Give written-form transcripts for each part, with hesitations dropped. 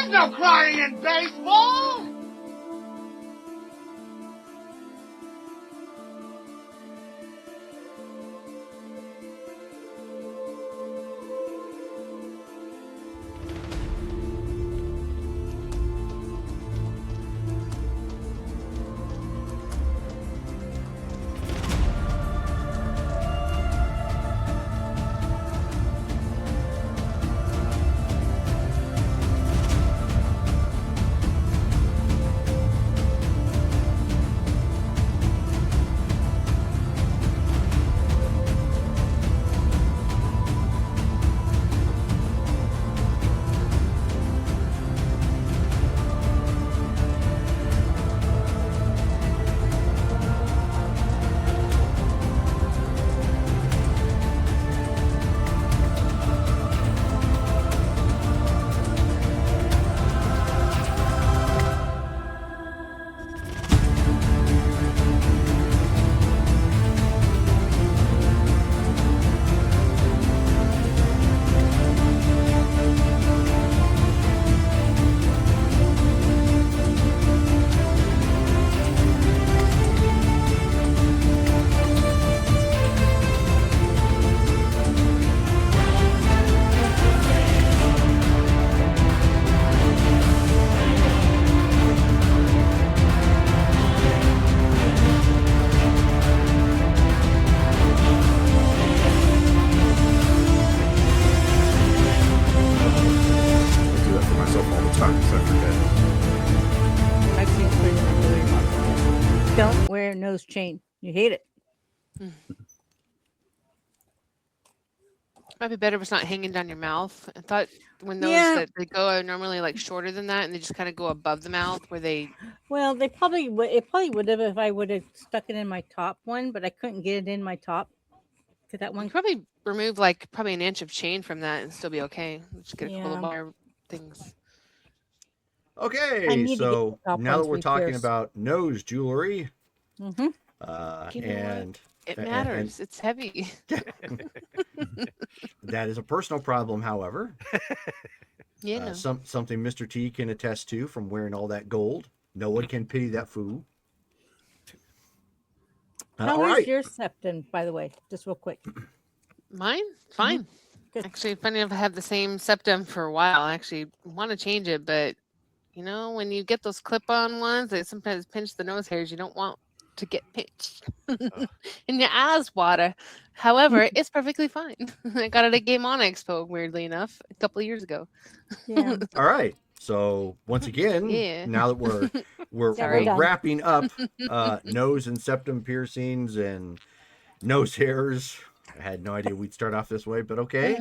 There's no crying in baseball! Don't wear a nose chain. You hate it. Might be better if it's not hanging down your mouth. I thought when those that they go are normally like shorter than that, and they just kind of go above the mouth where they. Well, they probably would. It probably would have if I would have stuck it in my top one, but I couldn't get it in my top. Cause that You one. could probably remove like probably an inch of chain from that and still be okay. Just get a couple of wire things. Okay, so now that we're talking about nose jewelry, and it matters. It's heavy. That is a personal problem, however. Yeah, something Mr. T can attest to from wearing all that gold. No one can pity that fool. How is your septum, by the way? Just real quick. Mine? Fine. Actually, funny enough, I have the same septum for a while. I actually want to change it, but you know, when you get those clip-on ones, they sometimes pinch the nose hairs. You don't want to get pinched and your eyes water. However, it's perfectly fine. I got it at Game On Expo, weirdly enough, a couple of years ago. Yeah. All right. So once again, now that we're wrapping up nose and septum piercings and nose hairs. I had no idea we'd start off this way, but okay.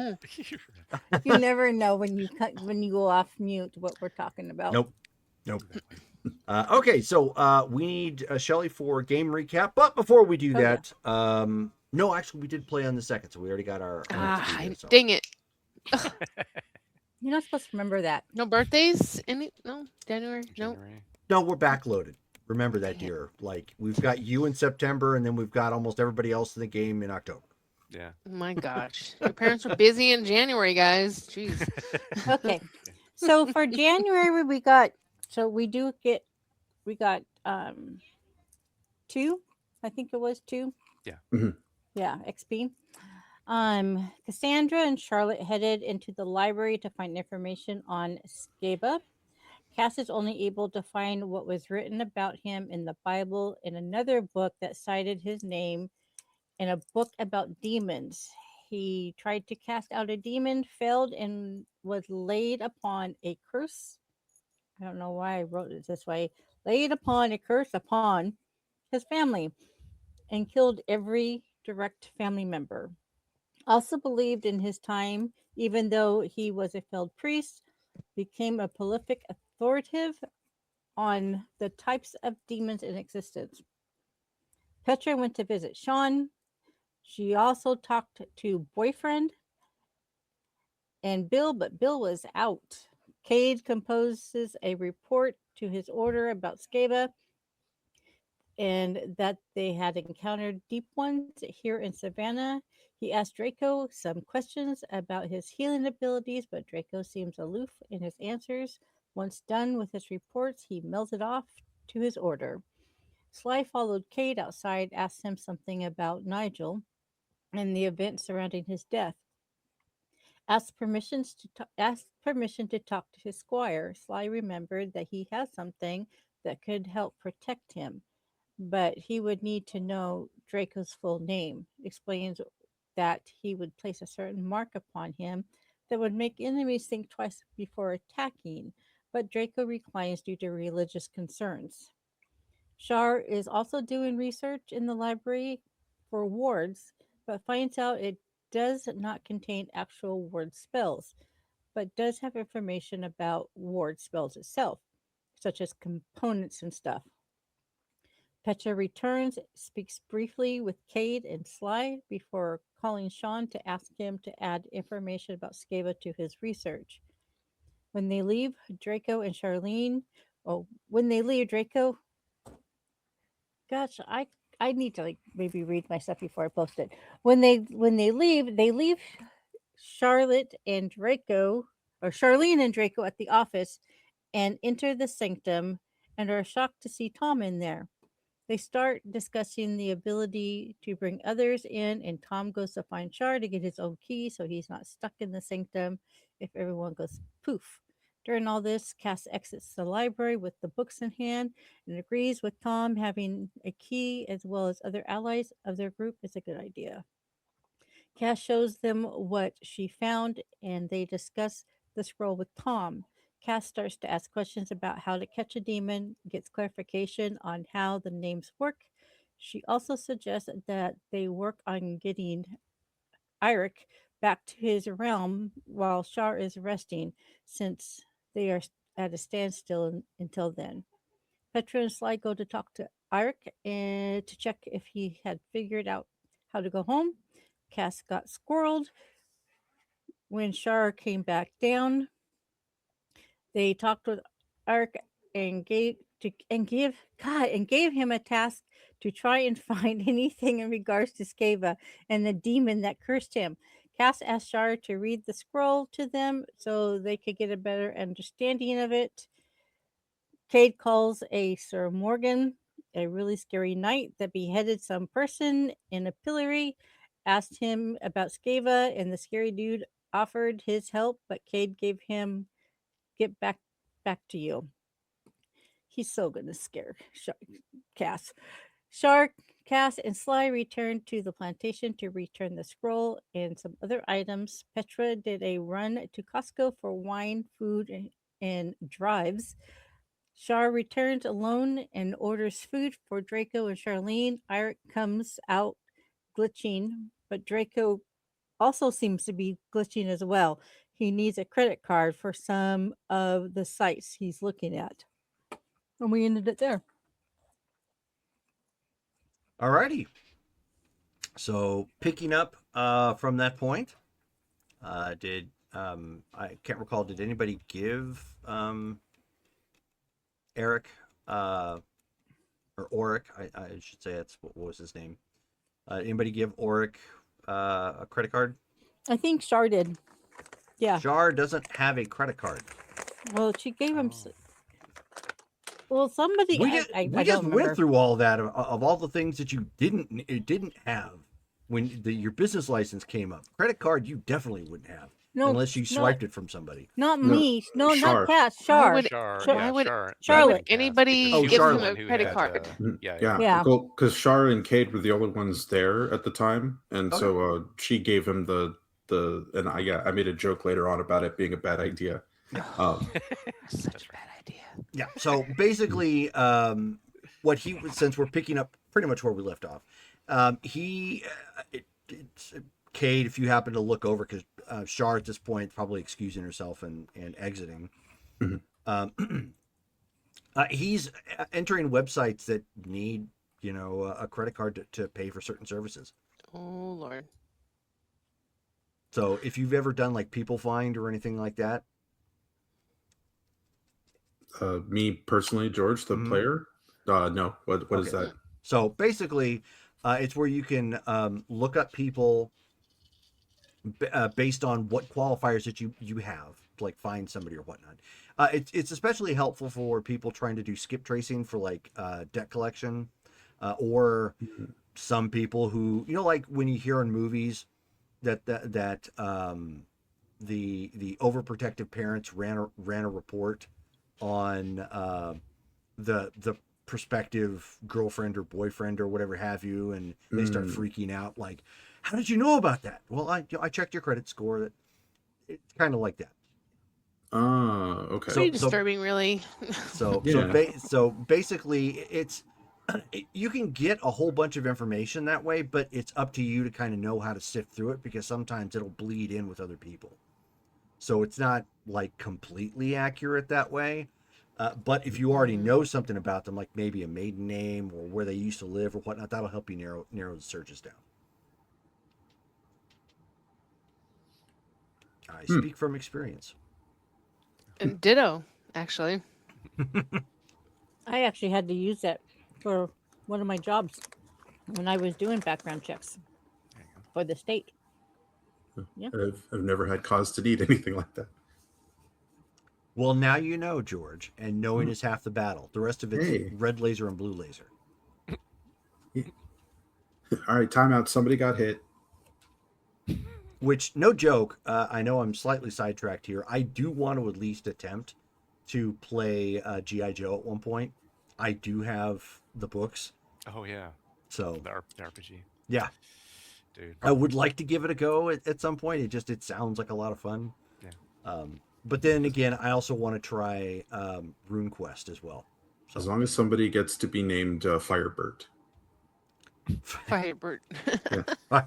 You never know when you go off mute what we're talking about. Nope. Okay, so we need Shelly for game recap. But before we do that, no, actually we did play on the second, so we already got our. Dang it! You're not supposed to remember that. No birthdays? No January? No, we're backloaded. Remember that, dear. Like we've got you in September, and then we've got almost everybody else in the game in October. Yeah. Oh my gosh, your parents were busy in January, guys. Jeez. Okay, so for January we got 2. I think it was 2. Yeah. Mm-hmm. Yeah, XP. Cassandra and Charlotte headed into the library to find information on Scaba. Cass is only able to find what was written about him in the Bible in another book that cited his name in a book about demons. He tried to cast out a demon, failed, and was laid upon a curse. I don't know why I wrote it this way. Laid upon a curse upon his family and killed every direct family member. Also believed in his time, even though he was a failed priest, became a prolific authoritative on the types of demons in existence. Petra went to visit Sean. She also talked to boyfriend and Bill, but Bill was out. Cade composes a report to his order about Scaba and that they had encountered deep ones here in Savannah. He asked Draco some questions about his healing abilities, but Draco seems aloof in his answers. Once done with his reports, he mails it off to his order. Sly followed Cade outside, asked him something about Nigel and the events surrounding his death. Asked permission to talk to his squire. Sly remembered that he has something that could help protect him, but he would need to know Draco's full name. Explains that he would place a certain mark upon him that would make enemies think twice before attacking, but Draco declines due to religious concerns. Shar is also doing research in the library for wards, but finds out it does not contain actual ward spells, but does have information about ward spells itself, such as components and stuff. Petra returns, speaks briefly with Cade and Sly before calling Sean to ask him to add information about Scava to his research. When they leave, Draco and Charlene. Oh, when they leave, Draco. Gosh, I need to maybe read my stuff before I post it. When they leave Charlotte and Draco, or Charlene and Draco at the office, and enter the sanctum, and are shocked to see Tom in there. They start discussing the ability to bring others in, and Tom goes to find Char to get his own key so he's not stuck in the sanctum if everyone goes poof. During all this, Cass exits the library with the books in hand and agrees with Tom having a key as well as other allies of their group is a good idea. Cass shows them what she found and they discuss the scroll with Tom. Cass starts to ask questions about how to catch a demon, gets clarification on how the names work. She also suggests that they work on getting Eirik back to his realm while Shar is resting, since they are at a standstill until then. Petra and Sly go to talk to Eirik and to check if he had figured out how to go home. Cass got squirreled when Shar came back down. They talked with Ark and gave him a task to try and find anything in regards to Skava and the demon that cursed him. Cass asked Shar to read the scroll to them so they could get a better understanding of it. Cade calls a Sir Morgan a really scary knight that beheaded some person in a pillory, asked him about Skava, and the scary dude offered his help, but Cade gave him get back to you. He's so gonna scare Cass. Shark, Cass, and Sly returned to the plantation to return the scroll and some other items. Petra did a run to Costco for wine, food, and drives. Shar returns alone and orders food for Draco and Charlene. Eirik comes out glitching, but Draco also seems to be glitching as well. He needs a credit card for some of the sites he's looking at. And we ended it there. Alrighty. So picking up from that point, I can't recall, did anybody give Eric or Oric? I should say that's what was his name. Anybody give Oric a credit card? I think Shar did. Yeah. Shar doesn't have a credit card. Well, she gave him. Well, somebody. We just went went through all that of all the things that you didn't have when your business license came up. Credit card you definitely wouldn't have unless you swiped it from somebody. Not me. No, not Cass. Shar. Charlotte. Anybody give him a credit card? Yeah. Because Shar and Cade were the only ones there at the time, and so she gave him and I made a joke later on about it being a bad idea. Such a bad idea. Yeah. So basically, what since we're picking up pretty much where we left off, Cade, if you happen to look over, because Shar at this point probably excusing herself and exiting. Mm-hmm. He's entering websites that need a credit card to pay for certain services. Oh Lord. So if you've ever done like People Find or anything like that. Me personally, George, the player? No. What is that? So basically, it's where you can look up people based on what qualifiers that you have like find somebody or whatnot. It's especially helpful for people trying to do skip tracing for like debt collection, or some people who, you know, like when you hear in movies that the overprotective parents ran a report on the prospective girlfriend or boyfriend or whatever have you, and they start freaking out like, how did you know about that? Well, I checked your credit score. That it's kind of like that. Okay. Pretty disturbing, really. So basically, it's you can get a whole bunch of information that way, but it's up to you to kind of know how to sift through it, because sometimes it'll bleed in with other people. So it's not like completely accurate that way. But if you already know something about them, like maybe a maiden name or where they used to live or whatnot, that'll help you narrow the searches down. I speak from experience. And ditto, actually. I actually had to use that for one of my jobs when I was doing background checks for the state. Yeah. I've never had cause to need anything like that. Well, now you know, George, and knowing is half the battle. The rest of it's red laser and blue laser. All right, timeout. Somebody got hit. Which, no joke, I know I'm slightly sidetracked here. I do want to at least attempt to play G.I. Joe at one point. I do have the books. Oh, yeah. So The RPG. Yeah. Dude. I would like to give it a go at some point. It sounds like a lot of fun. Yeah. But then again, I also want to try RuneQuest as well. So. As long as somebody gets to be named Firebird. Firebird. Yeah.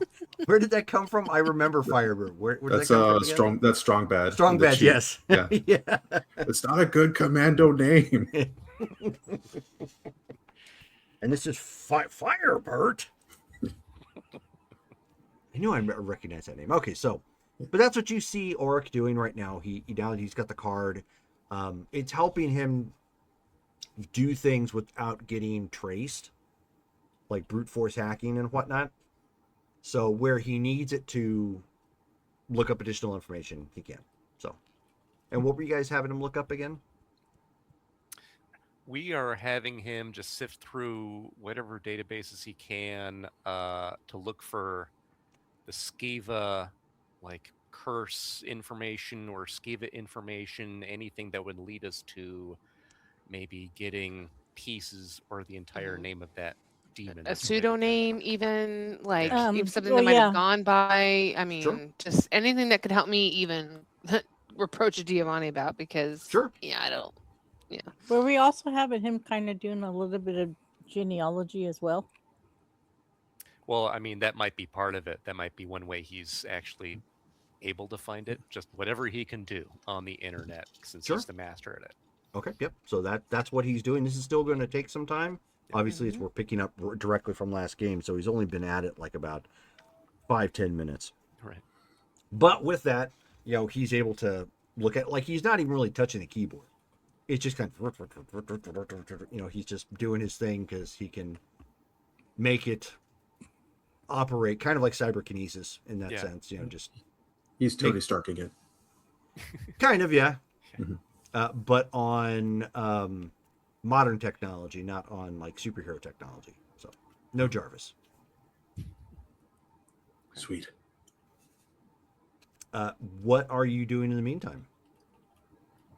Where did that come from? I remember Firebird. Where that's did that come from strong. That's Strong Bad. Strong Bad. Yes. Yeah. Yeah. It's not a good commando name. And this is Firebird. I knew I recognized that name. Okay, so, but that's what you see Auric doing right now. Now that he's got the card, it's helping him do things without getting traced, like brute force hacking and whatnot. So where he needs it to look up additional information, he can. So, and what were you guys having him look up again? We are having him just sift through whatever databases he can to look for the Skiva, like curse information or Skiva information, anything that would lead us to maybe getting pieces or the entire name of that demon. A pseudonym, even like even something well, that might yeah. have gone by. I mean, Sure. just anything that could help me even reproach Giovanni about, because yeah, I don't. Yeah. Were we also having him kind of doing a little bit of genealogy as well? Well, I mean, that might be part of it. That might be one way he's actually able to find it. Just whatever he can do on the internet, since he's the master at it. Okay, yep. So that's what he's doing. This is still going to take some time. Obviously, we're picking up directly from last game, so he's only been at it like about 5-10 minutes. Right. But with that, he's able to look at, like, he's not even really touching the keyboard. It's just kind of, he's just doing his thing because he can make it operate kind of like cyberkinesis in that sense. Just he's Tony Stark again. Kind of, yeah. But on modern technology, not on like superhero technology. So no Jarvis. Sweet. What are you doing in the meantime?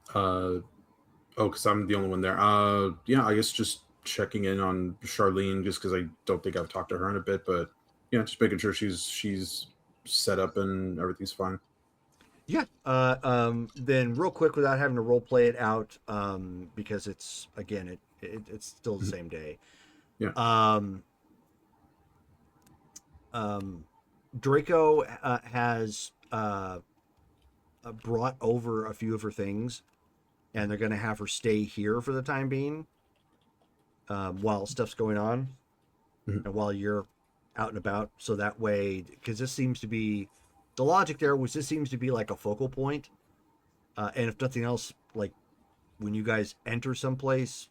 Because I'm the only one there. Yeah, I guess just checking in on Charlene, just because I don't think I've talked to her in a bit, but yeah, just making sure she's set up and everything's fine. Yeah. Then real quick, without having to role play it out, because it's again it's still the same day. Yeah. Draco has brought over a few of her things, and they're going to have her stay here for the time being, while stuff's going on, and while you're out and about. So that way, because this seems to be the logic there, was this seems to be like a focal point, and if nothing else, like when you guys enter someplace,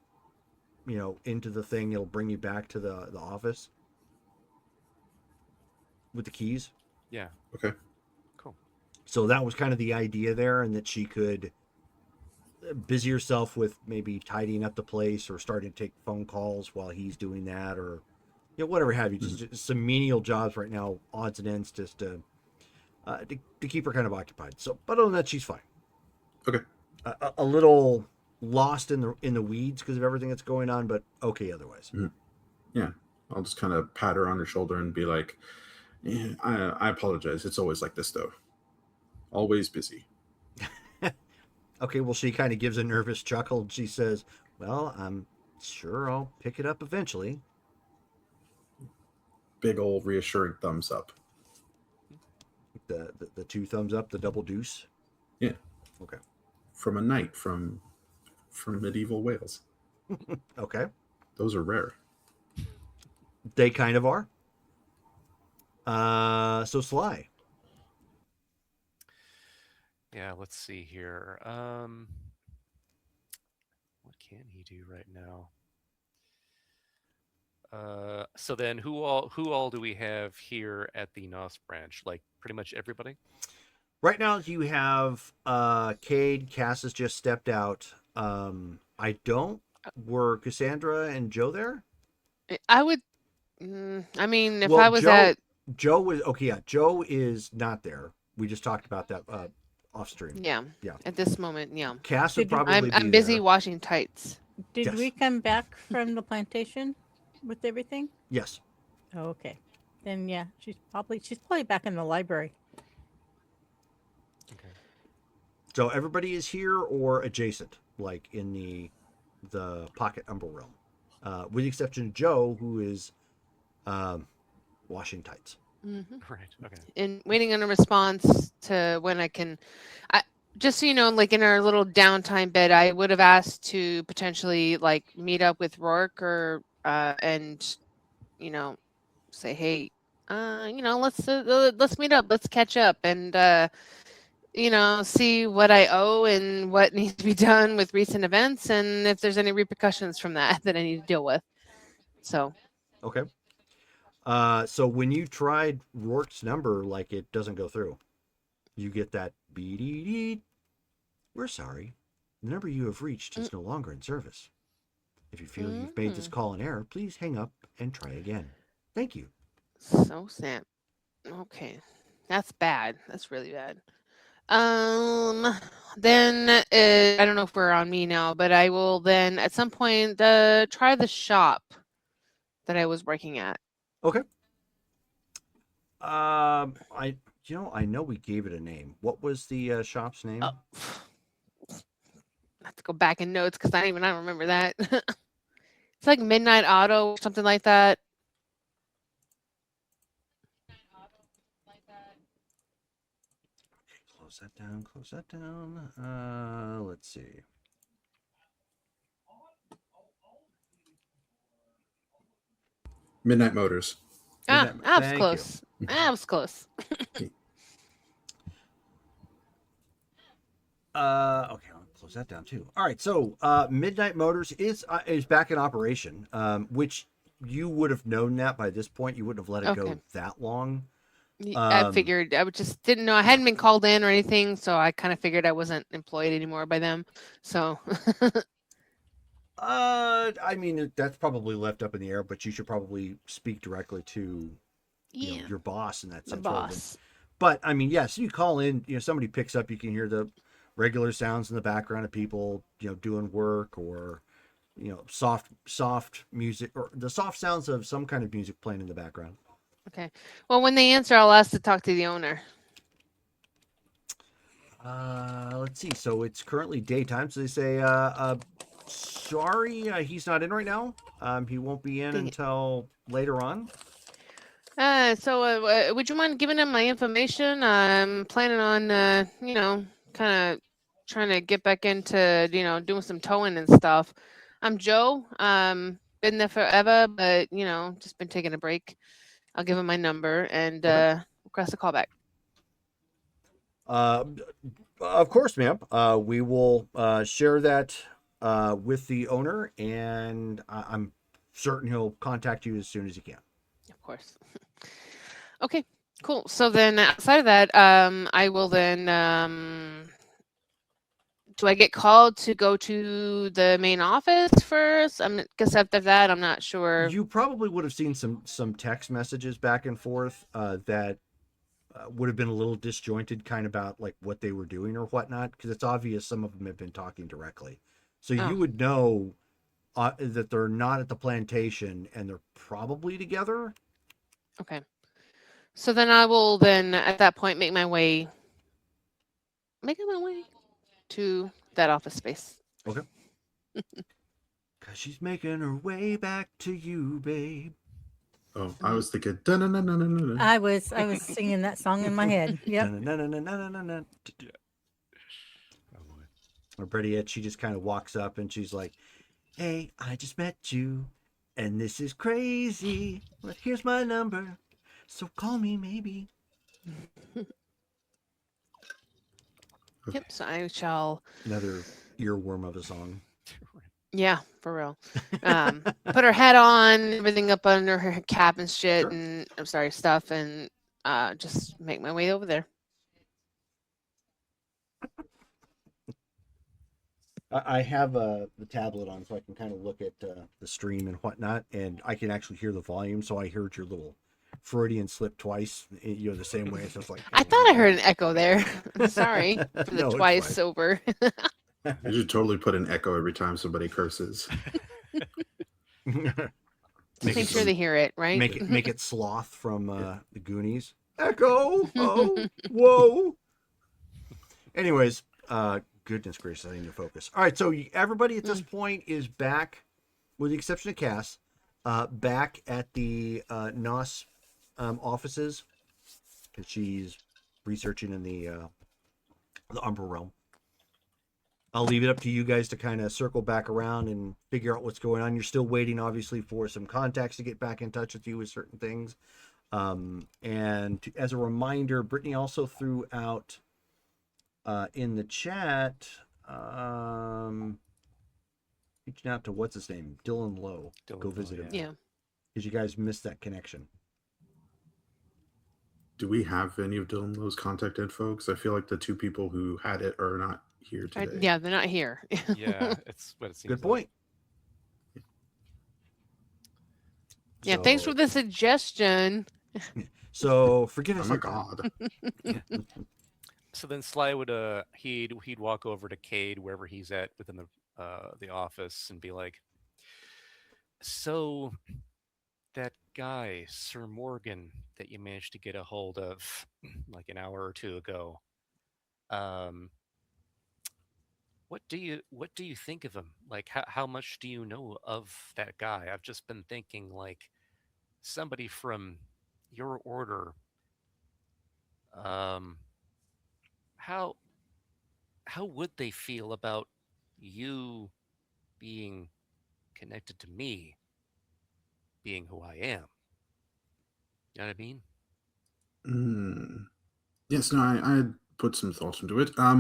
into the thing, it'll bring you back to the office with the keys. Yeah. Okay. Cool. So that was kind of the idea there, and that she could busy herself with maybe tidying up the place or starting to take phone calls while he's doing that, or whatever have you. Just some menial jobs right now, odds and ends, just to keep her kind of occupied. So, but other than that, she's fine. Okay. A little lost in the weeds because of everything that's going on, but okay otherwise. Yeah, I'll just kind of pat her on her shoulder and be like, yeah, I apologize. It's always like this, though. Always busy. Okay, well, she kind of gives a nervous chuckle. And she says, well, I'm sure I'll pick it up eventually. Big old reassuring thumbs up. The two thumbs up, the double deuce? Yeah. Okay. From a knight from medieval Wales. Okay. Those are rare. They kind of are. So Sly. Yeah, let's see here. What can he do right now? So then who all do we have here at the NOS branch? Like pretty much everybody? Right now you have Cade. Cass has just stepped out. Were Cassandra and Joe there? I would. I mean, if Well, I was at Joe was okay. Yeah, Joe is not there. We just talked about that off stream. Yeah. At this moment, yeah. Cass would probably be I'm busy there. washing tights. Did we come back from the plantation with everything? Yes. Oh, okay. Then yeah, she's probably back in the library. Okay. So everybody is here or adjacent, like in the pocket Umbral realm, with the exception of Joe, who is washing tights. Mm-hmm. Right. Okay. And waiting on a response to when I can. Just so you know, like in our little downtime bit, I would have asked to potentially like meet up with Rourke or and say, hey, let's meet up, let's catch up, and see what I owe and what needs to be done with recent events, and if there's any repercussions from that I need to deal with. So. Okay. So when you tried Rourke's number, like it doesn't go through. You get that beep. We're sorry. The number you have reached is no longer in service. If you feel you've made this call in error, please hang up and try again. Thank you. So sad. Okay. That's bad. That's really bad. Then I don't know if we're on me now, but I will then at some point try the shop that I was working at. Okay. I know we gave it a name. What was the shop's name? I have to go back in notes because I don't remember that. It's like Midnight Auto or something like that. Close that down. Let's see. Midnight Motors. I was close. I was close. Okay, I'll close that down too. All right, so Midnight Motors is back in operation, which you would have known that by this point. You wouldn't have let it go that long. I figured. I just didn't know. I hadn't been called in or anything, so I kind of figured I wasn't employed anymore by them. So. I mean, that's probably left up in the air, but you should probably speak directly to your boss in that sense. The boss. But I mean, yes, you call in, somebody picks up, you can hear the regular sounds in the background of people, doing work, or, soft music, or the soft sounds of some kind of music playing in the background. Okay. Well, when they answer, I'll ask to talk to the owner. Let's see. So it's currently daytime. So they say, sorry, he's not in right now. He won't be in until later on. So would you mind giving him my information? I'm planning on, kind of trying to get back into, doing some towing and stuff. I'm Joe. Been there forever, but, just been taking a break. I'll give him my number and request a callback. Of course, ma'am. We will share that with the owner, and I'm certain he'll contact you as soon as he can. Of course. Okay. Cool. So then outside of that, I will then do I get called to go to the main office first? I guess after that, I'm not sure. You probably would have seen some text messages back and forth that would have been a little disjointed, kind of about like what they were doing or whatnot, because it's obvious some of them have been talking directly. So you would know that they're not at the plantation and they're probably together. Okay. So then I will then at that point making my way to that office space. Okay. Cause she's making her way back to you, babe. Oh, I was thinking. I was singing that song in my head. Yep. Or better yet, she just kind of walks up and she's like, "Hey, I just met you, and this is crazy. But here's my number, so call me maybe." Yep. So I shall. Another earworm of a song. Yeah, for real. Put her hat on, everything up under her cap and shit, Sure. and I'm sorry, stuff, and just make my way over there. I have the tablet on, so I can kind of look at the stream and whatnot, and I can actually hear the volume. So I heard your little Freudian slip twice, the same way. So it's like, I thought I heard an echo there. I'm sorry for the No, it's twice fine. over. You should totally put an echo every time somebody curses. Make sure they hear it, right? Make it Sloth from the Goonies. Echo. Oh, whoa. Anyways, goodness gracious, I need to focus. All right, so everybody at this point is back, with the exception of Cass, back at the NOS offices, because she's researching in the Umbra realm. I'll leave it up to you guys to kind of circle back around and figure out what's going on. You're still waiting, obviously, for some contacts to get back in touch with you with certain things. As a reminder, Brittany also threw out in the chat, reaching out to what's his name, Dylan Lowe. Go visit him. Yeah. Because you guys missed that connection. Do we have any of Dylan Lowe's contact info? Because I feel like the two people who had it are not here today. Yeah, they're not here. Yeah, it's what it seems. Good point. Yeah, thanks for the suggestion. So forgive us. Oh my god. So then Sly would he'd walk over to Cade wherever he's at within the office and be like, "So that guy Sir Morgan that you managed to get a hold of like an hour or two ago, what do you think of him? Like how much do you know of that guy? I've just been thinking like somebody from your order, how would they feel about you being connected to me being who I am? You know what I mean?" Yes, no, I had put some thought into it. I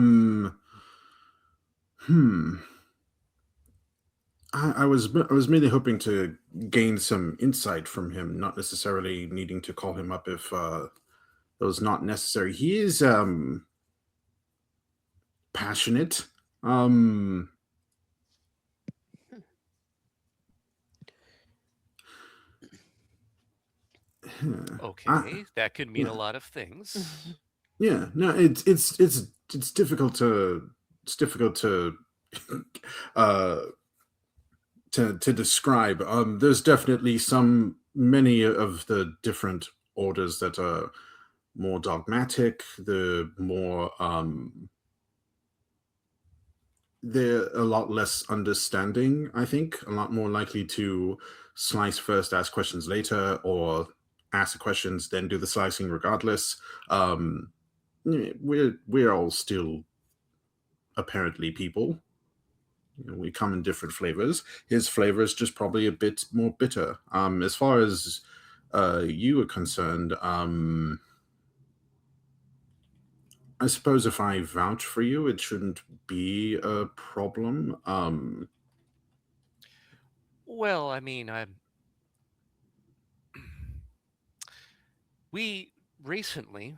was mainly hoping to gain some insight from him, not necessarily needing to call him up if it was not necessary. He is passionate. Okay, that could mean a lot of things. Yeah, no, it's difficult to to describe. There's definitely many of the different orders that are more dogmatic, the more they're a lot less understanding, I think, a lot more likely to slice first, ask questions later, or ask the questions, then do the slicing regardless. We're all still apparently people. We come in different flavors. His flavor is just probably a bit more bitter. As far as you are concerned, I suppose if I vouch for you, it shouldn't be a problem. Well, I mean, we recently,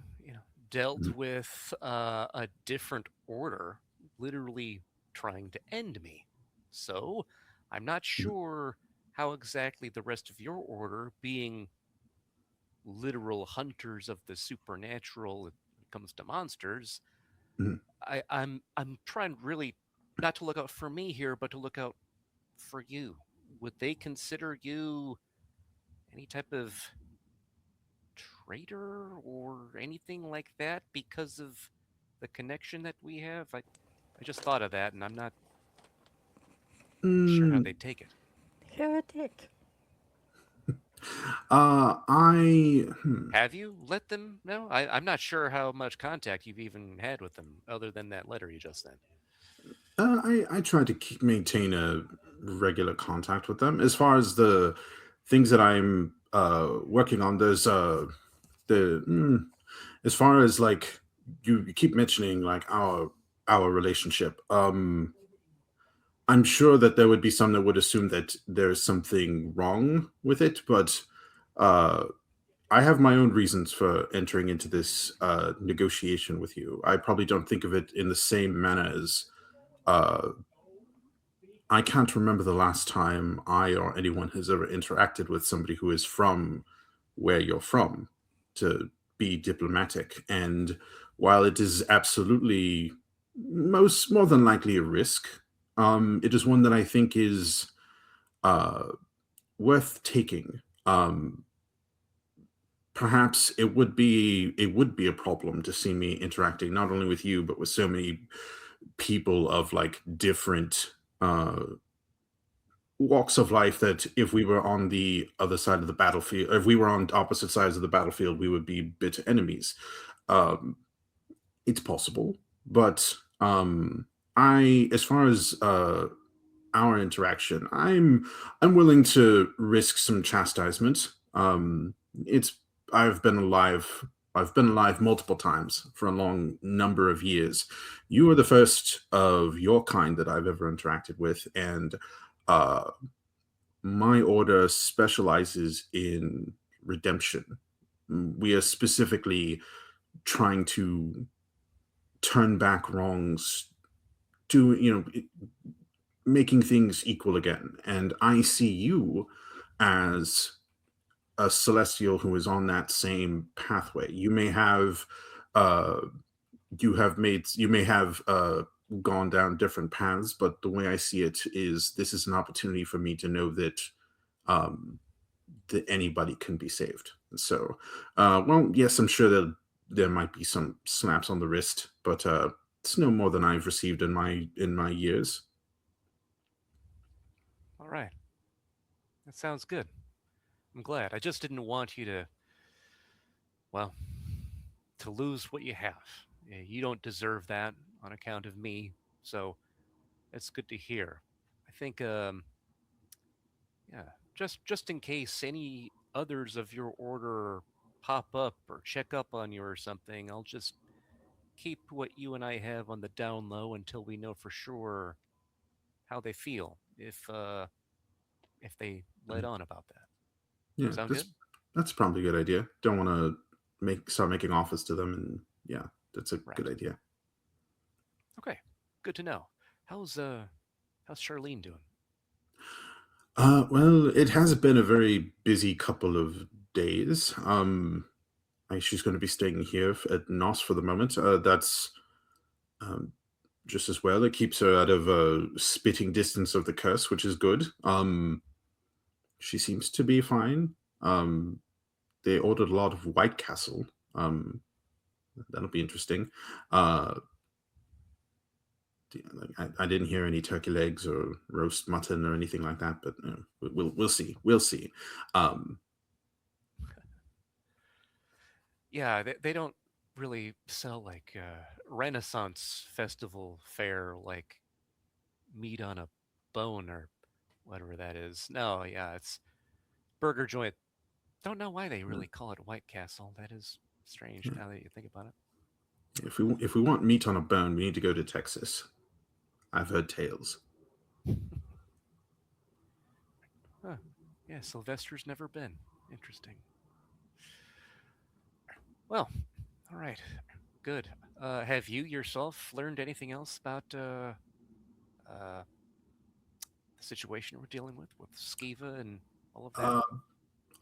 dealt with a different order, literally trying to end me. So I'm not sure how exactly the rest of your order, being literal hunters of the supernatural when it comes to monsters, I'm trying really not to look out for me here, but to look out for you. Would they consider you any type of traitor or anything like that because of the connection that we have? I just thought of that, and I'm not sure how they take it. Heretic. Have you let them know? I'm not sure how much contact you've even had with them, other than that letter you just sent. I try to maintain a regular contact with them. As far as the things that I'm working on, there's as far as like you keep mentioning like our relationship. I'm sure that there would be some that would assume that there's something wrong with it, but uh, I have my own reasons for entering into this negotiation with you. I probably don't think of it in the same manner as uh, I can't remember the last time I or anyone has ever interacted with somebody who is from where you're from, to be diplomatic. And while it is absolutely more than likely a risk, it is one that I think is uh, worth taking. Perhaps it would be a problem to see me interacting not only with you but with so many people of like different walks of life, that if we were on the other side of the battlefield, if we were on opposite sides of the battlefield, we would be bitter enemies. Um, it's possible, but as far as our interaction, I'm willing to risk some chastisement. It's I've been alive. I've been alive multiple times for a long number of years. You are the first of your kind that I've ever interacted with, and uh, my order specializes in redemption. We are specifically trying to turn back wrongs, to making things equal again. And I see you as a celestial who is on that same pathway. You may have uh, you may have gone down different paths, but the way I see it is this is an opportunity for me to know that um, that anybody can be saved. So, well, yes, I'm sure that there might be some slaps on the wrist, but it's no more than I've received in my years. All right. That sounds good. I'm glad. I just didn't want you to, well, to lose what you have. You don't deserve that on account of me, so it's good to hear. I think, yeah, just in case any others of your order pop up or check up on you or something, I'll just keep what you and I have on the down low until we know for sure how they feel, if they let on about that. Yeah, Sound that's good? that's probably a good idea. Don't want to start making offers to them, and yeah, that's a Right. good idea. Okay. Good to know. How's Charlene doing? Well, it has been a very busy couple of days. She's going to be staying here at Nos for the moment. That's um, just as well. It keeps her out of spitting distance of the curse, which is good. She seems to be fine. They ordered a lot of White Castle. That'll be interesting. I didn't hear any turkey legs or roast mutton or anything like that, but we'll see. We'll see. Um, Yeah, they don't really sell like Renaissance festival fare like meat on a bone or whatever that is. No, yeah, it's burger joint. Don't know why they really call it White Castle. That is strange yeah. now that you think about If we want meat on a bone, we need to go to Texas. I've heard tales. it. Huh. Yeah, Sylvester's never been. Interesting. Well, all right, good. Have you yourself learned anything else about the situation we're dealing with Skiva and all of that?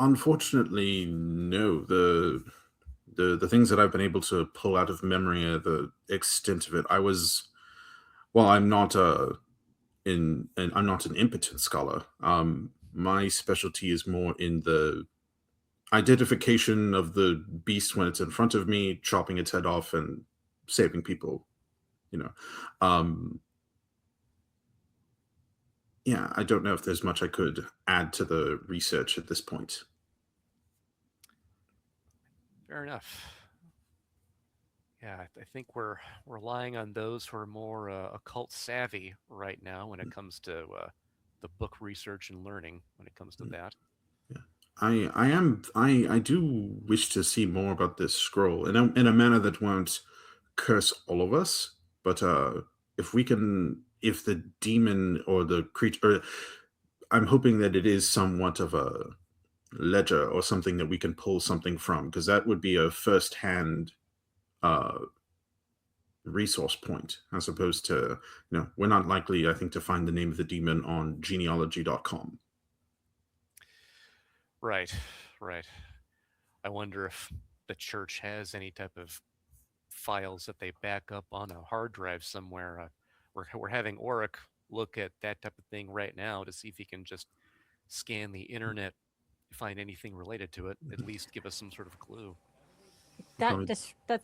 Unfortunately, no. The things that I've been able to pull out of memory are the extent of it. I'm not I'm not an impotent scholar. My specialty is more in the identification of the beast when it's in front of me, chopping its head off and saving people. You know, um, yeah, I don't know if there's much I could add to the research at this point. Fair enough. Yeah, I think we're relying on those who are more occult savvy right now when it comes to the book research and learning. When it comes to that, I do wish to see more about this scroll in a manner that won't curse all of us, but if the demon or the creature, I'm hoping that it is somewhat of a ledger or something that we can pull something from, because that would be a first-hand uh, resource point, as opposed to, we're not likely, I think, to find the name of the demon on genealogy.com. right. I wonder if the church has any type of files that they back up on a hard drive somewhere. We're having Oric look at that type of thing right now to see if he can just scan the internet, find anything related to it, at least give us some sort of clue. That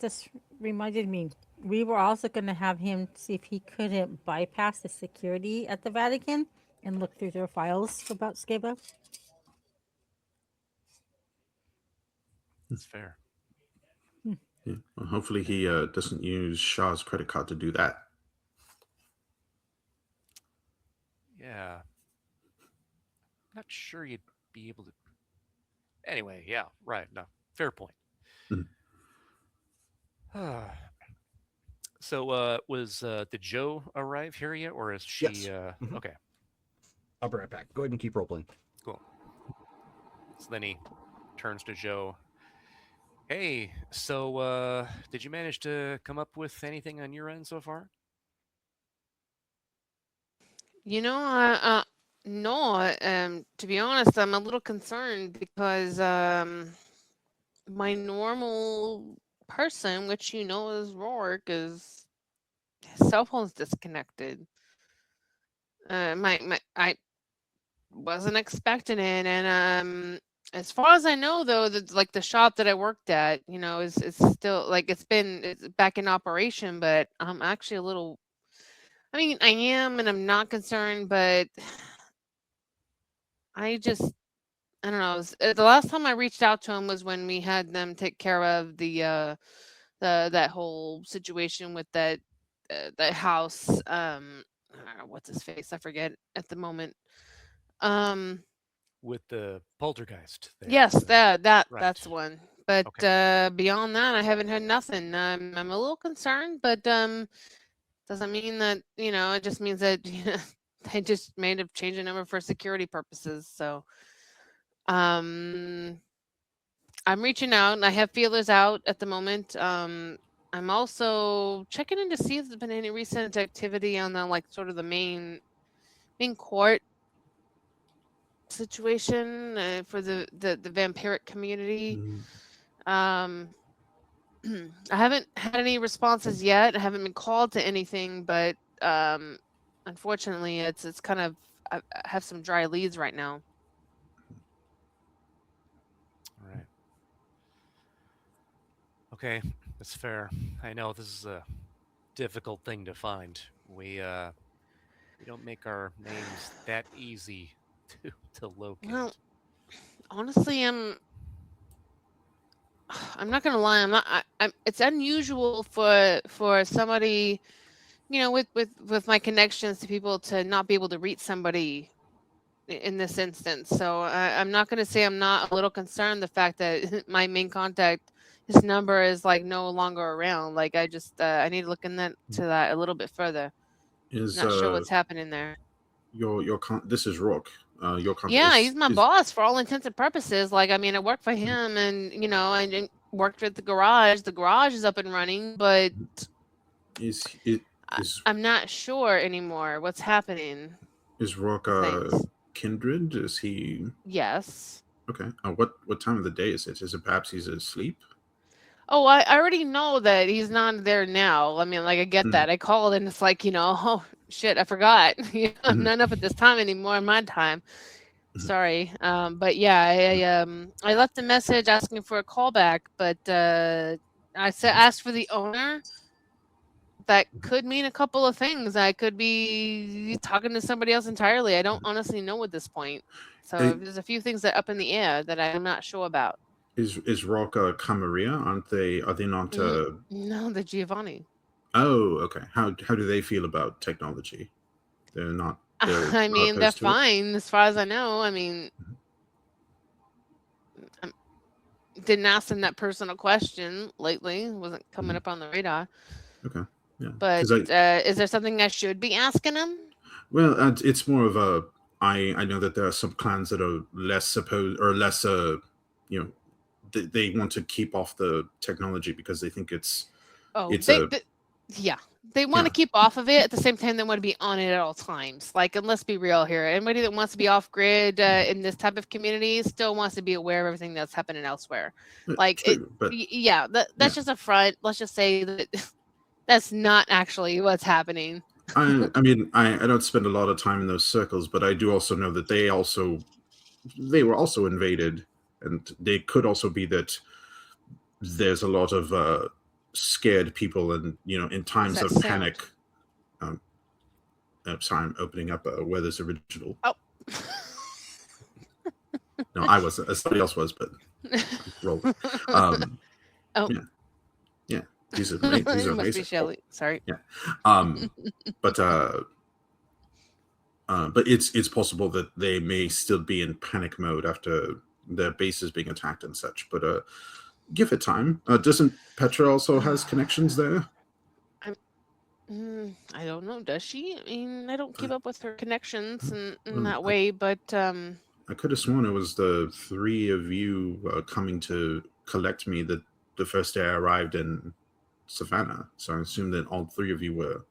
just reminded me. We were also going to have him see if he couldn't bypass the security at the Vatican and look through their files about Scaba. That's fair. Yeah. Well, hopefully he doesn't use Shah's credit card to do that. Yeah. Not sure you'd be able to. Anyway, yeah, right. No, fair point. So, did Joe arrive here yet, or is she? Yes. Okay. I'll be right back. Go ahead and keep role-playing. Cool. So then he turns to Joe. Hey, so did you manage to come up with anything on your end so far? No. To be honest, I'm a little concerned because my normal person, which is Rourke, his cell phone's disconnected. I wasn't expecting it, and as far as I know, though, the shop that I worked at, is still it's back in operation, but I'm actually a little. I mean, I am, and I'm not concerned, but I don't know. The last time I reached out to him was when we had them take care of that whole situation with that house. What's his face? I forget at the moment. With the poltergeist. There. Yes, right. That's one. But okay. Beyond that, I haven't heard nothing. I'm a little concerned, but doesn't mean that it just means that they just made a change of number for security purposes. So I'm reaching out, and I have feelers out at the moment. I'm also checking in to see if there's been any recent activity on the sort of the main court situation for the vampiric community. I haven't had any responses yet. I haven't been called to anything, but unfortunately, it's kind of I have some dry leads right now. All right. Okay, that's fair. I know this is a difficult thing to find. We don't make our names that easy to locate. Well, honestly, I'm not gonna lie. It's unusual for somebody, with my connections to people to not be able to reach somebody in this instance. So I'm not gonna say I'm not a little concerned. The fact that my main contact, his number is no longer around. I just I need to look into that a little bit further. Not sure what's happening there. This is Rourke. Your contact. Yeah, he's my boss for all intents and purposes. I work for him, and worked with the garage. The garage is up and running, but I'm not sure anymore what's happening. Is Rourke a kindred? Is he? Yes. Okay. What time of the day is it? Is it perhaps he's asleep? Oh, I already know that he's not there now. I mean, like, I get that. I called and it's like, oh shit, I forgot. I'm not up at this time anymore in my time. Sorry. But yeah, I left a message asking for a callback, but I asked for the owner. That could mean a couple of things. I could be talking to somebody else entirely. I don't honestly know at this point. So there's a few things that up in the air that I'm not sure about. Is Rourke a Camarilla? Are they not? No, the Giovanni. Oh, okay. How do they feel about technology? They're not. I mean, they're fine as far as I know. I mean, didn't ask them that personal question lately. Wasn't coming up on the radar. Okay. Yeah. But is there something I should be asking them? Well, it's more of a. I know that there are some clans that are less they want to keep off the technology because they think it's. They want to keep off of it. At the same time, they want to be on it at all times. Like, and let's be real here. Anybody that wants to be off grid in this type of community still wants to be aware of everything that's happening elsewhere. Like, that's just a front. Let's just say that that's not actually what's happening. I mean, I don't spend a lot of time in those circles, but I do also know that they were also invaded, and they could also be that there's a lot of scared people, and in times of panic. Sorry, I'm opening up a Weather's Original. Oh. No, I wasn't. Somebody else was, but roll. Yeah. These are amazing. Must be Shelley. Sorry. Yeah. But it's possible that they may still be in panic mode after their base is being attacked and such. But give it time. Doesn't Petra also has connections there? I don't know. Does she? I mean, I don't keep up with her connections in that way, but I could have sworn it was the three of you coming to collect me the first day I arrived in Savannah. So I assume that all three of you were,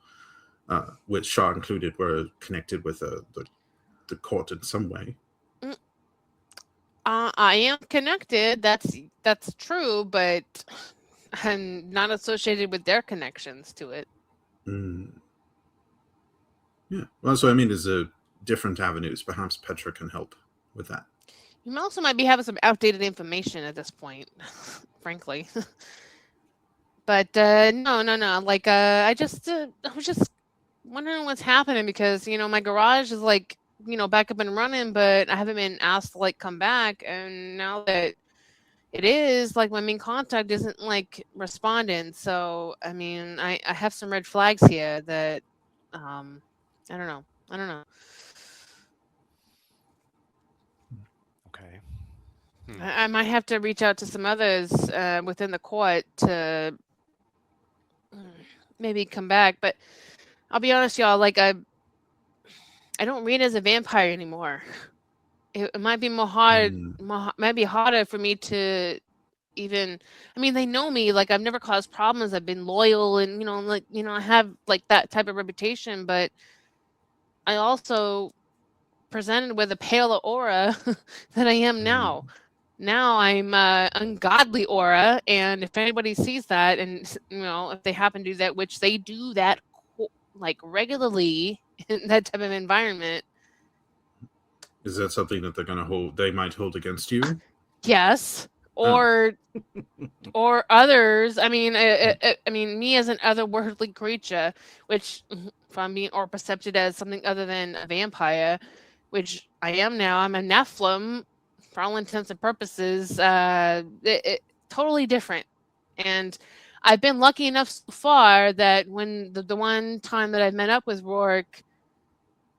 with Shaw included, were connected with the court in some way. I am connected. That's true, but I'm not associated with their connections to it. Yeah. Well, so I mean, there's different avenues. Perhaps Petra can help with that. You also might be having some outdated information at this point, frankly. But no. Like I was just wondering what's happening because my garage is like back up and running, but I haven't been asked to like come back, and now that it is, like, my main contact isn't like responding. So I mean, I have some red flags here that I don't know. Okay. I might have to reach out to some others within the court to maybe come back, but I'll be honest, y'all, like I don't read as a vampire anymore. It might be might be harder for me to even. I mean, they know me. Like, I've never caused problems. I've been loyal, and I have like that type of reputation. But I also presented with a paler aura than I am now. Now I'm ungodly aura, and if anybody sees that, and if they happen to do that, which they do that like regularly in that type of environment. Is that something that they're going to hold? They might hold against you? Yes, or others. I mean, me as an otherworldly creature, which if I'm being or perceived as something other than a vampire, which I am now. I'm a Nephilim, for all intents and purposes. Totally different, and I've been lucky enough so far that when the one time that I've met up with Rourke,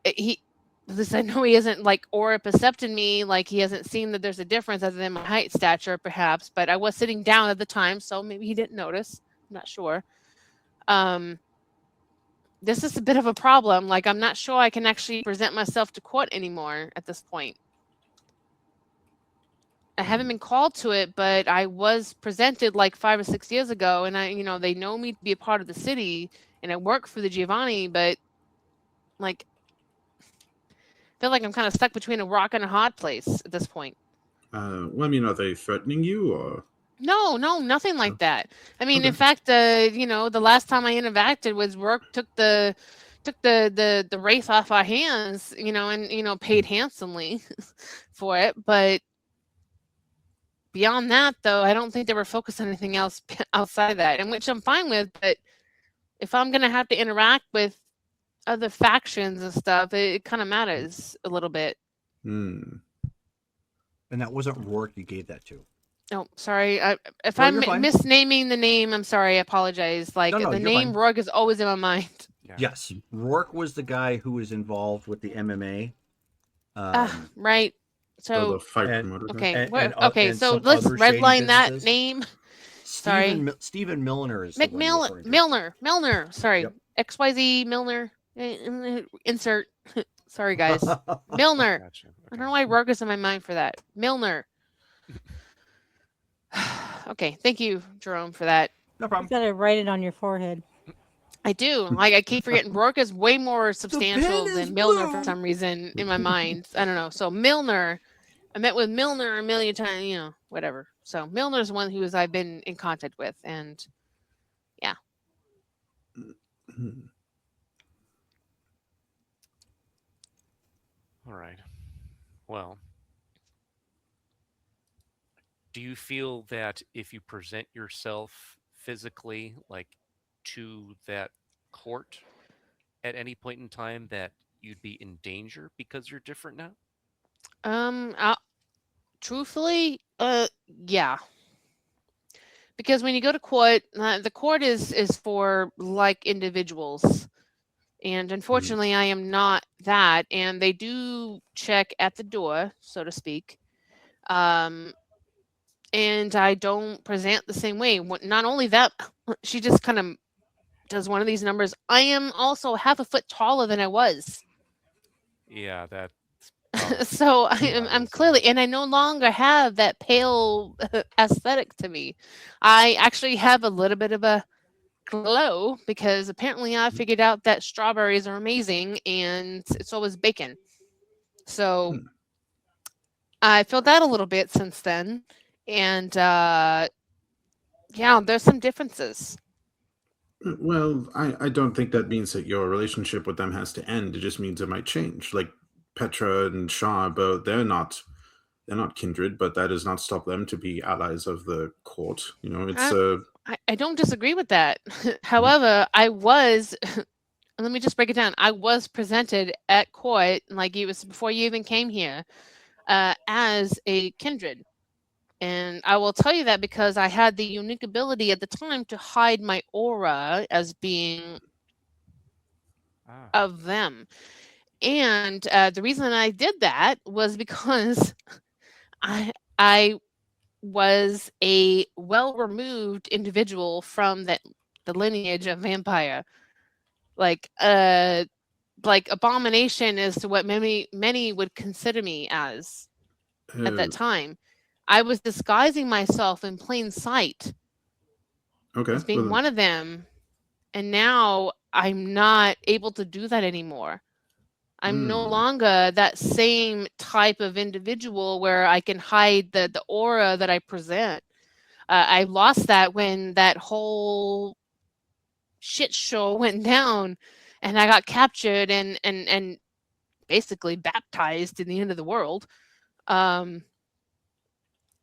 at least I know he isn't like aura percepting me, like he hasn't seen that there's a difference other than my height, stature, perhaps. But I was sitting down at the time, so maybe he didn't notice. I'm not sure. This is a bit of a problem. Like, I'm not sure I can actually present myself to court anymore at this point. I haven't been called to it, but I was presented like 5 or 6 years ago, and they know me to be a part of the city, and I work for the Giovanni, but like, I feel like I'm kind of stuck between a rock and a hard place at this point. Well, I mean, are they threatening you, or? No, nothing like that. I mean, in fact, the last time I interacted was Rourke took the wraith off our hands, and paid handsomely for it, but beyond that, though, I don't think they were focused on anything else outside of that, and which I'm fine with. But if I'm going to have to interact with other factions and stuff, it kind of matters a little bit. And that wasn't Rourke you gave that to. Oh, sorry. If I'm misnaming the name, I'm sorry. I apologize. Like, the name Rourke is always in my mind. Yeah. Yes. Rourke was the guy who was involved with the MMA. Right. So the fight promoter. Okay. So let's redline that name. Sorry. Stephen Milner is Milner. Sorry. Yep. XYZ Milner. Insert. Sorry, guys. Milner. Gotcha. Okay. I don't know why Rourke is in my mind for that. Milner. Okay. Thank you, Jerome, for that. No problem. You gotta write it on your forehead. I do. Like, I keep forgetting. Rourke is way more substantial than Milner for some reason in my mind. I don't know. So Milner, I met with Milner a million times, whatever. So Milner's one who I've been in contact with, and yeah. All right. Well, do you feel that if you present yourself physically, like, to that court at any point in time, that you'd be in danger because you're different now? Truthfully, yeah. Because when you go to court, the court is for like individuals, and unfortunately, I am not that. And they do check at the door, so to speak. And I don't present the same way. Not only that, she just kind of does one of these numbers. I am also half a foot taller than I was. Yeah, that. So I'm clearly, and I no longer have that pale aesthetic to me. I actually have a little bit of a glow because apparently I figured out that strawberries are amazing, and so was bacon. So I filled that a little bit since then, and yeah, there's some differences. Well, I don't think that means that your relationship with them has to end. It just means it might change. Like Petra and Shaw, both they're not kindred, but that does not stop them to be allies of the court. It's I don't disagree with that. However, I was let me just break it down. I was presented at court, like it was before you even came here, as a kindred. And I will tell you that because I had the unique ability at the time to hide my aura as being of them. And the reason I did that was because I was a well-removed individual from the lineage of vampire. Like abomination is to what many would consider me as at that time. I was disguising myself in plain sight as being one of them, and now I'm not able to do that anymore. I'm no longer that same type of individual where I can hide the aura that I present. I lost that when that whole shit show went down, and I got captured and basically baptized in the end of the world.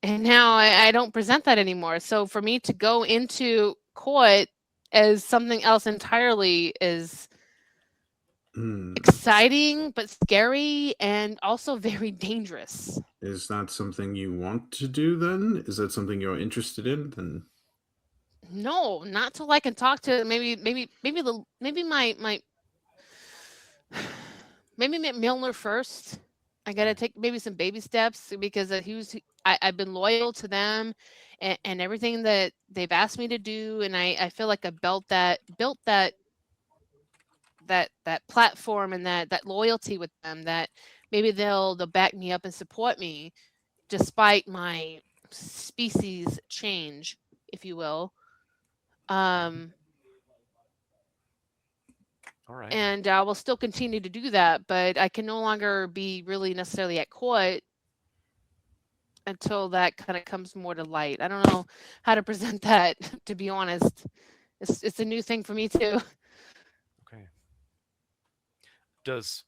And now I don't present that anymore. So for me to go into court as something else entirely is exciting, but scary, and also very dangerous. Is that something you want to do then? Is that something you're interested in then? No, not till I can talk to maybe Milner first. I gotta take maybe some baby steps because I've been loyal to them and everything that they've asked me to do, and I feel like I built that platform and that loyalty with them, that maybe they'll back me up and support me despite my species change, if you will. All right. And I will still continue to do that, but I can no longer be really necessarily at court until that kind of comes more to light. I don't know how to present that, to be honest. It's a new thing for me too. Okay. Does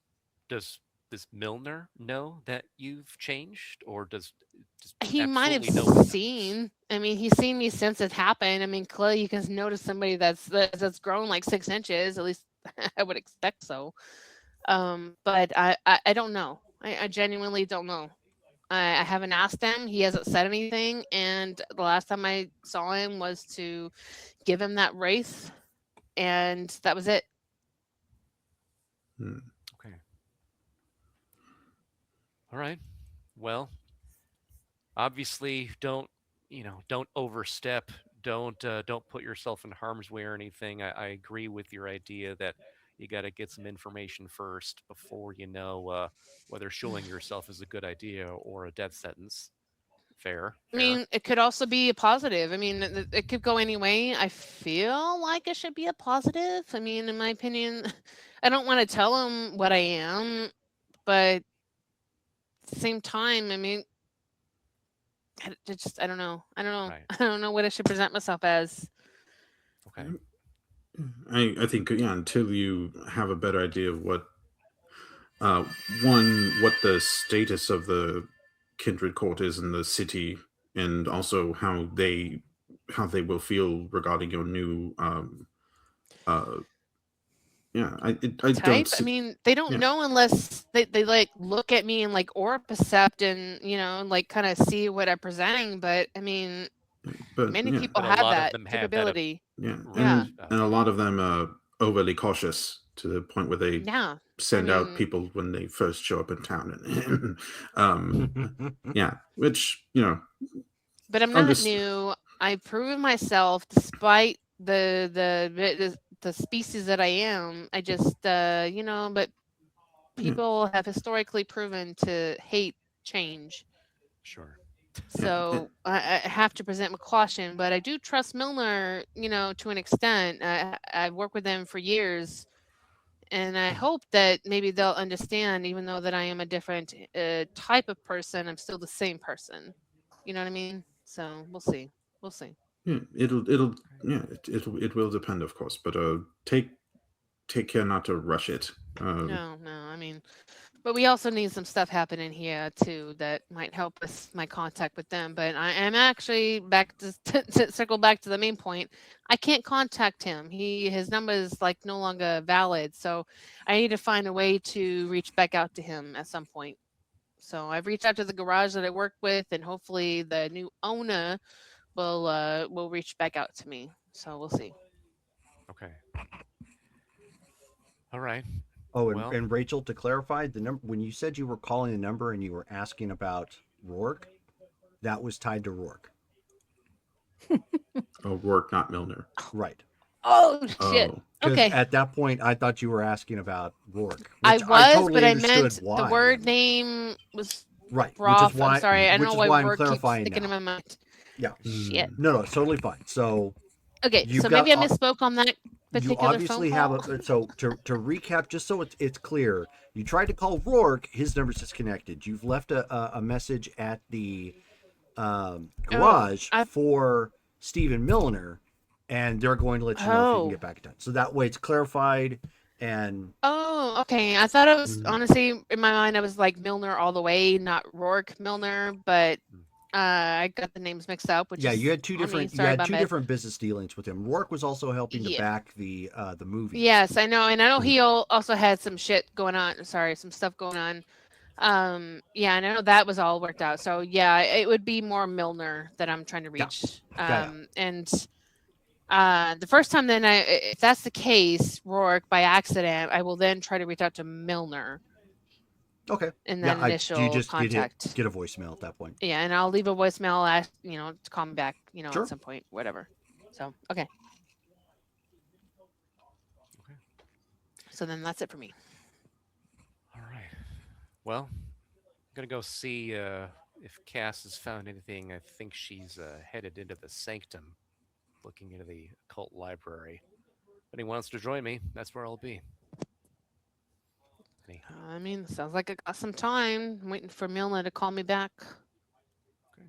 Milner know that you've changed, or does He might have absolutely no one seen. I mean, he's seen me since it happened. I mean, clearly you can notice somebody that's grown like 6 inches. At least I would expect so. But I don't know. I genuinely don't know. I haven't asked him. He hasn't said anything. And the last time I saw him was to give him that wraith, and that was it. Okay. All right. Well, obviously, don't overstep. Don't put yourself in harm's way or anything. I agree with your idea that you got to get some information first before you know whether showing yourself is a good idea or a death sentence. Fair. I mean, it could also be a positive. I mean, it could go any way. I feel like it should be a positive. I mean, in my opinion, I don't want to tell him what I am, but at the same time, I mean, I don't know. I don't know. Right. I don't know what I should present myself as. Okay. I think until you have a better idea of what what the status of the kindred court is in the city, and also how they will feel regarding your new I Type. don't see, I mean, they don't know unless they like look at me and like aura percept and like kind of see what I'm presenting. But I mean, but many people But a have lot of that them have that capability. and a lot of them are overly cautious to the point where they send out people when they first show up in town, and which But I'm not new. I've proven myself despite the species that I am. I just but people have historically proven to hate change. Sure. So I have to present with caution, but I do trust Milner, to an extent. I've worked with them for years, and I hope that maybe they'll understand, even though that I am a different type of person, I'm still the same person. You know what I mean? So we'll see. We'll see. It will depend, of course, but take care not to rush it. No. I mean, but we also need some stuff happening here too that might help us my contact with them. But I am actually back to circle back to the main point. I can't contact him. His number is like no longer valid. So I need to find a way to reach back out to him at some point. So I've reached out to the garage that I work with, and hopefully the new owner will reach back out to me. So we'll see. Okay. All right. Oh, and Rachel, to clarify, the number when you said you were calling a number and you were asking about Rourke, that was tied to Rourke. Rourke, not Milner. Right. Oh shit. Okay. At that point, I thought you were asking about Rourke. I totally but I meant why. The word name was right. Roth. Which is why, I'm sorry. I don't know why Rourke keeps sticking in my mind. Yeah. Shit. No, it's totally fine. So. Okay. So maybe I misspoke on that particular you obviously phone call. have so to recap, just so it's clear, you tried to call Rourke, his number's disconnected. You've left a message at the garage for Stephen Milner, and they're going to let you know if you can get back in touch. So that way it's clarified. And okay. I thought it was honestly in my mind I was like Milner all the way, not Rourke Milner, but I got the names mixed up. Which you had two different different business dealings with him. Rourke was also helping to back the movie. Yes, I know, and I know he also had some shit going on. Sorry, some stuff going on. Yeah, and I know that was all worked out. So yeah, it would be more Milner that I'm trying to reach. And the first time, then if that's the case, Rourke by accident, I will then try to reach out to Milner. Okay. In that initial you just contact. Get a voicemail at that point. Yeah, and I'll leave a voicemail to call me back, at some point, whatever. So okay. So then that's it for me. All right. Well, I'm gonna go see if Cass has found anything, I think she's headed into the sanctum, looking into the occult library. If anyone wants to join me, that's where I'll be. I mean, sounds like I got some time. I'm waiting for Milna to call me back. Okay.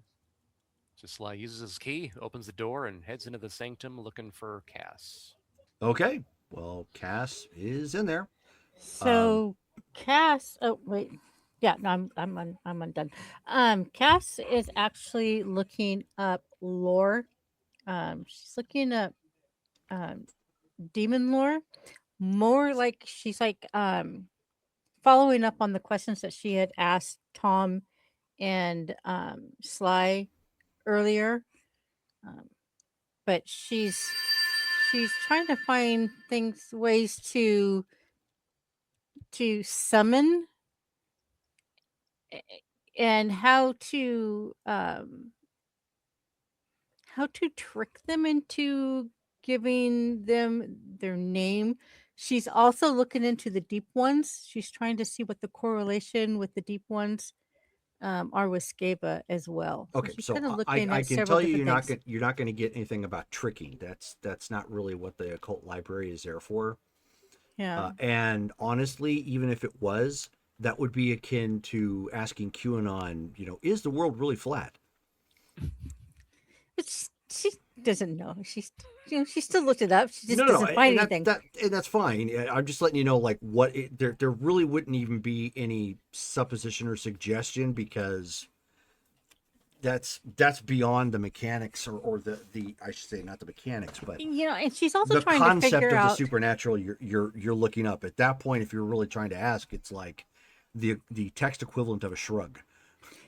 So Sly uses his key, opens the door, and heads into the sanctum looking for Cass. Okay. Well, Cass is in there. So Cass. Oh wait. Yeah, no, I'm undone. Cass is actually looking up lore. She's looking up um demon lore. More like she's like following up on the questions that she had asked Tom and Sly earlier. Um, but she's trying to find ways to summon and how to trick them into giving them their name. She's also looking into the deep ones. She's trying to see what the correlation with the deep ones are with Scaba as well. Okay, she's so kind of I looking at can several tell you different you're not going to get anything about tricking. That's not really what the occult library is there for. Yeah. And honestly, even if it was, that would be akin to asking QAnon, is the world really flat? But she doesn't know. She still looked it up. She just No, doesn't find anything. And that's fine. I'm just letting you know, like, there really wouldn't even be any supposition or suggestion, because that's beyond the mechanics, or the I should say, not the mechanics, but And she's also the trying to concept figure of the out supernatural you're looking up. At that point, if you're really trying to ask, it's like the text equivalent of a shrug.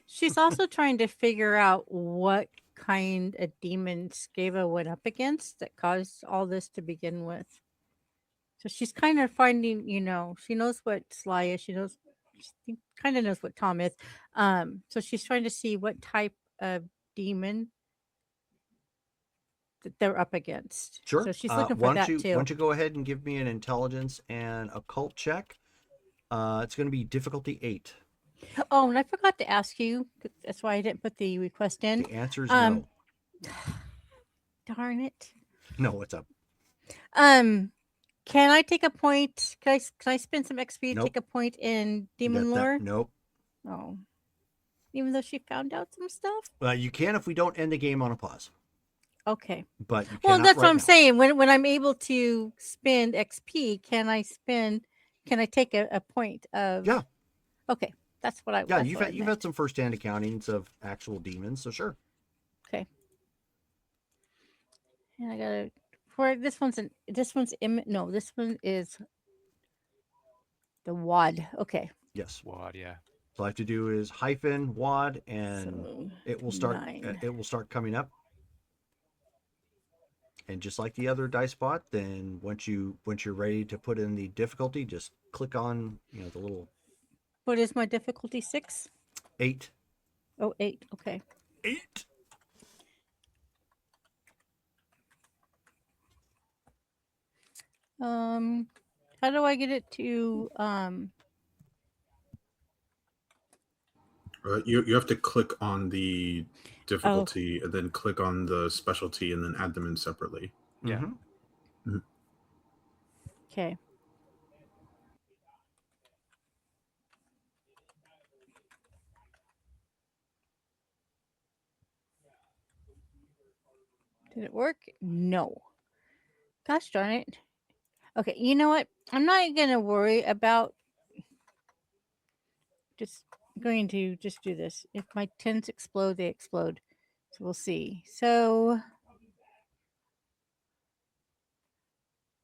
She's also trying to figure out what kind of demon Scava went up against that caused all this to begin with. So she's kind of finding, she knows what Sly is. She kind of knows what Tom is. So she's trying to see what type of demon that they're up against. Sure. So she's looking for that too. Why don't you go ahead and give me an intelligence and occult check? It's going to be difficulty 8. Oh, and I forgot to ask you. That's why I didn't put the request in. The answer is no. Darn it. No, what's up? Can I take a point? Can I spend some XP to Nope. take a point in demon lore? Nope. Oh. Even though she found out some stuff? You can if we don't end the game on a pause. Okay. But you well, that's right what I'm now. saying. When I'm able to spend XP, can I take a point of? Yeah. Okay. That's what I. Yeah, you've had some first-hand accountings of actual demons, so sure. Okay. And I gotta. This one is the WAD. Okay. Yes. WAD, yeah. So all I have to do is hyphen WAD, and So, it will start. 9. It will start coming up. And just like the other dice bot, then once you're ready to put in the difficulty, just click on the little. What is my difficulty? 6? 8. Oh, 8. Okay. 8. How do I get it to You have to click on the difficulty and then click on the specialty and then add them in separately. Yeah. Mm-hmm. Okay. Did it work? No. Gosh darn it. Okay, you know what? I'm not going to worry about just going to just do this. If my 10s explode, they explode. So we'll see. So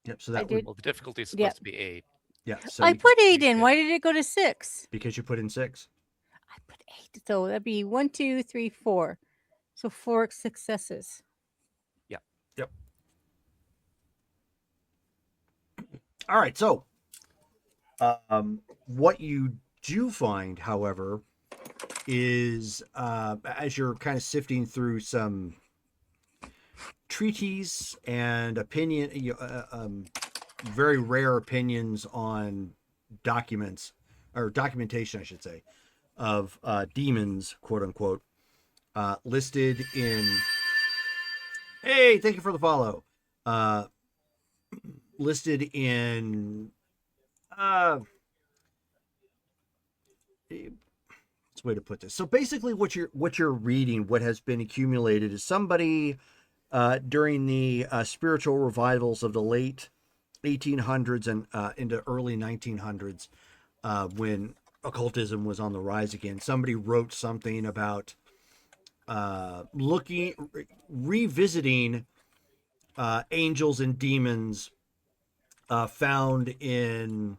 Yep, so that Well, the difficulty is supposed to be 8. Yeah. So I put 8 in. Why did it go to 6? Because you put in 6. I put 8. So that'd be 1, 2, 3, 4. So 4 successes. Yep. All right. So, what you do find, however, is as you're kind of sifting through some treaties and very rare opinions on documents, or documentation, I should say, of demons, quote unquote, listed in. Hey, thank you for the follow. Listed in. What's the way to put this? So basically, what you're reading, what has been accumulated, is somebody during the spiritual revivals of the late 1800s and into early 1900s, when occultism was on the rise again. Somebody wrote something about revisiting angels and demons found in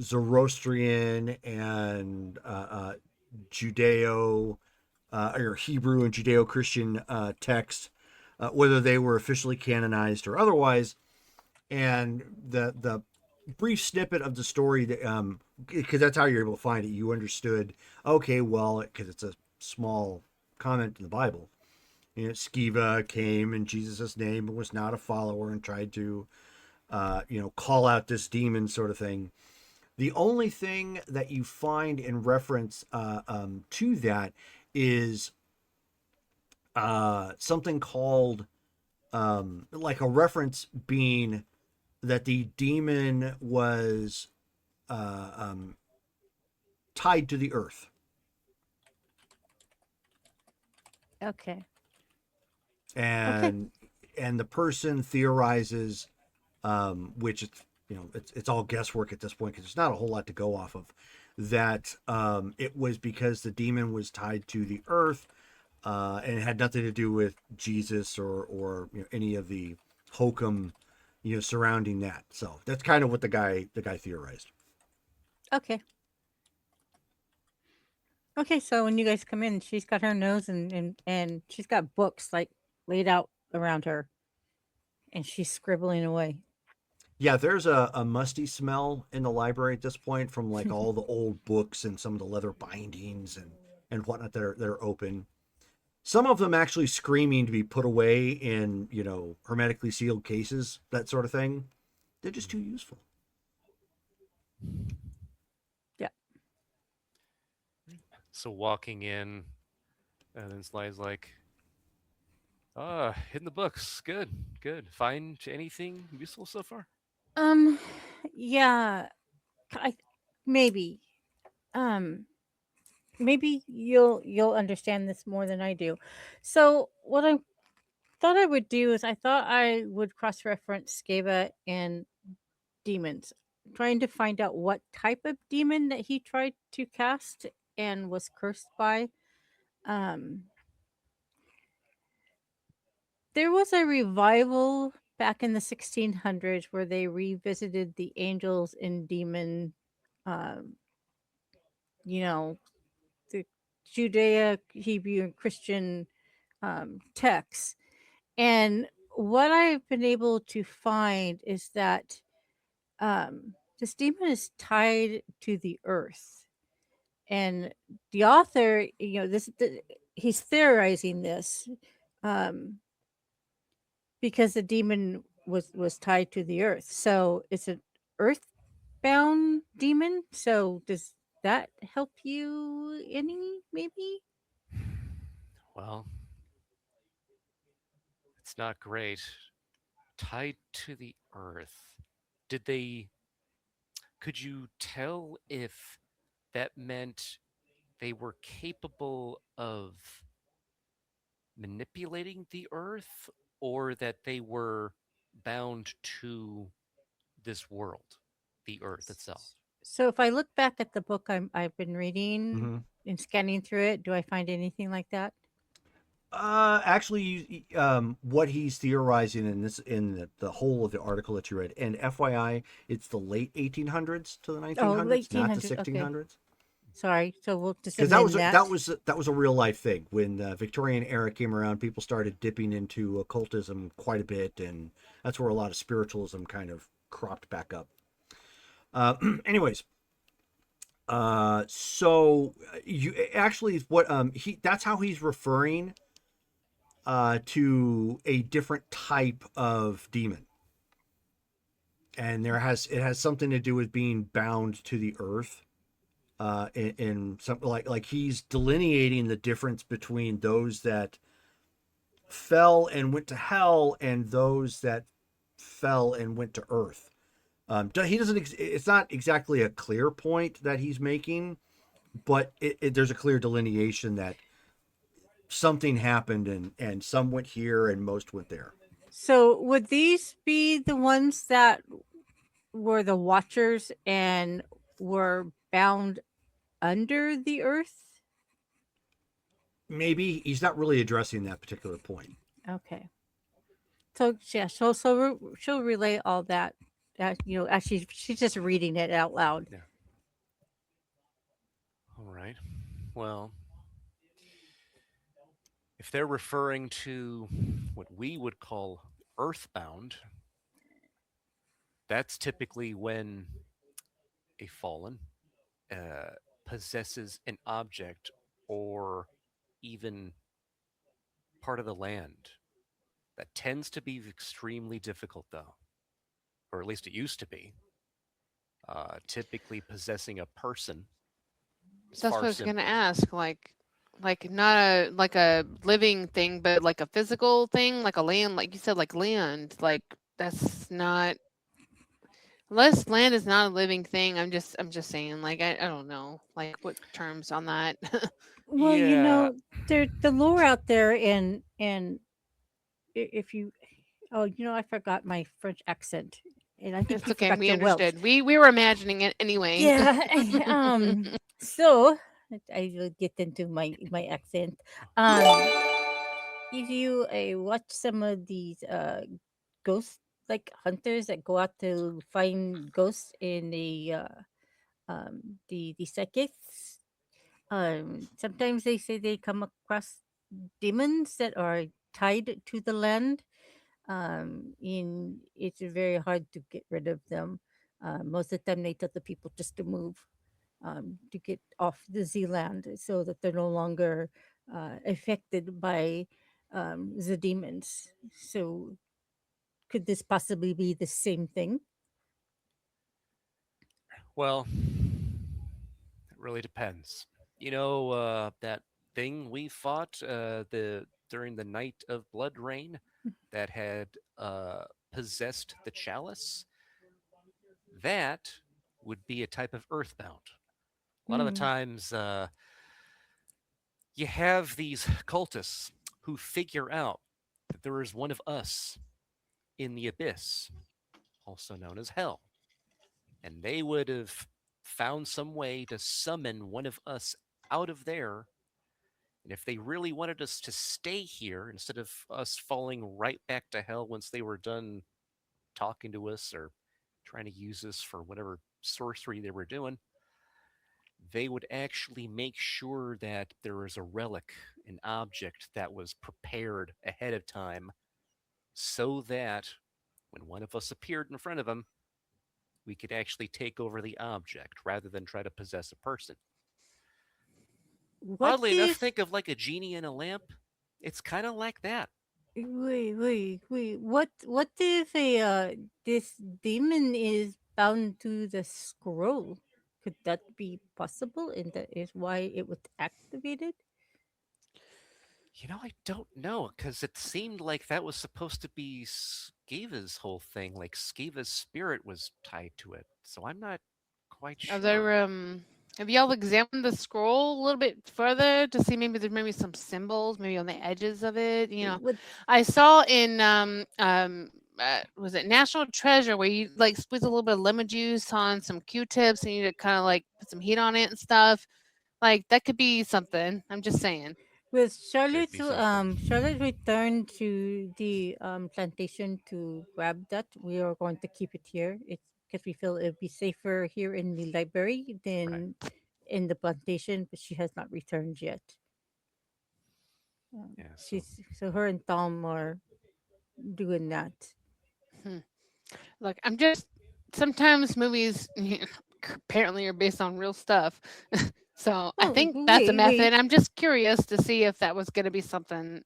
Zoroastrian and Judeo or Hebrew and Judeo-Christian texts, whether they were officially canonized or otherwise. And the brief snippet of the story that because that's how you're able to find it. You understood, okay, well, because it's a small comment in the Bible. You know, Sceva came in Jesus' name and was not a follower and tried to, call out this demon sort of thing. The only thing that you find in reference to that is something called like a reference being that the demon was tied to the earth. Okay. And the person theorizes, which it's all guesswork at this point because there's not a whole lot to go off of, that it was because the demon was tied to the earth, and it had nothing to do with Jesus or any of the hokum surrounding that. So that's kind of what the guy theorized. Okay. Okay, so when you guys come in, she's got her nose and she's got books like laid out around her, and she's scribbling away. Yeah, there's a musty smell in the library at this point from like all the old books and some of the leather bindings and whatnot that are open. Some of them actually screaming to be put away in, hermetically sealed cases, that sort of thing. They're just too useful. Yeah. So walking in, and then Sly's like, in the books. Good. Find anything useful so far? Yeah. Maybe. Maybe you'll understand this more than I do. So what I thought I would do is I thought I would cross-reference Sceva and demons, trying to find out what type of demon that he tried to cast and was cursed by. There was a revival back in the 1600s where they revisited the angels and demon, um, the Judea, Hebrew, and Christian texts. And what I've been able to find is that this demon is tied to the earth. And the author, he's theorizing this because the demon was tied to the earth. So it's an earthbound demon. So does that help you any, maybe? Well, it's not great. Tied to the earth. Could you tell if that meant they were capable of manipulating the earth or that they were bound to this world, the earth itself? So if I look back at the book I've been reading Mm-hmm. and scanning through it, do I find anything like that? Actually, what he's theorizing in the whole of the article that you read, and FYI, it's the late 1800s to the 1900s, late not the 1800s, okay. 1600s. Sorry, so we'll just Because amend that was a real life thing when the Victorian era came around. People started dipping into occultism quite a bit, and that's where a lot of spiritualism kind of cropped back up. Anyways, so you actually what that's how he's referring to a different type of demon, and it has something to do with being bound to the earth. in something like he's delineating the difference between those that fell and went to hell and those that fell and went to earth. He doesn't. It's not exactly a clear point that he's making, but there's a clear delineation that something happened and some went here and most went there. So would these be the ones that were the Watchers and were bound under the earth? Maybe he's not really addressing that particular point. Okay. So yeah, she'll relay all that. As she's just reading it out loud. Yeah. All right. Well, if they're referring to what we would call earthbound, that's typically when a fallen possesses an object or even part of the land. That tends to be extremely difficult, though, or at least it used to be. Typically, possessing a person. That's what I was going to ask. Like not a living thing, but like a physical thing, like a land, like you said, like land. Like that's not. Unless land is not a living thing, I'm just saying. Like I don't know, like what terms on that. Well, Yeah. the lore out there, and if you, I forgot my French accent, and I think It's you okay. forgot We your Welsh. understood. We were imagining it anyway. Yeah. So I will get into my accent. If you watch some of these ghost like hunters that go out to find ghosts in the psychics, sometimes they say they come across demons that are tied to the land. It's very hard to get rid of them. Most of the time they tell the people just to move, to get off the Zealand so that they're no longer affected by the demons. So could this possibly be the same thing? Well, it really depends. That thing we fought during the night of blood rain that had possessed the chalice. That would be a type of earthbound. A lot of the times, you have these cultists who figure out that there is one of us in the abyss, also known as hell. And they would have found some way to summon one of us out of there. And if they really wanted us to stay here, instead of us falling right back to hell once they were done talking to us or trying to use us for whatever sorcery they were doing, they would actually make sure that there was a relic, an object that was prepared ahead of time so that when one of us appeared in front of them, we could actually take over the object rather than try to possess a person. Oddly enough, think of like a genie in a lamp. It's kind of like that. Wait. What if this demon is bound to the scroll? Could that be possible? And that is why it was activated? I don't know, because it seemed like that was supposed to be Skiva's whole thing. Like Skiva's spirit was tied to it. So I'm not quite sure. Are there have y'all examined the scroll a little bit further to see maybe there's some symbols maybe on the edges of it? I saw in was it National Treasure where you like squeeze a little bit of lemon juice on some Q-tips and you kind of like put some heat on it and stuff. Like that could be something. I'm just saying. With Charlotte, Charlotte returned to the plantation to grab that. We are going to keep it here. It's because we feel it'd be safer here in the library than in the plantation, but she has not returned yet. So her and Tom are doing that. Look, I'm just sometimes movies apparently are based on real stuff. So I think that's a method. I'm just curious to see if that was going to be something,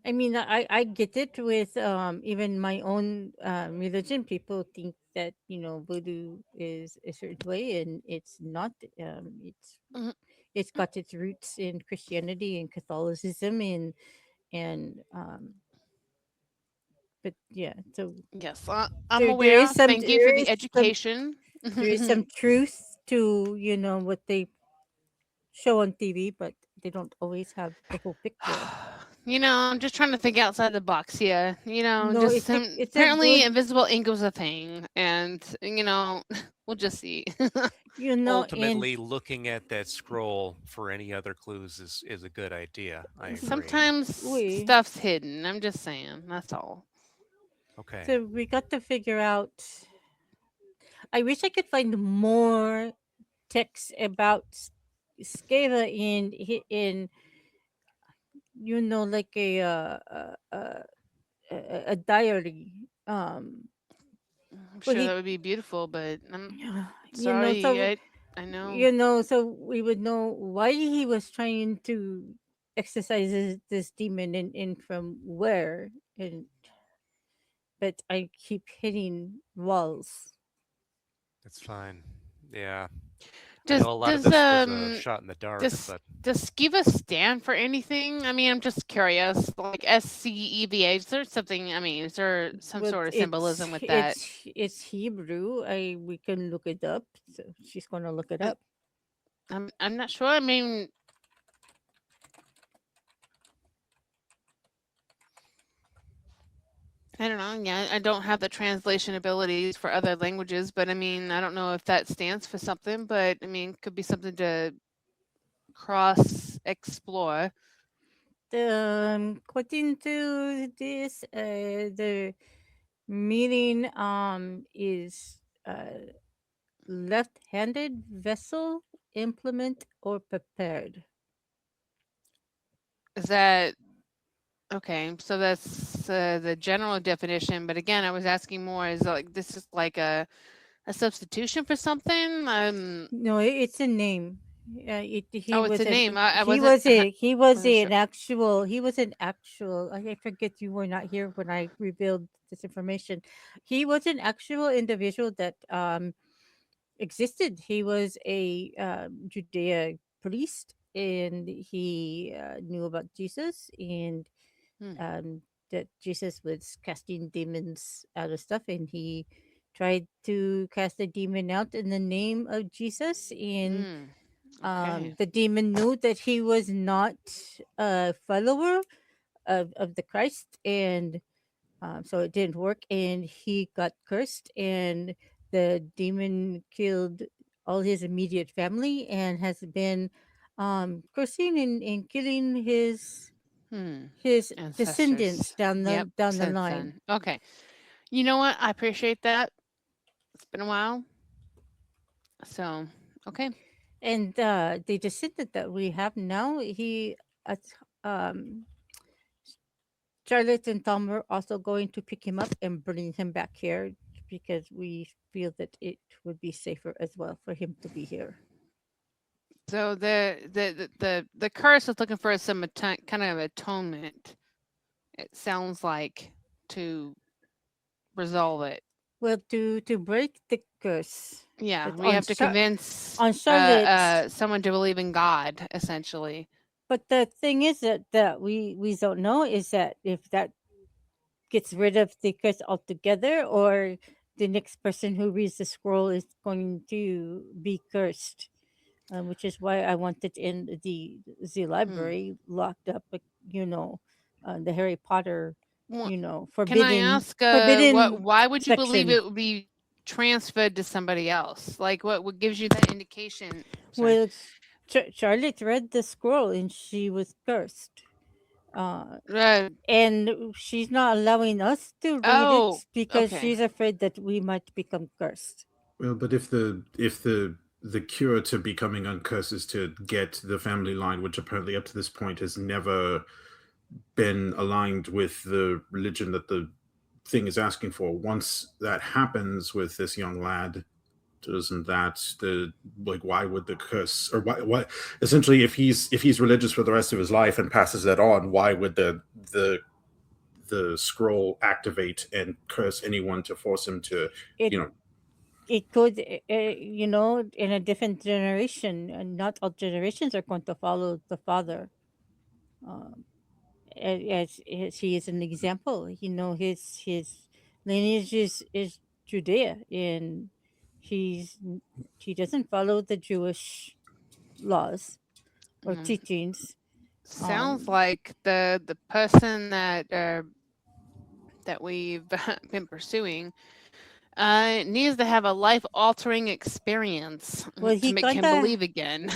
I mean, I get it with even my own religion. People think that voodoo is a certain way, and it's not. Mhm. It's got its roots in Christianity and Catholicism, and but yeah, so Yes, I'm there aware. is some Thank you for the education. there is some truth to what they show on TV, but they don't always have the whole picture. I'm just trying to think outside the box here. No, Just it's a apparently good invisible ink was a thing, and we'll just see. and Ultimately, looking at that scroll for any other clues is a good idea. I agree. Sometimes we stuff's hidden. I'm just saying. That's all. Okay. so we got to figure out. I wish I could find more text about Scava in like a diary. I'm Where sure that he would be beautiful, but I'm so sorry. I know. so we would know why he was trying to exercise this demon and from where, and but I keep hitting walls. That's fine. Yeah. I Does know a lot of does this was a shot in the dark, but does Skiva stand for anything? I mean, I'm just curious. Like SCEVA, is there something? I mean, is there some But sort of symbolism with that? it's Hebrew. We can look it up. So she's gonna look it Uh, up. I'm not sure. I mean, I don't know. Yeah, I don't have the translation abilities for other languages, but I mean, I don't know if that stands for something, but I mean, could be something to cross explore. According to this, the meaning is left-handed vessel, implement, or prepared. Is that okay? So that's the general definition, but again, I was asking more. Is like this is like a substitution for something? No, it's a name. He Oh, it's was a an name. I he wasn't was a he was wasn't sure. an actual he was an actual. I forget you were not here when I revealed this information. He was an actual individual that existed. He was a Judea priest, and he knew about Jesus, and Hmm. that Jesus was casting demons out of stuff, and he tried to cast the demon out in the name of Jesus, and Okay. the demon knew that he was not a follower of the Christ, and so it didn't work, and he got cursed, and the demon killed all his immediate family, and has been cursing and killing his descendants Ancestors. down Yep. the Since line. then. Okay. You know what? I appreciate that. It's been a while. So, okay. And the descendant that we have now, he um Charlotte and Tom are also going to pick him up and bring him back here, because we feel that it would be safer as well for him to be here. So the curse is looking for some kind of atonement. It sounds like to resolve it. Well, to break the curse, Yeah, but we have to convince on Charlotte. someone to believe in God, essentially. But the thing is that we don't know is that if that gets rid of the curse altogether, or the next person who reads the scroll is going to be cursed. Which is why I wanted in the library locked up, like, the Harry Potter, Well, can I forbidden ask forbidden why would you believe section. it would be transferred to somebody else? Like what gives you that indication? Sorry. Well, Charlotte read the scroll and she was cursed. And she's not allowing us to read it because okay. she's afraid that we might become cursed. Well, but if the cure to becoming uncursed is to get the family line, which apparently up to this point has never been aligned with the religion that the thing is asking for. Once that happens with this young lad, doesn't that the like why would the curse, or why essentially if he's religious for the rest of his life and passes that on, why would the the scroll activate and curse anyone to force him to, It could, in a different generation, and not all generations are going to follow the father. As he is an example, his lineage is Judea, and he doesn't follow the Jewish laws or teachings. Sounds like the person that we've been pursuing needs to have a life-altering experience to make him believe again.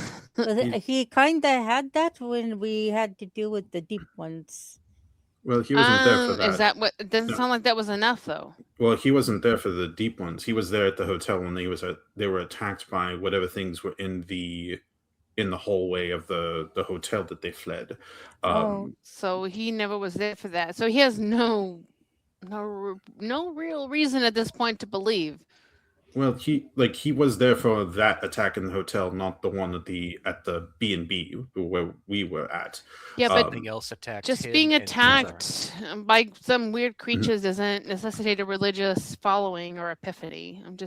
He kind of had that when we had to deal with the deep ones. Well, he wasn't there for that. Is that what? It doesn't sound like that was enough, though. Well, he wasn't there for the deep ones. He was there at the hotel when they were attacked by whatever things were in the hallway of the hotel that they fled. So he never was there for that. So he has no real reason at this point to believe. Well, he was there for that attack in the hotel, not the one at the B&B where we were at. Yeah, but something else attacked. Just being attacked by some weird creatures doesn't necessitate a religious following or epiphany. I'm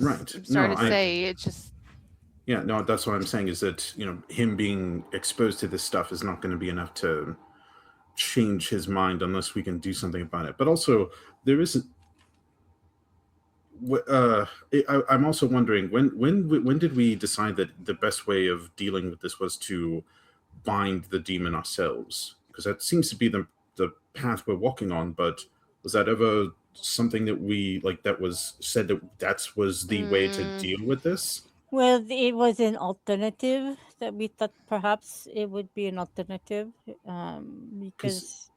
sorry to say, it's just. Yeah, no, that's what I'm saying is that him being exposed to this stuff is not going to be enough to change his mind unless we can do something about it. But also, there isn't. I'm also wondering when did we decide that the best way of dealing with this was to bind the demon ourselves? Because that seems to be the path we're walking on. But was that ever something that we that was said that was the way to deal with this? Well, it was an alternative that we thought perhaps it would be an alternative because.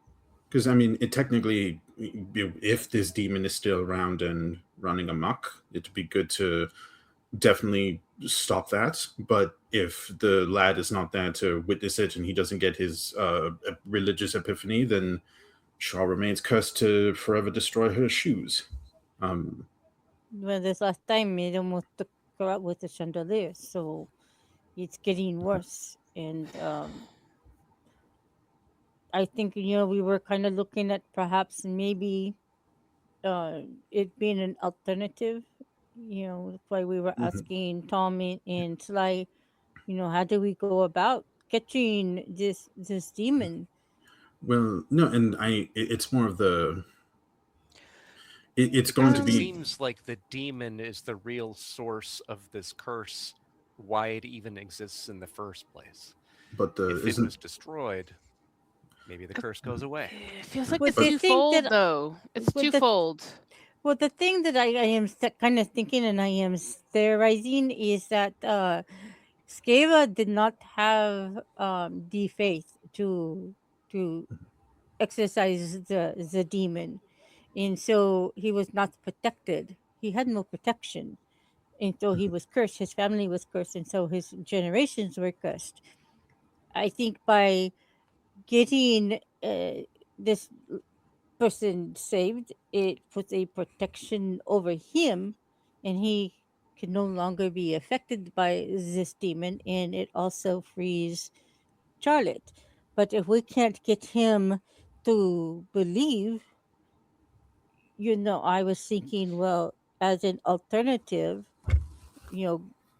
Because, I mean, technically, if this demon is still around and running amok, it'd be good to definitely stop that. But if the lad is not there to witness it and he doesn't get his religious epiphany, then Shaw remains cursed to forever destroy her shoes. Well, this last time it almost took her out with the chandelier, so it's getting worse. And I think we were kind of looking at perhaps maybe it being an alternative. That's why we were asking Tom and Sly, how do we go about catching this demon? Well, no, and it's more of the. It's going to be. It seems like the demon is the real source of this curse, why it even exists in the first place. But if it was destroyed, maybe the curse goes away. It feels like it's twofold, though. It's twofold. Well, the thing that I am kind of thinking and I am theorizing is that Sceva did not have the faith to exorcise the demon, and so he was not protected. He had no protection, and so he was cursed. His family was cursed, and so his generations were cursed. I think by getting this person saved, it puts a protection over him, and he can no longer be affected by this demon, and it also frees Charlotte. But if we can't get him to believe, I was thinking, well, as an alternative,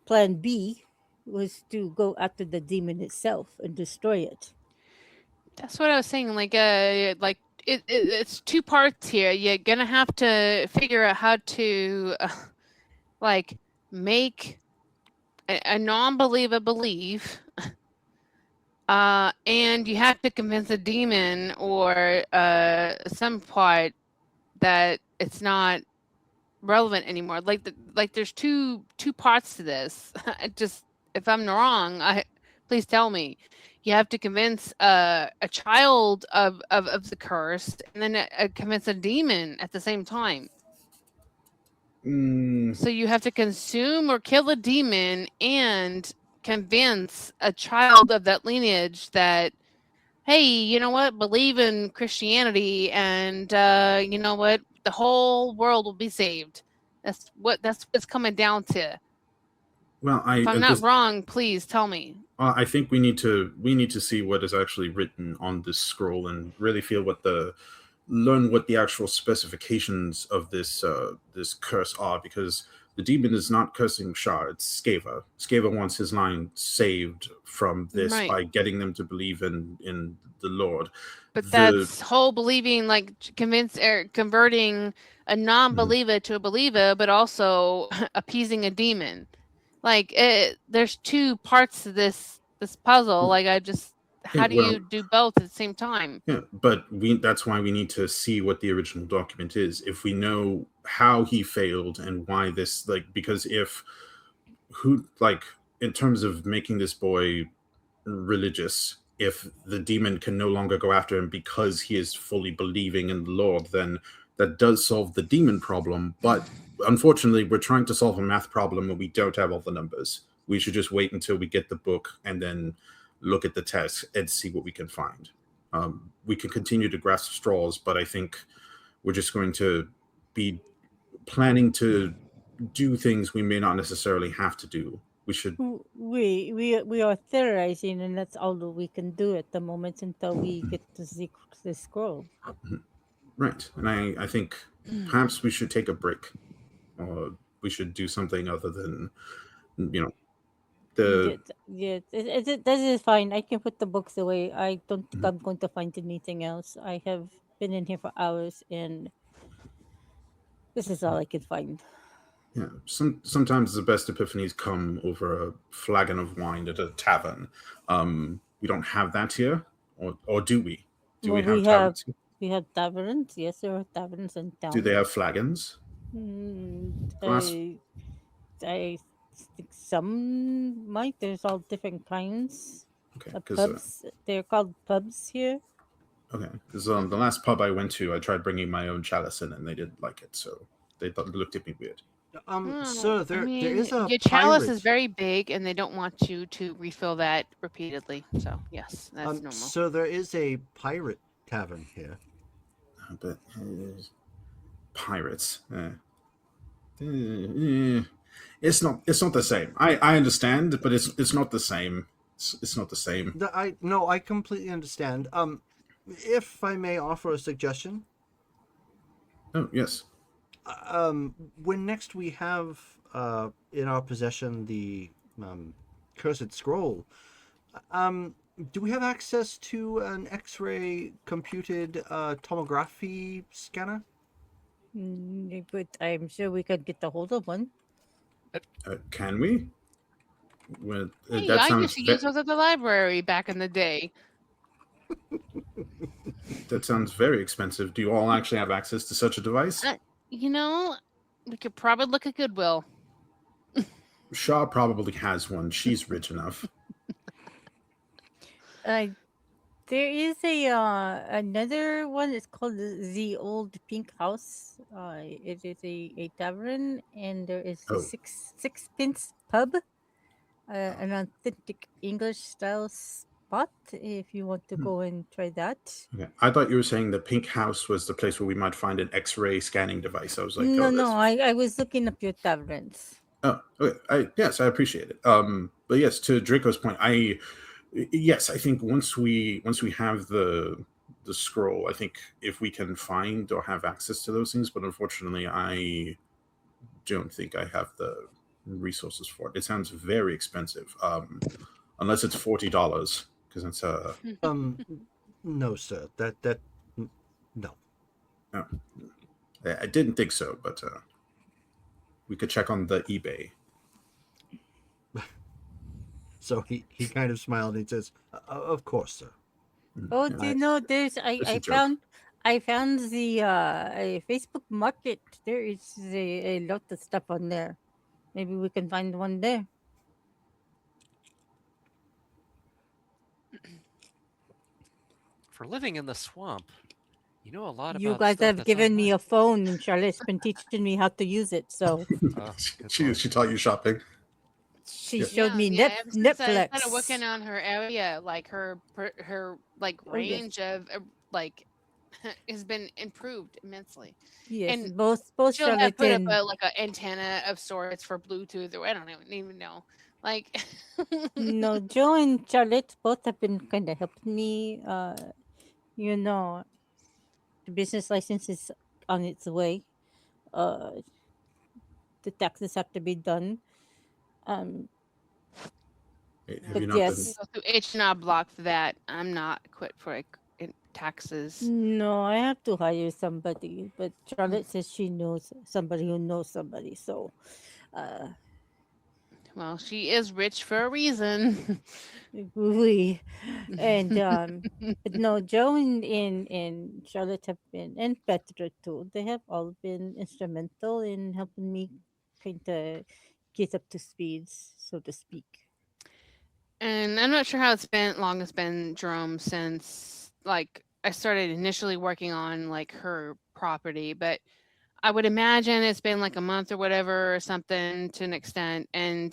plan B was to go after the demon itself and destroy it. That's what I was saying. It's two parts here. You're gonna have to figure out how to, make a non-believer believe, and you have to convince a demon or some part that it's not relevant anymore. There's two parts to this. Just if I'm wrong, please tell me. You have to convince a child of the curse, and then convince a demon at the same time. So you have to consume or kill a demon and convince a child of that lineage that, hey, you know what? Believe in Christianity, and you know what? The whole world will be saved. That's what it's coming down to. Well, if I'm not wrong, please tell me. I think we need to see what is actually written on this scroll and really feel what the learn what the actual specifications of this this curse are, because the demon is not cursing Shah, it's Skeva. Skeva wants his line saved from this by getting them to believe in the Lord. But that's whole believing, like converting a non-believer to a believer, but also appeasing a demon. Like there's two parts to this puzzle. Like how do you do both at the same time? Yeah, but that's why we need to see what the original document is. If we know how he failed and why this, because in terms of making this boy religious, if the demon can no longer go after him because he is fully believing in the Lord, then that does solve the demon problem. But unfortunately, we're trying to solve a math problem and we don't have all the numbers. We should just wait until we get the book and then look at the test and see what we can find. We can continue to grasp straws, but I think we're just going to be planning to do things we may not necessarily have to do. We should. We are theorizing, and that's all that we can do at the moment until we get to see the scroll. Right, and I think perhaps we should take a break, or we should do something other than, the. Yeah, that is fine. I can put the books away. I don't think I'm going to find anything else. I have been in here for hours, and this is all I can find. Yeah, sometimes the best epiphanies come over a flagon of wine at a tavern. We don't have that here, or do we? We have taverns? We have taverns. Yes, there are taverns in town. Do they have flagons? I think some might. There's all different kinds. Okay, pubs. They're called pubs here. Okay, because the last pub I went to, I tried bringing my own chalice in, and they didn't like it, so they looked at me weird. Sir, there is a your chalice is very big, and they don't want you to refill that repeatedly. So yes, that's normal. So there is a pirate tavern here. But pirates, it's not the same. I understand, but it's not the same. It's not the same. I completely understand. If I may offer a suggestion. Oh yes. When next we have in our possession the cursed scroll, do we have access to an X-ray computed tomography scanner? But I'm sure we could get a hold of one. Can we? Well, hey, I used to use those at the library back in the day. That sounds very expensive. Do you all actually have access to such a device? We could probably look at Goodwill. Shaw probably has one. She's rich enough. There is another one. It's called the Old Pink House. It is a tavern, and there is a sixpence pub, an authentic English style spot. If you want to go and try that. Okay. I thought you were saying the Pink House was the place where we might find an X-ray scanning device. I was like, no. I was looking up your taverns. Oh, okay. Yes, I appreciate it. But yes, to Draco's point, I think once we have the scroll, I think if we can find or have access to those things, but unfortunately, I don't think I have the resources for it. It sounds very expensive, unless it's $40, because it's No, sir. That no. Oh, I didn't think so, but we could check on the eBay. So he kind of smiled and he says, "Of course, sir." Oh, there's I found the a Facebook Market. There is a lot of stuff on there. Maybe we can find one there. For living in the swamp, you know a lot about. You guys have given me a phone, and Charlotte's been teaching me how to use it. So she taught you shopping. She showed me Netflix. Instead of working on her area, like her range of has been improved immensely. Yes, and both she'll have put up Charlotte an antenna of sorts for Bluetooth, or I don't even know. Like no, Joe and Charlotte both have been kind of helping me. the business license is on its way. Uh, the taxes have to be done. Have But you not yes, Go through H&R Block for that. I'm not equipped for taxes. no, I have to hire somebody. But Charlotte says she knows somebody who knows somebody. So, well, she is rich for a reason. we and but no, Joe and Charlotte have been, and Petra too. They have all been instrumental in helping me kind of get up to speed, so to speak. And I'm not sure how long it's been, Jerome, since like I started initially working on like her property, but I would imagine it's been like a month or whatever or something to an extent. And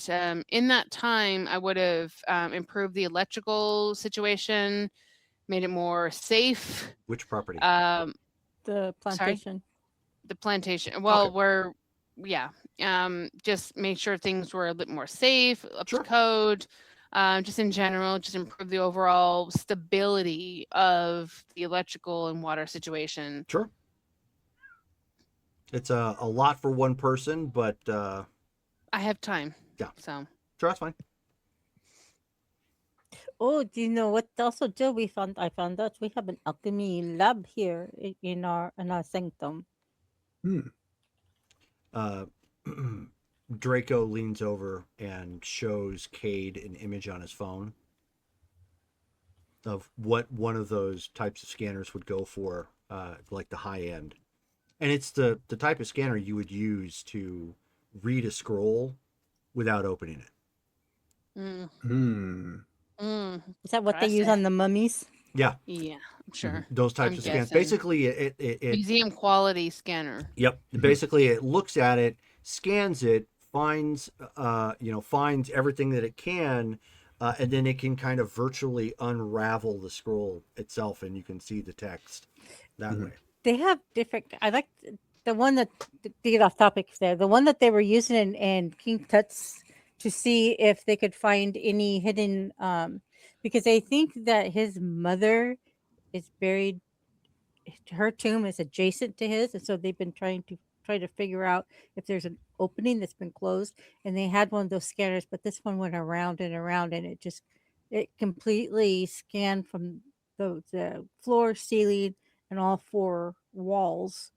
in that time, I would have improved the electrical situation, made it more safe. Which property? The Sorry, plantation. the plantation. Well, Okay. just made sure things were a bit more safe, up Sure. to code. Just in general, just improve the overall stability of the electrical and water situation. Sure. It's a lot for one person, but I have time. Yeah. So sure, that's fine. Oh, do you know what? Also, Joe, I found out we have an alchemy lab here in our sanctum. Draco leans over and shows Cade an image on his phone of what one of those types of scanners would go for, like the high end. And it's the type of scanner you would use to read a scroll without opening it. Is that what they use on the mummies? Yeah. Yeah, I'm sure. Those types of scans. Guessing. Basically, it museum quality scanner. Yep. Basically, it looks at it, scans it, finds finds everything that it can, and then it can kind of virtually unravel the scroll itself, and you can see the text that way. They have different. I like the one that, to get off topic there, the one that they were using in King Tut's to see if they could find any hidden, because I think that his mother is buried, her tomb is adjacent to his, and so they've been trying to figure out if there's an opening that's been closed, and they had one of those scanners, but this one went around and around, and it completely scanned from the floor, ceiling, and all four walls,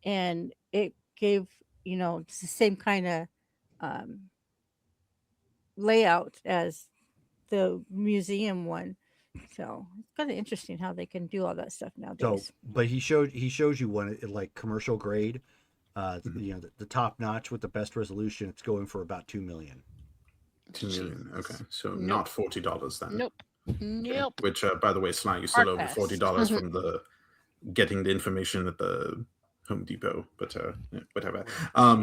and it gave it's the same kind of layout as the museum one. So it's kind of interesting how they can do all that stuff nowadays. So, but he shows you one like commercial grade, the top notch with the best resolution. It's going for about $2 million. $2 million. Okay, so not $40 then. Nope. Okay. Which, by the way, Sly, you still owe the $40 from the getting the information at the Home Depot, but whatever. Yeah.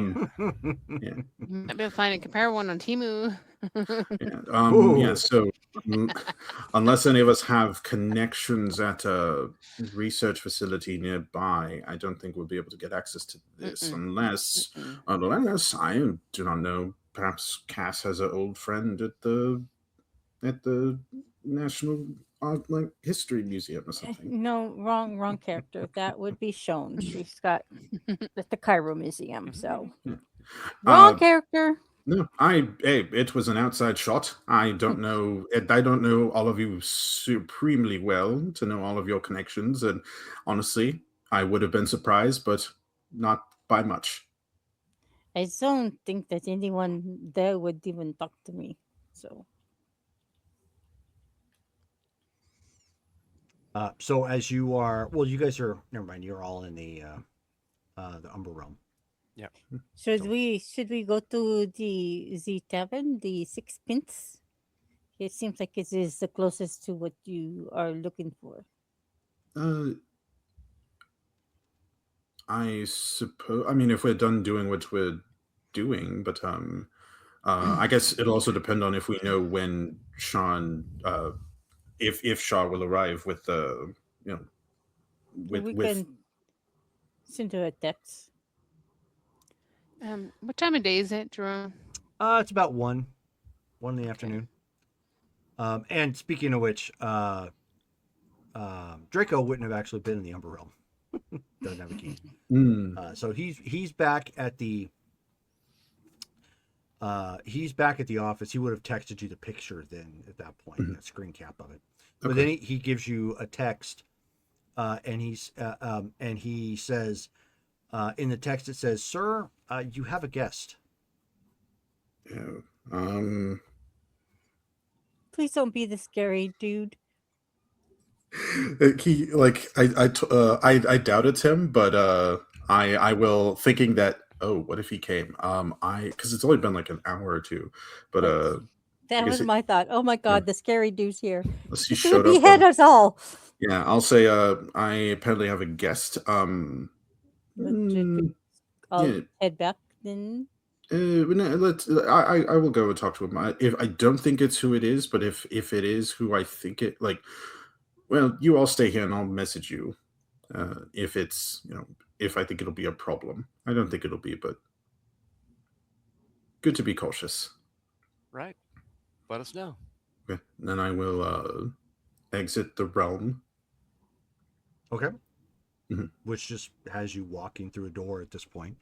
Might be able to find a compare one on Temu. So unless any of us have connections at a research facility nearby, I don't think we'll be able to get access to this unless I do not know. Perhaps Cass has an old friend at the National Art History Museum or something. No, wrong character. That would be shown. She's got at the Cairo Museum. So wrong character. No, it was an outside shot. I don't know. I don't know all of you supremely well to know all of your connections, and honestly, I would have been surprised, but not by much. I don't think that anyone there would even talk to me. So. So as you are, you guys are. Never mind. You're all in the Umber realm. Yeah. Should we go to the tavern, the Sixpence? It seems like it is the closest to what you are looking for. I suppose. I mean, if we're done doing what we're doing, but I guess it'll also depend on if we know when Sean, if Shaw will arrive with the, we can send her a text. What time of day is it, Jerome? It's about 1 in the afternoon. And speaking of which, Draco wouldn't have actually been in the Umber realm. Doesn't have a key. So he's back at the office. He would have texted you the picture then at that point, a screen cap of it. But then he gives you a text, and he says, in the text it says, "Sir, you have a guest." Yeah. Please don't be the scary dude. He I doubt it's him, but I will, thinking that, oh, what if he came? Because it's only been like an hour or two, but that was my thought. Oh my God, the scary dude's here. He showed up. Behead us all. Yeah, I'll say I apparently have a guest. I'll head back then. I will go and talk to him. I don't think it's who it is, but if it is who I think it, well, you all stay here and I'll message you if it's, if I think it'll be a problem. I don't think it'll be, but good to be cautious. Right. Let us know. Okay. Then I will exit the realm. Okay. Which just has you walking through a door at this point.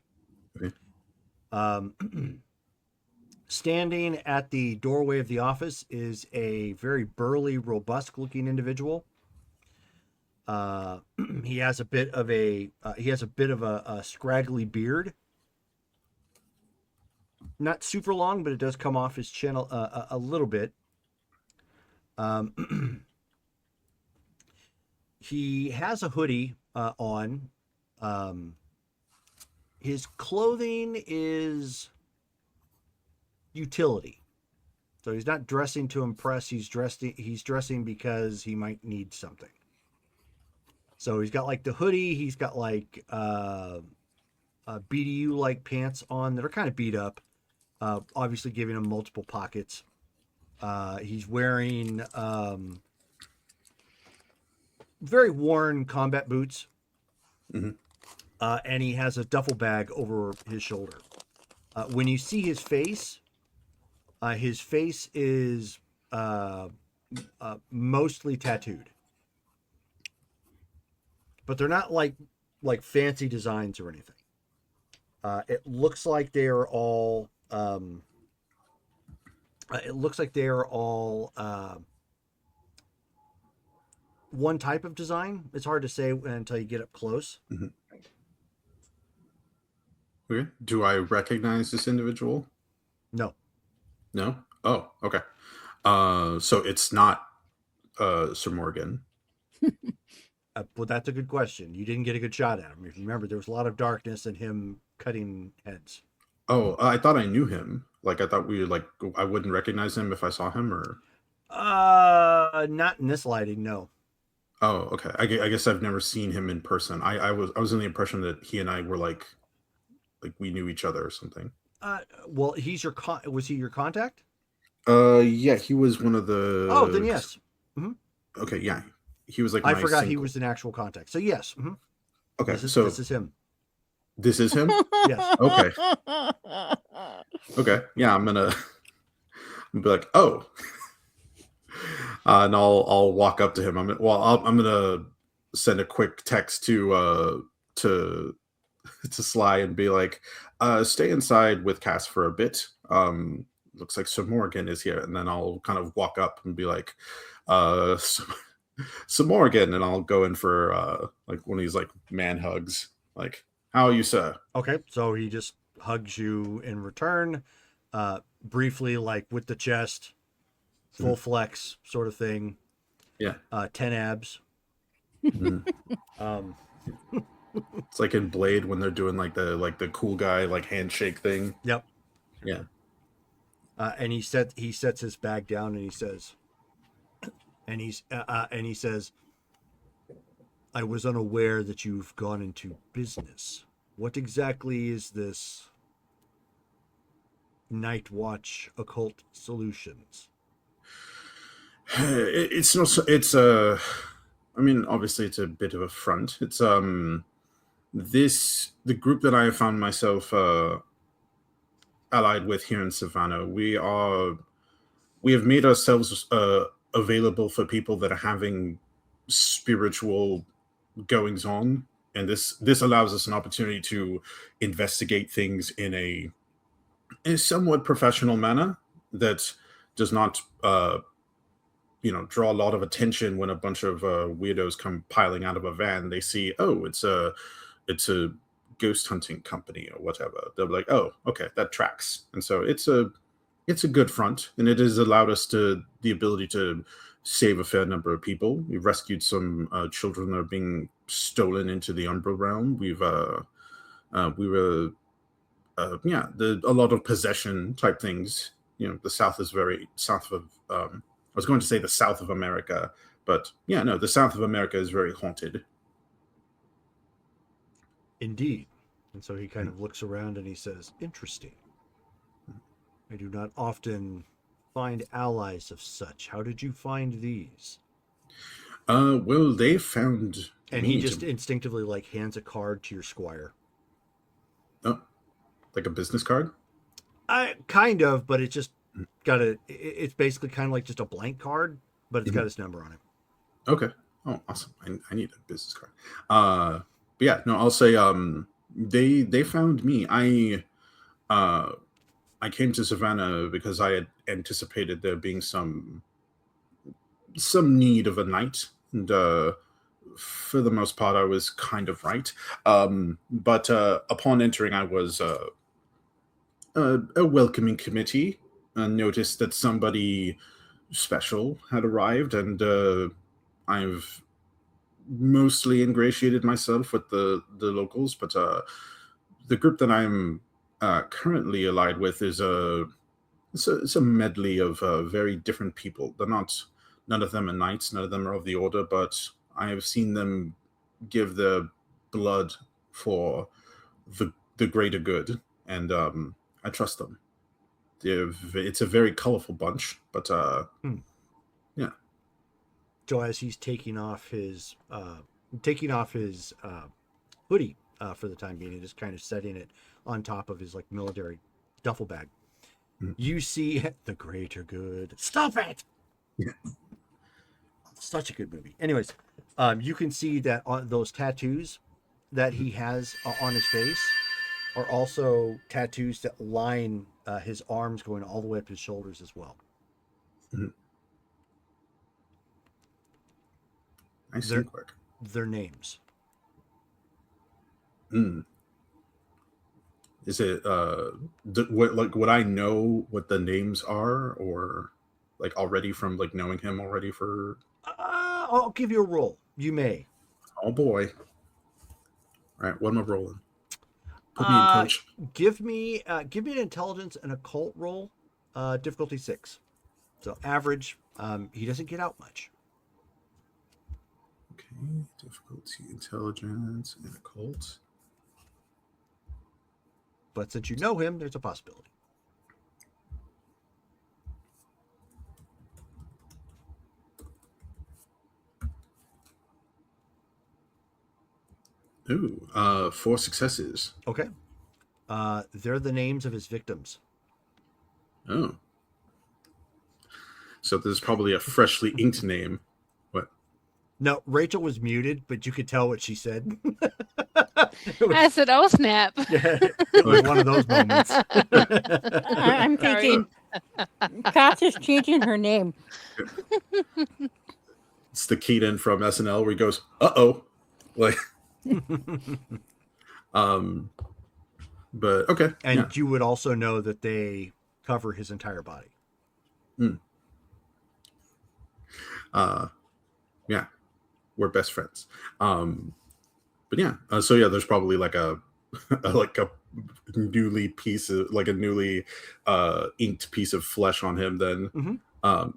Okay. Standing at the doorway of the office is a very burly, robust-looking individual. He has a bit of a scraggly beard. Not super long, but it does come off his chin a little bit. He has a hoodie on. His clothing is utility. So he's not dressing to impress. He's dressing because he might need something. So he's got like the hoodie. He's got like BDU like pants on that are kind of beat up, obviously giving him multiple pockets. He's wearing very worn combat boots, and he has a duffel bag over his shoulder. When you see his face is mostly tattooed. But they're not like fancy designs or anything. It looks like they are all. One type of design. It's hard to say until you get up close. Okay. Do I recognize this individual? No. No? Oh, okay. So it's not Sir Morgan. Well, that's a good question. You didn't get a good shot at him. If you remember, there was a lot of darkness and him cutting heads. Oh, I thought I knew him. I thought I wouldn't recognize him if I saw him, or. Not in this lighting, no. Oh, okay. I guess I've never seen him in person. I was under the impression that he and I were like we knew each other or something. Well, was he your contact? Yeah, he was one of the. Oh, then yes. Okay, yeah. He was I forgot he was an actual contact. So yes. Okay, this is him. This is him? Yes. Okay. Okay. Yeah, I'm gonna be like, oh, and I'll walk up to him. I'm gonna send a quick text to Sly and be like, stay inside with Cass for a bit. Looks like Sir Morgan is here, and then I'll kind of walk up and be like, Sir Morgan, and I'll go in for one of these man hugs. How are you, sir? Okay, so he just hugs you in return, briefly, with the chest, full flex sort of thing. Yeah. 10 abs. It's like in Blade when they're doing the cool guy handshake thing. Yep. Yeah. And he sets his bag down and he says, I was unaware that you've gone into business. What exactly is this Night Watch Occult Solutions? It's not. It's obviously it's a bit of a front. It's the group that I have found myself allied with here in Savannah. We have made ourselves available for people that are having spiritual goings on and this allows us an opportunity to investigate things in a somewhat professional manner that does not draw a lot of attention when a bunch of weirdos come piling out of a van. They see, oh, it's a ghost hunting company or whatever. They're like, oh, okay, that tracks. And so it's a good front, and it has allowed us the ability to save a fair number of people. We've rescued some children that are being stolen into the Umbra realm. We were a lot of possession type things. The South is very south of. I was going to say the South of America, but the South of America is very haunted. Indeed. And so he kind of looks around and he says, interesting. I do not often find allies of such. How did you find these? Well, they found and me he just instinctively hands a card to your squire. Oh, like a business card? Kind of, but it's just got it's basically kind of like just a blank card, but it's got his number on it. Okay. Oh, awesome. I need a business card. But yeah, no, I'll say they found me. I came to Savannah because I had anticipated there being some need of a knight, and for the most part, I was kind of right. But upon entering, I was a welcoming committee and noticed that somebody special had arrived, and I've mostly ingratiated myself with the locals, but the group that I'm currently allied with is it's a medley of very different people. None of them are knights, none of them are of the order, but I have seen them give their blood for the greater good, and I trust them. It's a very colorful bunch, but yeah. So as he's taking off his hoodie for the time being and just kind of setting it on top of his military duffel bag, you see the greater good. Stop it! Yeah. Such a good movie. Anyways, you can see that those tattoos that he has on his face are also tattoos that line his arms going all the way up his shoulders as well. Mm-hmm. I see. Their names. Is it would I know what the names are, or already from knowing him already for? I'll give you a roll. You may. Oh boy! All right, what am I rolling? Put me in, coach. Give me an intelligence and occult roll, difficulty 6. So average. He doesn't get out much. Okay, difficulty, intelligence, and occult. But since you know him, there's a possibility. Ooh, 4 successes. Okay. They're the names of his victims. Oh. So there's probably a freshly inked name. What? No, Rachel was muted, but you could tell what she said. I said, oh, snap. Yeah, it was one of those moments. I'm thinking, Kat is changing her name. It's the Keaton from SNL where he goes, uh-oh. But okay. And you would also know that they cover his entire body. Yeah, we're best friends. But yeah, so yeah, there's probably a newly inked piece of flesh on him then. But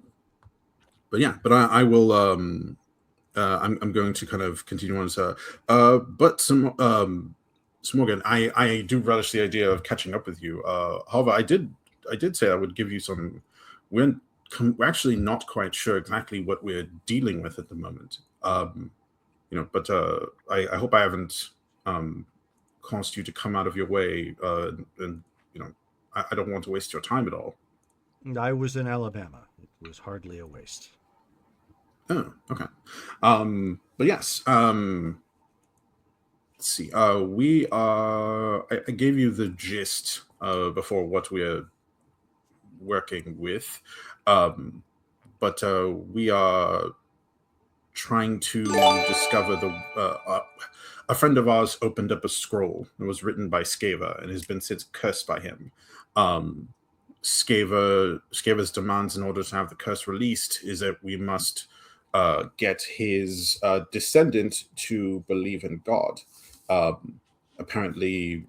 yeah, but I will I'm going to kind of continue on. But Morgan, I do relish the idea of catching up with you. However, I did say I would give you some. We're actually not quite sure exactly what we're dealing with at the moment. But I hope I haven't caused you to come out of your way. And I don't want to waste your time at all. I was in Alabama. It was hardly a waste. Oh, okay. But yes. let's see. We are. I gave you the gist before what we are working with, but we are trying to discover a friend of ours opened up a scroll that was written by Scava and has been since cursed by him. Scava's demands in order to have the curse released is that we must get his descendant to believe in God. Apparently,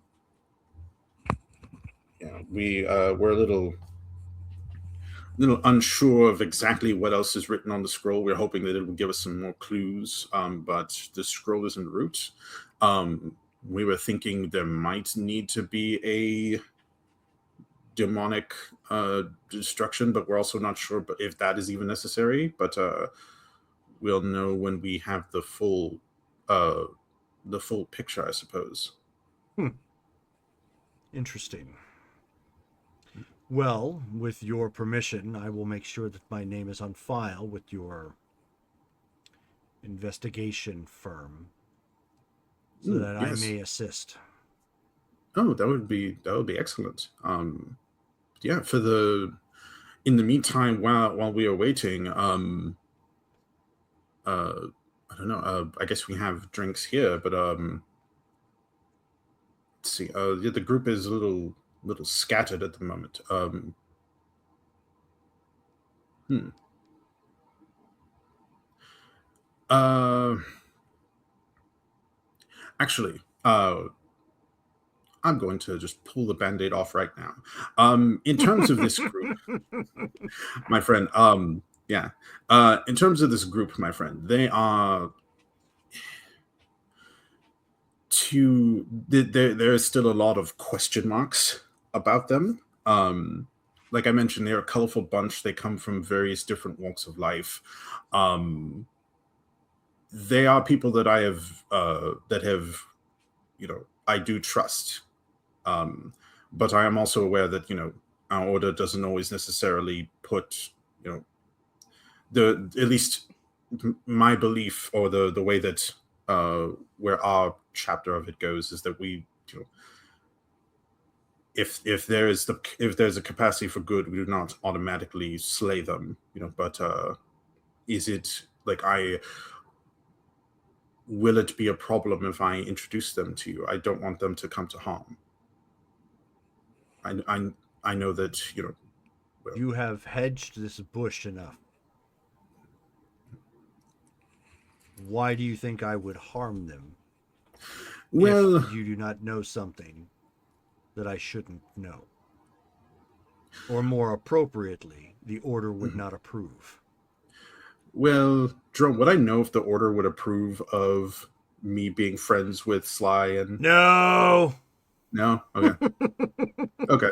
we're a little unsure of exactly what else is written on the scroll. We're hoping that it will give us some more clues, but the scroll is en route. We were thinking there might need to be a demonic destruction, but we're also not sure if that is even necessary. But we'll know when we have the full picture, I suppose. Interesting. Well, with your permission, I will make sure that my name is on file with your investigation firm so that yes. I may assist. Oh, that would be excellent. Yeah, in the meantime, while we are waiting, I don't know. I guess we have drinks here, but let's see. The group is a little scattered at the moment. Actually, I'm going to just pull the Band-Aid off right now. In terms of this group, my friend, in terms of this group, my friend, they are there's still a lot of question marks about them. Like I mentioned, they're a colorful bunch. They come from various different walks of life. They are people that I have I do trust. But I am also aware that, our order doesn't always necessarily put, at least my belief or the way that where our chapter of it goes is that we, if there's a capacity for good, we do not automatically slay them, but is it like will it be a problem if I introduce them to you? I don't want them to come to harm. I know that, you have hedged this bush enough. Why do you think I would harm them? Well, if you do not know something that I shouldn't know. Or more appropriately, the order would not approve. Well, Jerome, would I know if the order would approve of me being friends with Sly and... No! Okay. Okay.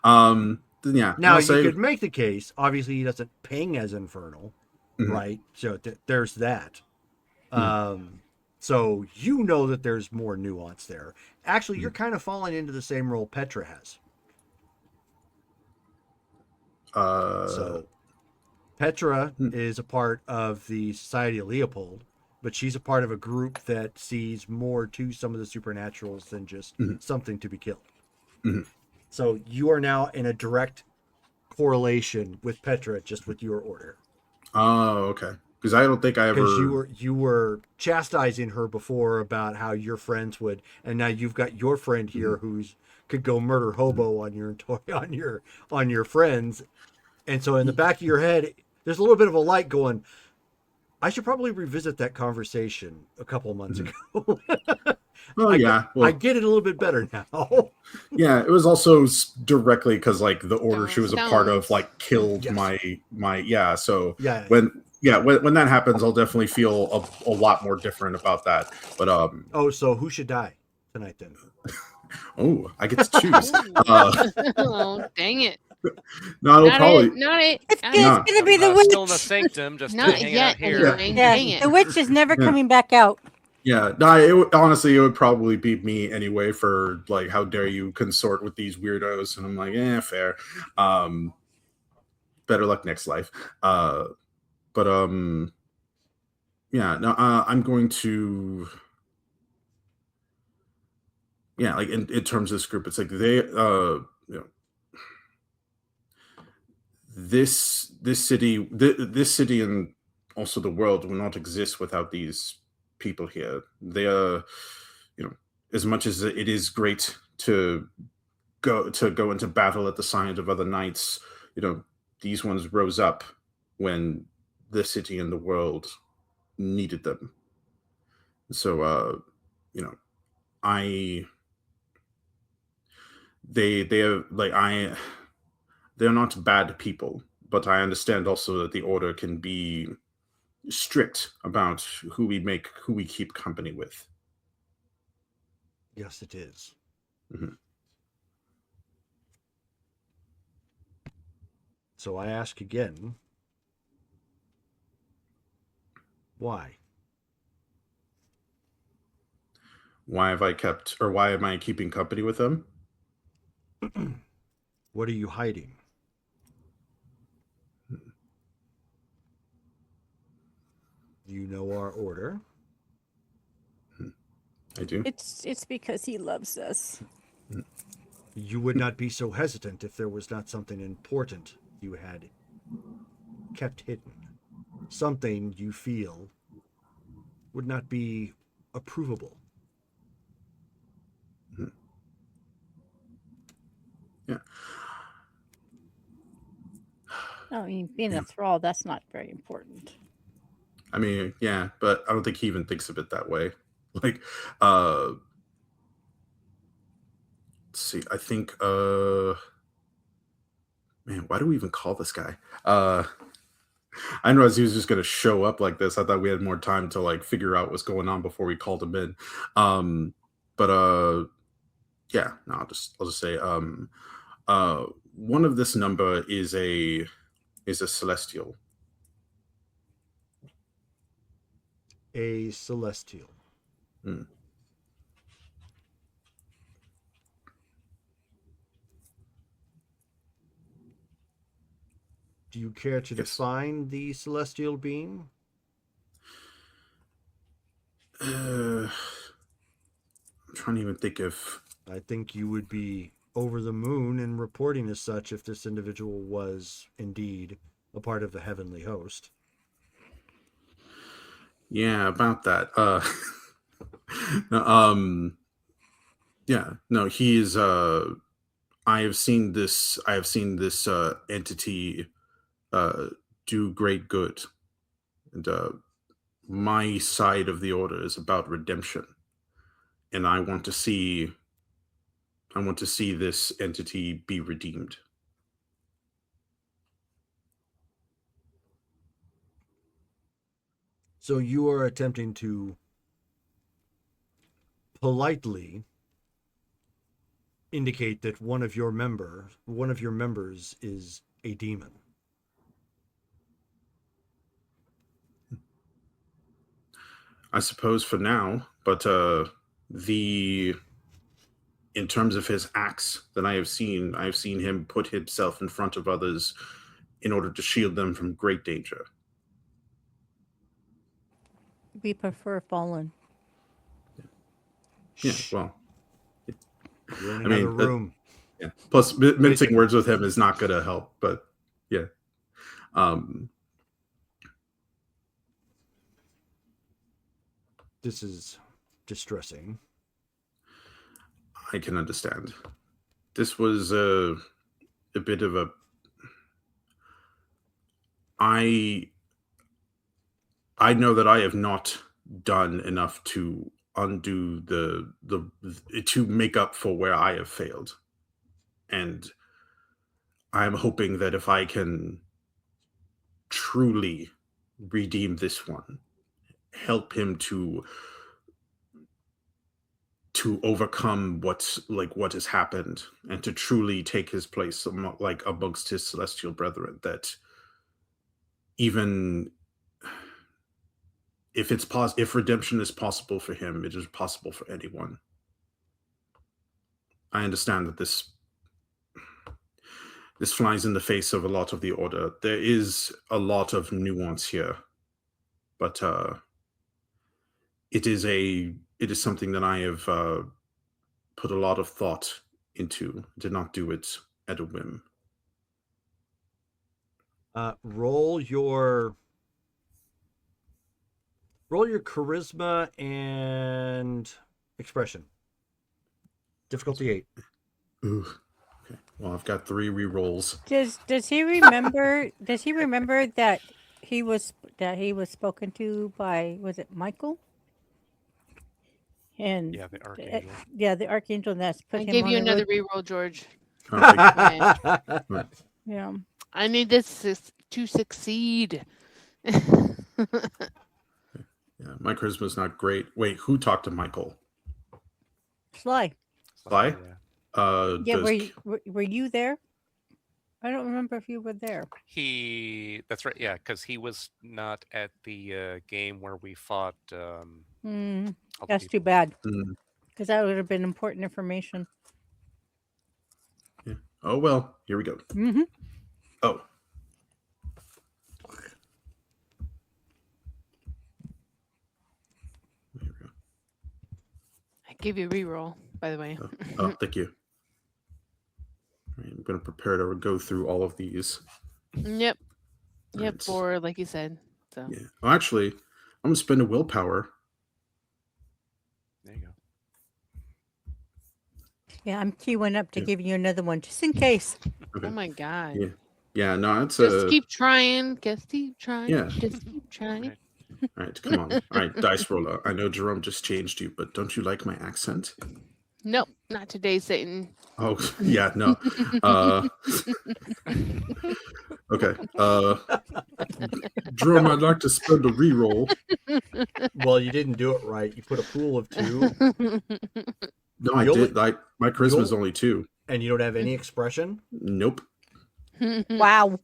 Yeah. Now, you could make the case, obviously he doesn't ping as infernal, right? So there's that. So you know that there's more nuance there. Actually, you're kind of falling into the same role Petra has. So Petra is a part of the Society of Leopold, but she's a part of a group that sees more to some of the supernaturals than just something to be killed. So you are now in a direct correlation with Petra, just with your order. Oh, okay. Because I don't think I ever... Because you were chastising her before about how your friends would, and now you've got your friend here who's could go murder hobo on your friends, and so in the back of your head, there's a little bit of a light going, I should probably revisit that conversation a couple of months ago. Oh, I get it a little bit better now. Yeah, it was also directly because like the order she was a part of like killed my so when that happens I'll definitely feel a lot more different about that. But so who should die tonight then? Oh, I get to choose. Oh, dang it. No, it'll probably not it. It's gonna be the witch. Still in the sanctum, just not hanging yet. out here. Yeah, the witch is never coming back out. Yeah, no, honestly, it would probably be me anyway for like, how dare you consort with these weirdos? And I'm like, fair. Better luck next life. I'm going to. yeah, like in terms of this group, it's like they this city this city and also the world will not exist without these people here. They are, as much as it is great to go into battle at the side of other knights, these ones rose up when the city and the world needed them. So I they are like they're not bad people, but I understand also that the order can be strict about who we keep company with. Yes, it is. Mm-hmm. So I ask again, why? Why am I keeping company with them? What are you hiding? You know our order. I do. It's because he loves us. You would not be so hesitant if there was not something important you had kept hidden. Something you feel would not be approvable. Mm-hmm. Yeah. I mean, being a thrall, that's not very important. I mean, yeah, but I don't think he even thinks of it that way. Like, let's see, I think, man, why do we even call this guy? I didn't realize he was just going to show up like this. I thought we had more time to like figure out what's going on before we called him in. But yeah, no, I'll just say, one of this number is a celestial. A celestial. Hmm. Do you care to define the celestial being? I'm trying to even think of... I think you would be over the moon in reporting as such if this individual was indeed a part of the heavenly host. Yeah, about that. Yeah, no, he is. I have seen this entity do great good, and my side of the order is about redemption, and I want to see this entity be redeemed. So you are attempting to politely indicate that one of your members is a demon. I suppose for now, but in terms of his acts that I have seen him put himself in front of others in order to shield them from great danger. We prefer fallen. Yeah, well, You're in another room. Yeah. Plus, mincing words with him is not going to help. But yeah, this is distressing. I can understand. This was a bit of a... I know that I have not done enough to undo to make up for where I have failed. And I'm hoping that if I can truly redeem this one, help him to overcome what has happened and to truly take his place amongst his celestial brethren, that even if redemption is possible for him, it is possible for anyone. I understand that this flies in the face of a lot of the order. There is a lot of nuance here, but it is something that I have put a lot of thought into. Did not do it at a whim. Roll your charisma and expression. Difficulty 8. Ooh. Okay. Well, I've got 3 re-rolls. Does he remember? Does he remember that he was spoken to by, was it Michael? And Yeah, the archangel. The archangel that's put I him gave on you the another road. reroll, George. Right. Yeah. I need this to succeed. Yeah, my charisma's not great. Wait, who talked to Michael? Sly. Sly? Yeah. Yeah, were you there? I don't remember if you were there. That's right. Yeah, because he was not at the game where we fought. All the That's too people. bad. Mm, Because that would have been important information. yeah. Oh, well, here we go. Mm-hmm. Oh. There we go. I gave you a reroll, by the way. Oh, thank you. All right, I'm going to prepare to go through all of these. Yep. Yep, Right. 4, like you said. So Yeah. Oh, actually, I'm going to spend a willpower. There you go. Yeah, I'm queuing up to Yeah. give you another one just in case. Okay. oh my god. Yeah. Yeah, no, it's Just keep trying. Just keep trying. Yeah. Just keep trying. Right. All right, come on. All right, dice roller. I know Jerome just changed you, but don't you like my accent? Nope, not today, Satan. Oh, yeah, no. Okay. Jerome, I'd like to spend a reroll. Well, you didn't do it right. You put a pool of 2, No, I did. Like my charisma's only 2. and you don't have any expression. Nope. Wow.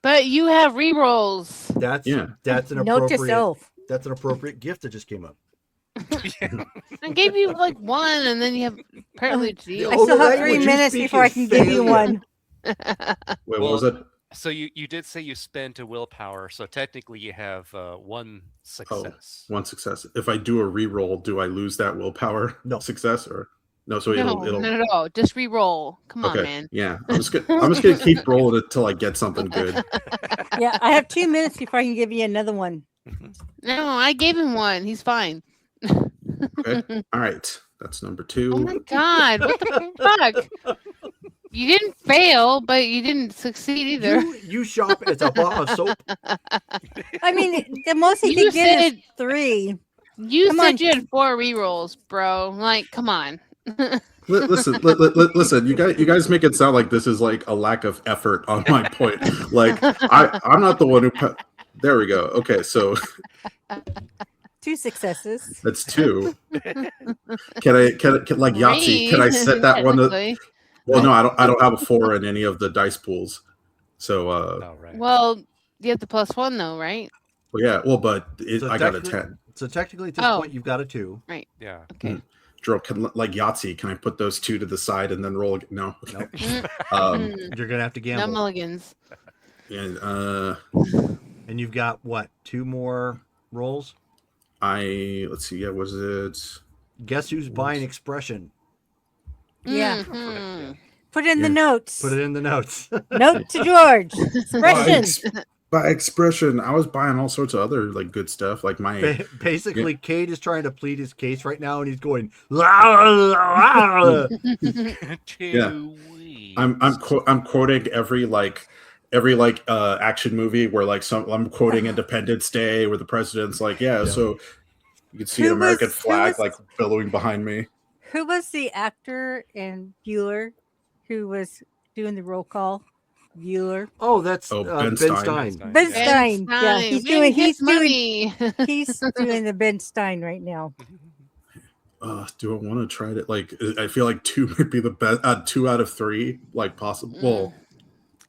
But you have rerolls. That's an Note to appropriate. self. That's an appropriate gift that just came up. I gave you like 1, and then you have apparently deal. I Oh, still the have 3 language you minutes speak before I is can give you failure. one. Wait, what was it? So you did say you spent a willpower, so technically you have 1 success. 1 success. If I do a reroll, do I lose that willpower No. success or no? So No, it'll not at all. Just reroll. Come on, okay. man. Yeah, I'm just gonna keep rolling it until I get something good. Yeah, I have 2 minutes before I can give you another one. No, I gave him 1. He's fine. Okay. All right. That's number 2. Oh my god! What the fuck? You didn't fail, but you didn't succeed either. You shop at a bar of soap. I mean, the most he You could get is said- 3. You Come said on. you had 4 rerolls, bro. Like, come on. Listen. You guys make it sound like this is like a lack of effort on my point. Like I'm not the one who. There we go. Okay, so 2 successes. that's 2. Can I like Yahtzee? Can I set that one? technically. Well, no, I don't have a 4 in any of the dice pools. So Oh, right. Well, you have the +1 though, right? well, yeah. Well, but So I got a technically- 10. So technically, at this Oh. point, you've got a 2. Yeah. Okay. Drew, like Yahtzee, can I put those 2 to the side and then roll? No. Nope. Mm, You're gonna have to no gamble. mulligans. And And you've got what? 2 more rolls. let's see. Yeah, was it? Guess who's buying expression? Yeah. Mhm. Put it in the Yeah. notes. Put it in the notes. Note to George. Expression. By expression, I was buying all sorts of other like good stuff, like my. Basically, Cade is trying to plead his case right now, and he's going. "La, la, la." I'm quoting every action movie where like I'm quoting Independence Day where the president's like, yeah. So you can see Who an American was- who flag was- like billowing behind me. Who was the actor in Bueller who was doing the roll call? Bueller. Oh, that's Oh, Ben Ben Stein. Stein. Ben Yeah. Stein. Yeah, Stein, he's win doing. his He's doing. money. He's doing the Ben Stein right now. Do I want to try it? Like, I feel like 2 might be the best. 2 out of 3, like possible. Well,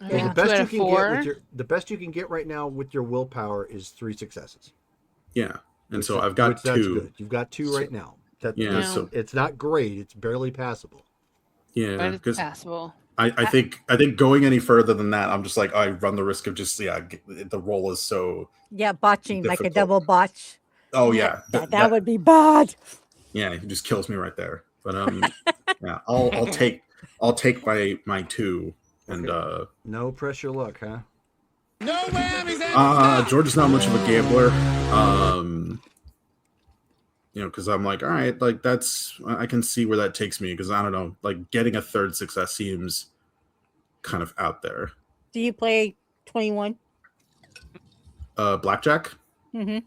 I Yeah. mean, The 2 best out you of can 4. get with the best you can get right now with your willpower is 3 successes. yeah. And so Which- I've got which that's 2. good. You've got 2 right now. Yeah. Yeah. So It's not great. It's barely passable. yeah, But it's because passable. I think going any further than that, I'm just like I run the risk of just the roll is so. Yeah, botching like a Difficult. double botch. Oh yeah, That would be bad. yeah, it just kills me right there. But yeah, I'll take my 2 and no pressure luck, huh? No whammies. George is not much of a gambler. Because I'm like, all right, like I can see where that takes me, because I don't know, like getting a 3rd success seems kind of out there. Do you play 21? Blackjack? Mm-hmm.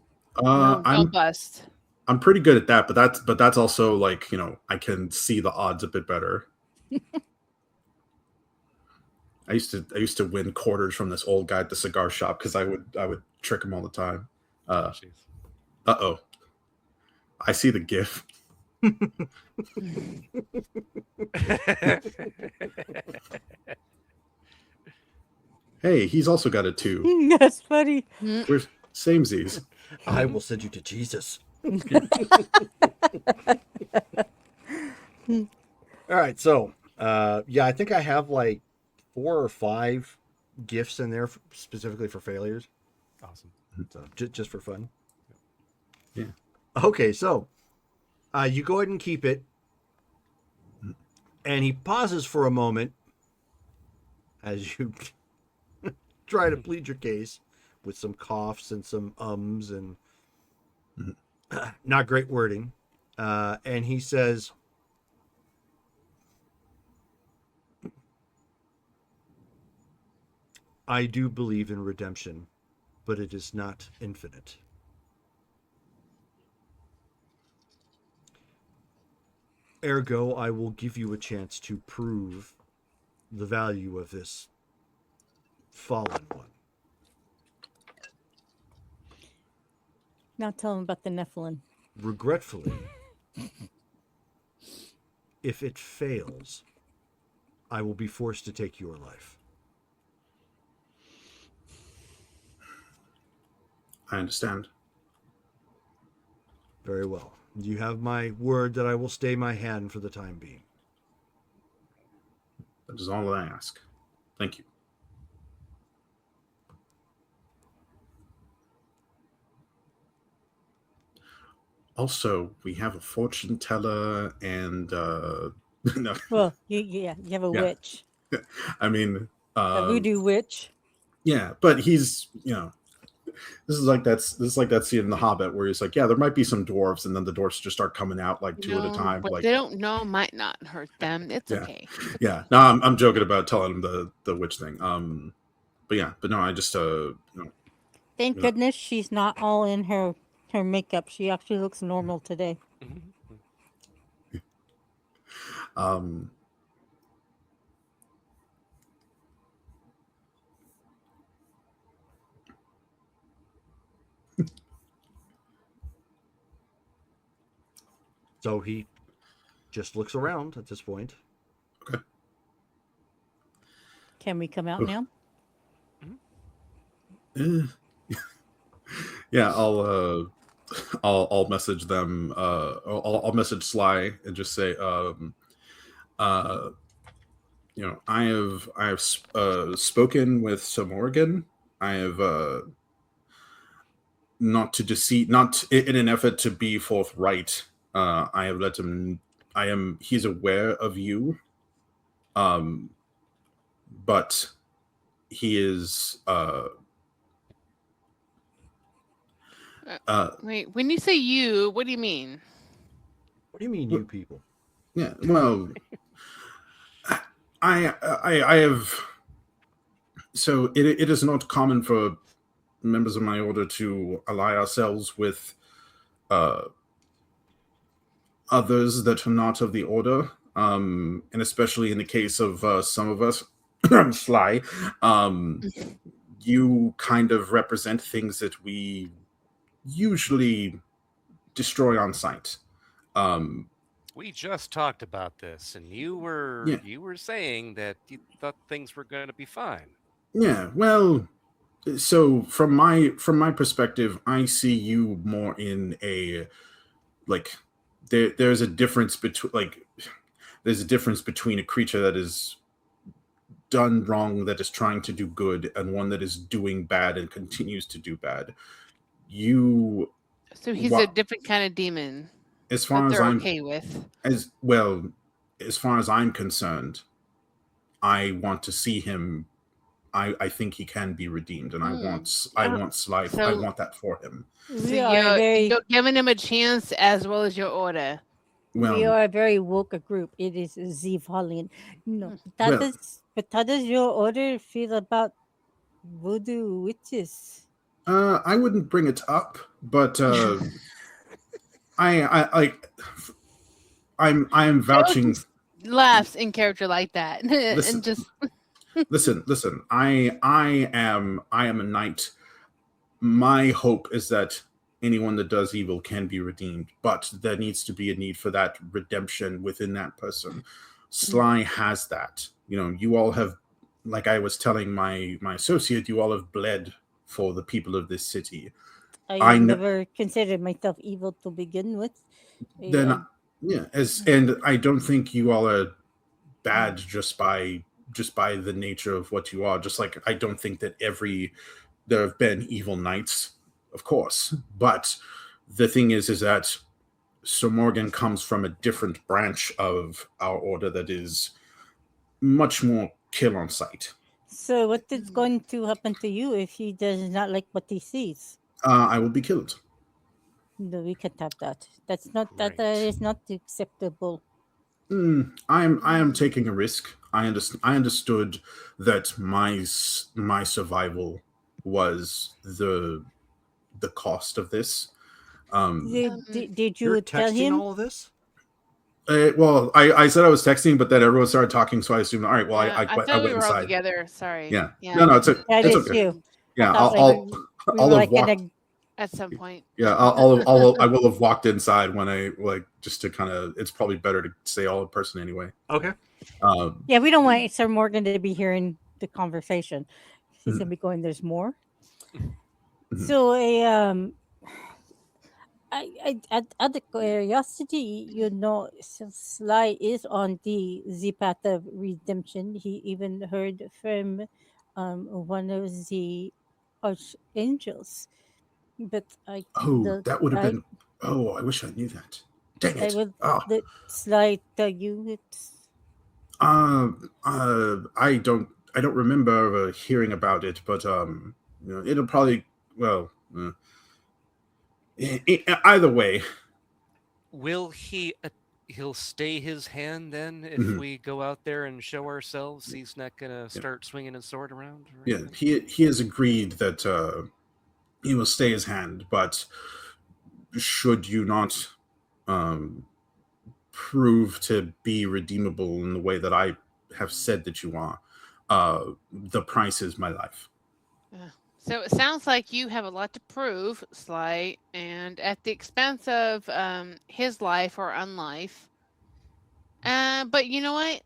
No bust. I'm pretty good at that, but that's also like, I can see the odds a bit better. I used to win quarters from this old guy at the cigar shop because I would trick him all the time. Uh-oh. I see the GIF. Hey, he's also got a 2. That's funny. We're samesies. I will send you to Jesus. All right, so I think I have like 4 or 5 gifts in there specifically for failures. Awesome. So just for fun. Yeah. Okay, so you go ahead and keep it. And he pauses for a moment as you try to plead your case with some coughs and some ums and not great wording. And he says, I do believe in redemption, but it is not infinite. Ergo, I will give you a chance to prove the value of this fallen one. Now tell him about the Nephilim. Regretfully, if it fails, I will be forced to take your life. I understand. Very well. You have my word that I will stay my hand for the time being. That is all I ask. Thank you. Also, we have a fortune teller and no. Well, you have a witch. I mean, a voodoo witch. Yeah, but he's, this is like that scene in The Hobbit where he's like, yeah, there might be some dwarves, and then the dwarves just start coming out like 2 at a time. What like they don't know might not hurt them. It's okay. Yeah. No, I'm joking about telling him the witch thing. But no, I just Thank goodness she's not all in her makeup. She actually looks normal today. So he just looks around at this point. Okay. Can we come out now? Yeah, I'll message them. I'll message Sly and just say, I have spoken with Sir Morgan. I have not in an effort to be forthright. I have let him. He's aware of you. But he is. Wait, when you say you, what do you mean? What do you mean, you people? Yeah, well, I have. So it is not common for members of my order to ally ourselves with others that are not of the order, and especially in the case of some of us, Sly, you kind of represent things that we usually destroy on sight. We just talked about this, and you were saying that you thought things were going to be fine. Yeah, well, so from my perspective, I see you more in a there's a difference between a creature that is done wrong, that is trying to do good, and one that is doing bad and continues to do bad. So he's a different kind of demon. as far as they're I'm okay with. as far as I'm concerned, I want to see him. I think he can be redeemed, and I want life. I want that for him. So you're giving him a chance as well as your order. We are a very woke group. It is Zivalian. No, but how does your order feel about voodoo witches? I wouldn't bring it up, but I I'm vouching. Laughs in character like that, Listen, and just listen. I am a knight. My hope is that anyone that does evil can be redeemed, but there needs to be a need for that redemption within that person. Sly has that. You all have, like I was telling my associate, you all have bled for the people of this city. I never considered myself evil to begin with. And I don't think you all are bad just by the nature of what you are. Just like I don't think that there have been evil knights, of course, but the thing is that Sir Morgan comes from a different branch of our order that is much more kill on sight. So what is going to happen to you if he does not like what he sees? I will be killed. No, we can't have that. That is not acceptable. I am taking a risk. I understood that my survival was the cost of this. Did you tell him all of this? Well, I said I was texting, but then everyone started talking, so I assumed, all right, well, I thought went we were all inside. together. Sorry. Yeah. No, it's okay. You. Yeah, I'll have walked at some point. Yeah, I will have walked inside when I just to kind of. It's probably better to say all in person anyway. Okay. Yeah, we don't want Sir Morgan to be hearing the conversation. He's gonna be going. There's more. So out of curiosity, Sly is on the path of redemption. He even heard from one of the archangels. But that would have been. Oh, I wish I knew that. Dang it! Did Sly tell you it's? I don't remember hearing about it, but it'll probably either way. Will he'll stay his hand then if we go out there and show ourselves? He's not gonna start swinging his sword around? Yeah, he has agreed that he will stay his hand, but should you not prove to be redeemable in the way that I have said that you are, the price is my life. So it sounds like you have a lot to prove, Sly, and at the expense of his life or unlife. But you know what?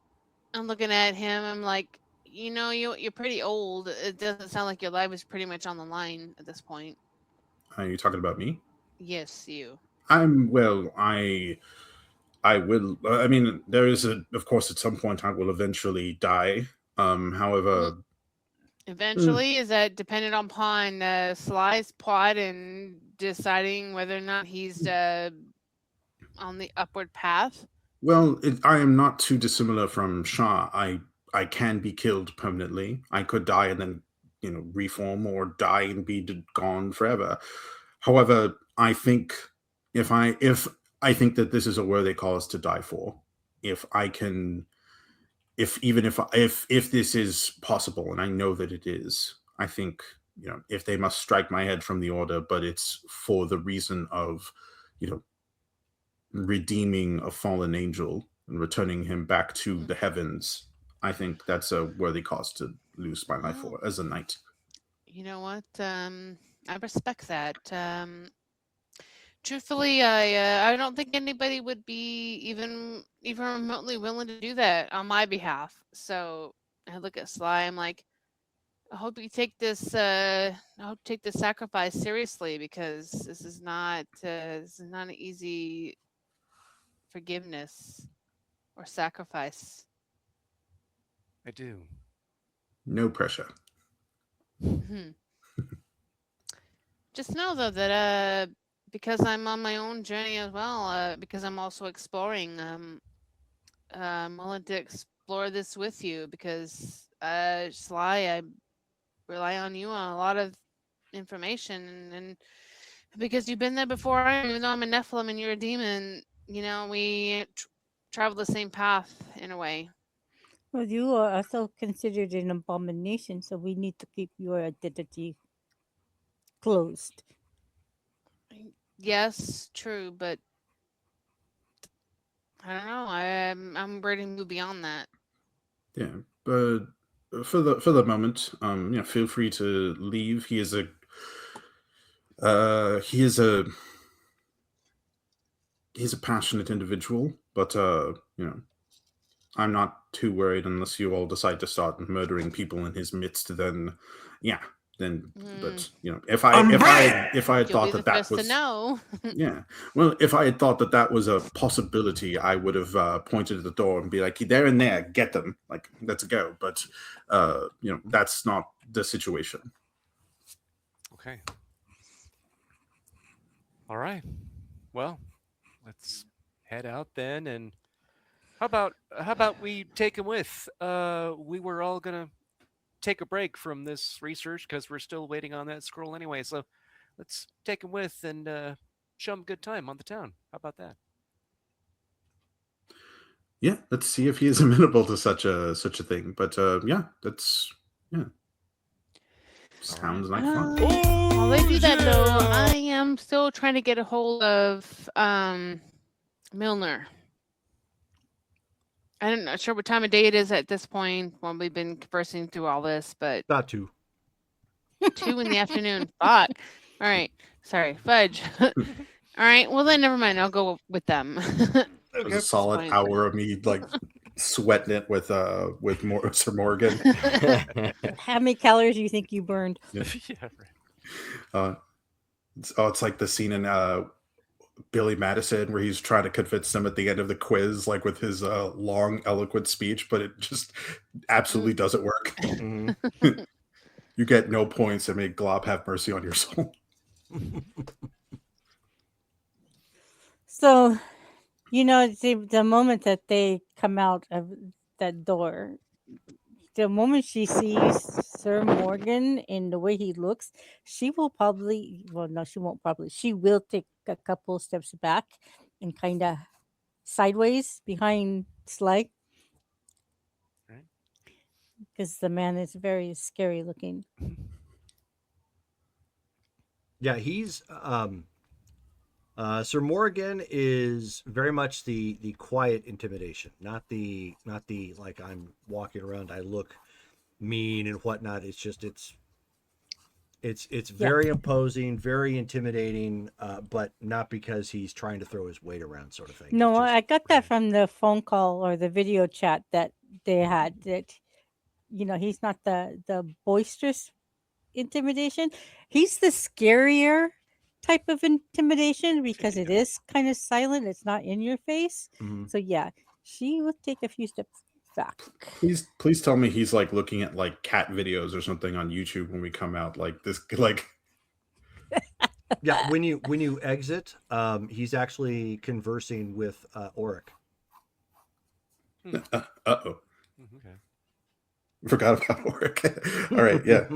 I'm looking at him. I'm like, you're pretty old. It doesn't sound like your life is pretty much on the line at this point. Are you talking about me? Yes, you. I will. I mean, there is of course, at some point, I will eventually die. However, eventually is that dependent upon Sly's plot and deciding whether or not he's on the upward path. Well, I am not too dissimilar from Shah. I can be killed permanently. I could die and then reform, or die and be gone forever. However, I think if I think that this is a worthy cause to die for, if this is possible, and I know that it is, I think if they must strike my head from the order, but it's for the reason of redeeming a fallen angel and returning him back to the heavens, I think that's a worthy cause to lose my life for as a knight. You know what? I respect that. Truthfully, I don't think anybody would be even remotely willing to do that on my behalf. So I look at Sly. I'm like, I hope you take this. Sacrifice seriously, because this is not an easy forgiveness or sacrifice. I do. No pressure. Just know though that because I'm on my own journey as well. Because I'm also exploring. I'm willing to explore this with you because, Sly, I rely on you on a lot of information, and because you've been there before. Even though I'm a Nephilim and you're a demon, we travel the same path in a way. Well, you are also considered an abomination, so we need to keep your identity closed. Yes, true, but I don't know. I'm ready to move beyond that. Yeah, but for the moment, feel free to leave. He is a he's a passionate individual, but I'm not too worried unless you all decide to start murdering people in his midst. Then, yeah, but if I had thought that was no. Yeah, well, if I had thought that was a possibility, I would have pointed at the door and be like, "They're in there, get them, like, let's go." But that's not the situation. Okay. All right. Well, let's head out then. And how about we take him with? We were all gonna take a break from this research because we're still waiting on that scroll anyway. So let's take him with and show him a good time on the town. How about that? Yeah, let's see if he is amenable to such a thing. But sounds like fun. While they do that, though, I am still trying to get a hold of Milner. I'm not sure what time of day it is at this point when we've been conversing through all this, but About 2. 2 in the afternoon. Fuck. All right. Sorry. Fudge. All right. Well, then never mind. I'll go with them. It was a solid hour of me like sweating it with Sir Morgan. How many calories do you think you burned? Yeah, right. It's like the scene in Billy Madison where he's trying to convince them at the end of the quiz, like with his long, eloquent speech, but it just absolutely doesn't work. Mm-hmm. You get no points, and may Glob have mercy on your soul. So, the moment that they come out of that door, the moment she sees Sir Morgan and the way he looks, she will probably, well, no, she won't probably, she will take a couple steps back and kind of sideways behind Sly. Right. Because the man is very scary looking. Yeah, he's Sir Morgan is very much the quiet intimidation, not the like I'm walking around, I look mean and whatnot. It's just it's very imposing, very intimidating, but not because he's trying to throw his weight around, sort of thing. No, I got that from the phone call or the video chat that they had. That he's not the boisterous intimidation. He's the scarier type of intimidation because it is kind of silent. It's not in your face. Mm-hmm. So yeah, she would take a few steps back. Please tell me he's like looking at like cat videos or something on YouTube when we come out. Like this, like. Yeah, when you exit, he's actually conversing with Auric. Uh-oh. Okay. Forgot about Auric. All right, yeah.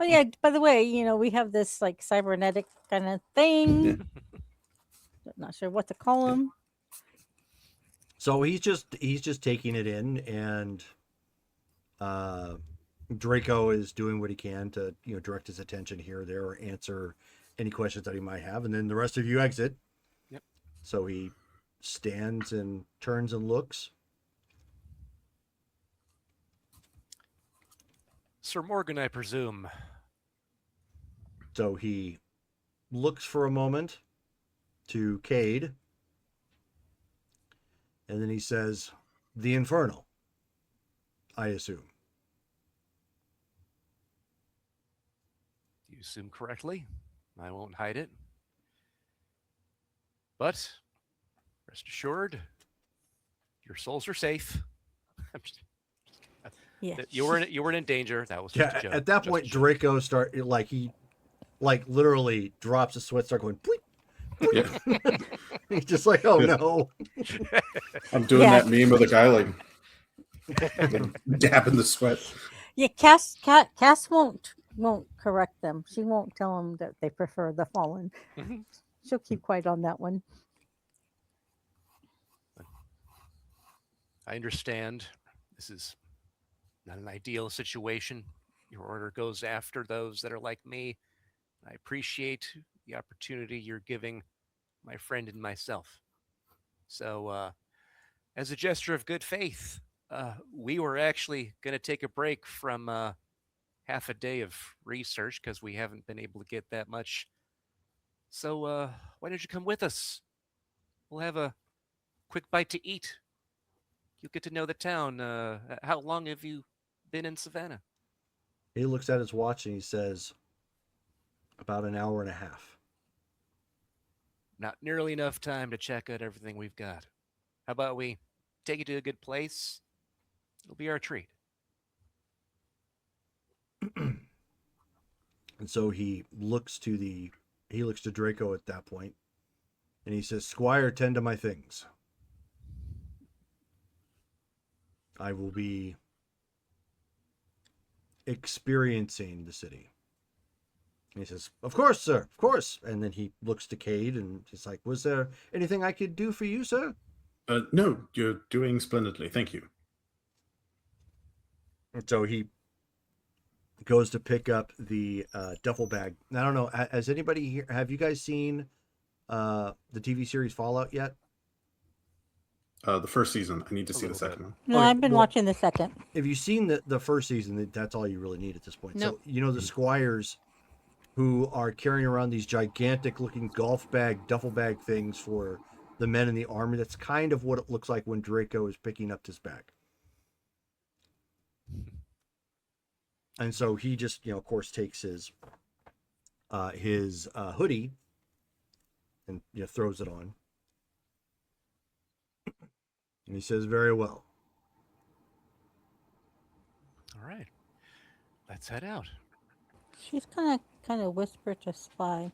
Oh yeah, by the way, we have this like cybernetic kind of thing. Yeah. Not sure what to call him. So he's just taking it in, and Draco is doing what he can to direct his attention here or there, or answer any questions that he might have, and then the rest of you exit. Yep. So he stands and turns and looks. Sir Morgan, I presume. So he looks for a moment to Cade, and then he says, "The Infernal, I assume." You assume correctly. I won't hide it. But rest assured, your souls are safe. Yeah, you weren't in danger. That was just a joke. At that point, Draco literally drops his sweat, start going bleep, Yeah. He's just like, oh no. I'm doing Yeah. that meme of the guy like dabbing the sweat. Yeah, Cass won't correct them. She won't tell them that they prefer the fallen. Mhm. She'll keep quiet on that one. I understand this is not an ideal situation. Your order goes after those that are like me. I appreciate the opportunity you're giving my friend and myself. So, as a gesture of good faith, we were actually going to take a break from half a day of research because we haven't been able to get that much. So, why don't you come with us? We'll have a quick bite to eat. You'll get to know the town. How long have you been in Savannah? He looks at his watch and he says, about an hour and a half. Not nearly enough time to check out everything we've got. How about we take you to a good place? It'll be our treat. And so he looks to Draco at that point, and he says, Squire, tend to my things. I will be experiencing the city. And he says, of course, sir, of course. And then he looks to Cade and he's like, was there anything I could do for you, sir? No, you're doing splendidly. Thank you. And so he goes to pick up the duffel bag. I don't know, has anybody here, have you guys seen the TV series Fallout yet? The first season. I need to A see the little second bit. one. No, Okay, I've been well, watching the second. If you've seen the first season, that's all you really need at this point. Nope. So, you know, the squires who are carrying around these gigantic looking golf bag, duffel bag things for the men in the army, that's kind of what it looks like when Draco is picking up this bag. And so he just, you know, of course, takes his hoodie and, you know, throws it on. And he says, very well. All right. Let's head out. She's kind of whisper to Spy.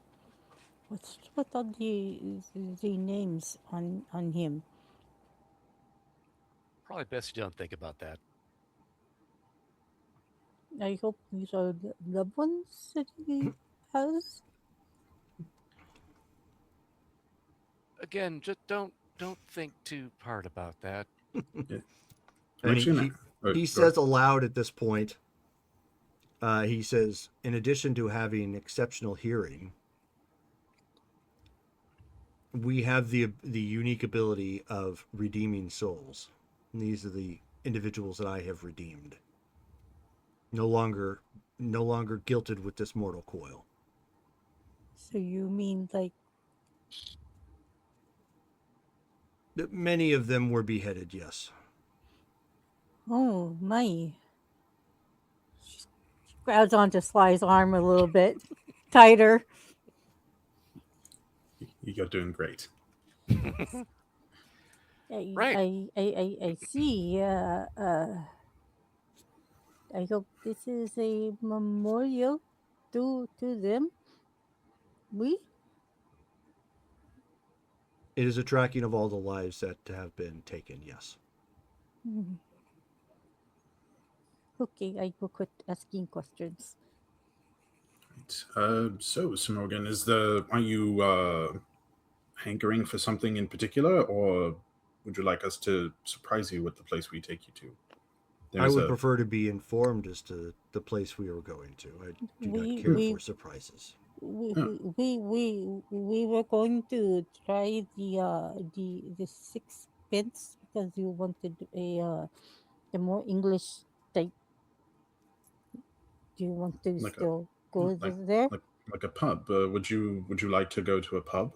What's with all the names on him? Probably best you don't think about that. I hope these are the loved ones that he has. Again, just don't think too hard about that. Yeah. And he says aloud at this point, he says, in addition to having exceptional hearing, we have the unique ability of redeeming souls. And these are the individuals that I have redeemed. No longer guilted with this mortal coil. So you mean like Many of them were beheaded, yes. oh my? She grabs onto Sly's arm a little bit tighter. You're doing great. Right. I see. I hope this is a memorial to them. We? It is a tracking of all the lives that have been taken, yes. Mm. Okay, I will quit asking questions. Right. So, Sir Morgan, are you hankering for something in particular, or would you like us to surprise you with the place we take you to? I would prefer to be informed as to the place we are going to. I do not care for surprises. We were going to try the sixpence because you wanted the more English type. Do you want to still go there? Like a pub? Would you like to go to a pub?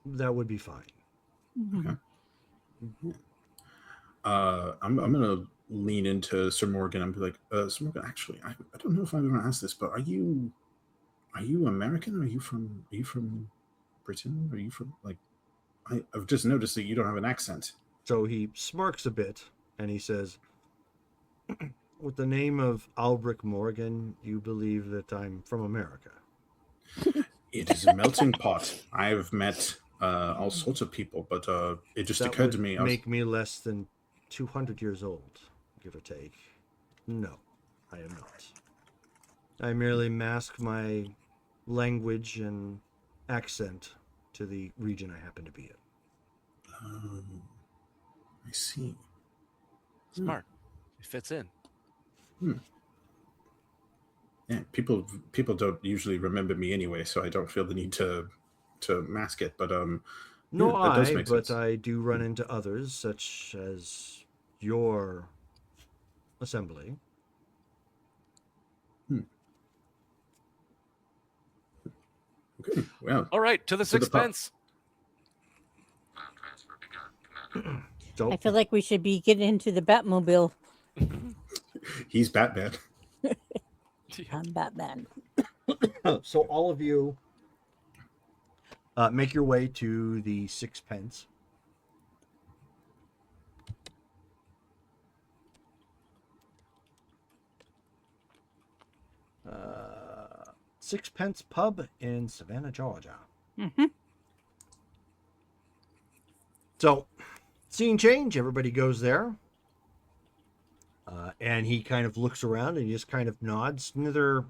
That would be fine. Mm-hmm. Okay. Mm-hmm. I'm gonna lean into Sir Morgan and be like, Sir Morgan, actually, I don't know if I'm gonna ask this, but are you American? Are you from Britain? Are you from I've just noticed that you don't have an accent. So he smirks a bit and he says, with the name of Albrecht Morgan, you believe that I'm from America? It is a melting pot. I've met all sorts of people, but it just That occurred would to me. make me less than 200 years old, give or take. No, I am not. I merely mask my language and accent to the region I happen to be in. Oh, I see. Smart. It fits in. Yeah, people don't usually remember me anyway, so I don't feel the need to mask it. But No, that does I, make but sense. I do run into others, such as your assembly. Okay, well, All right, to the To the pub. sixpence. So I feel like we should be getting into the Batmobile. he's Batman. I'm Batman. so all of you make your way to the sixpence. Sixpence Pub in Savannah, Georgia. Mm-hmm. So, scene change. Everybody goes there, and he kind of looks around and he just kind of nods. Neither,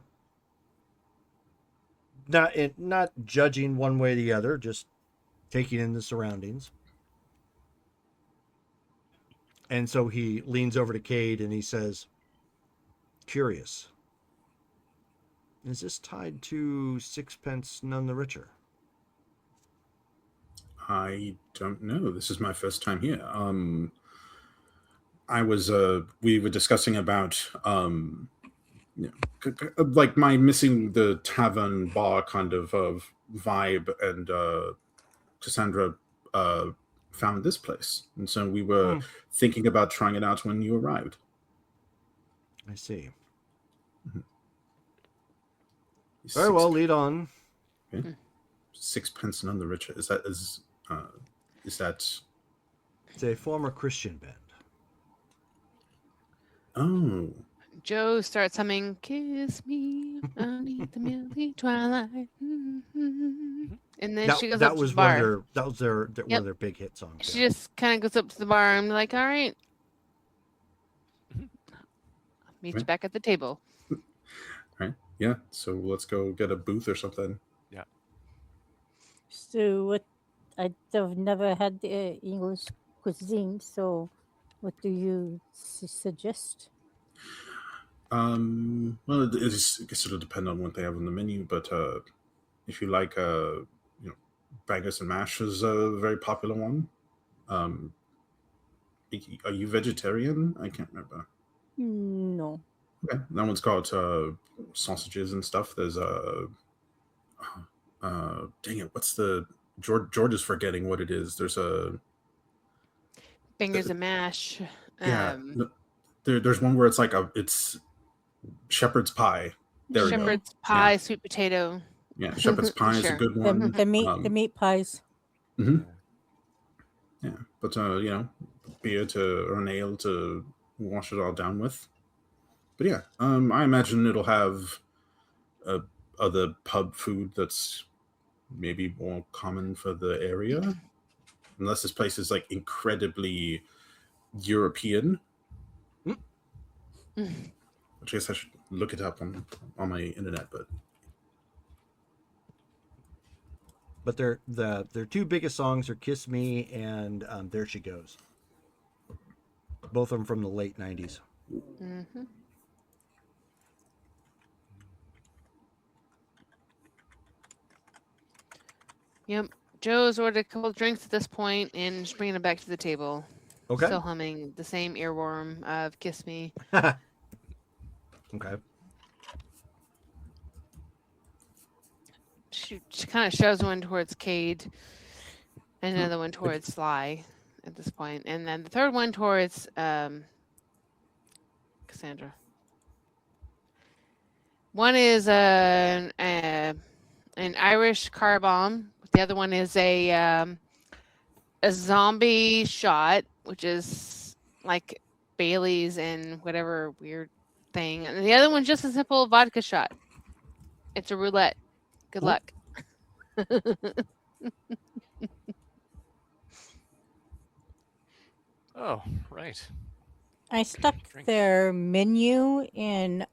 not judging one way or the other, just taking in the surroundings. And so he leans over to Cade and he says, "Curious. Is this tied to Sixpence None the Richer?" I don't know. This is my first time here. I was we were discussing about like my missing the tavern bar kind of vibe, and Cassandra found this place, and so we were thinking about trying it out when you arrived. I see. Very well, lead on. Okay. Sixpence None the Richer. Is that It's a former Christian band. Oh, Joe starts humming "Kiss Me Underneath the Milky Twilight," and then she goes up to the bar. That was their one of their big hit songs. She just kind of goes up to the bar and be like, "All right, I'll meet you back at the table." right. Yeah. So let's go get a booth or something. Yeah. So what? I've never had the English cuisine. So, what do you suggest? Well, I guess it'll depend on what they have on the menu, but if you like, bangers and mash is a very popular one. Are you vegetarian? I can't remember. No. Okay, that one's called sausages and stuff. There's dang it, what's the George is forgetting what it is. There's a Bangers and mash. Yeah, there's one where it's like it's shepherd's pie. There shepherd's pie, sweet potato. Yeah, shepherd's pie is a good one. The meat pies. Mm-hmm. Yeah, but beer or an ale to wash it all down with. But yeah, I imagine it'll have other pub food that's maybe more common for the area, unless this place is like incredibly European. Which I guess I should look it up on my internet, but their two biggest songs are "Kiss Me" and "There She Goes." Both of them from the late '90s. Mm-hmm. Yep. Joe's ordered a couple drinks at this point and just bringing it back to the table. Okay. Still humming the same earworm of "Kiss Me." Okay. She kind of shoves one towards Cade and another one towards Sly at this point, and then the third one towards Cassandra. One is an Irish car bomb. The other one is a zombie shot, which is like Bailey's and whatever weird thing. And the other one's just a simple vodka shot. It's a roulette. Good luck. Oh, right. I stuck Drink. their menu in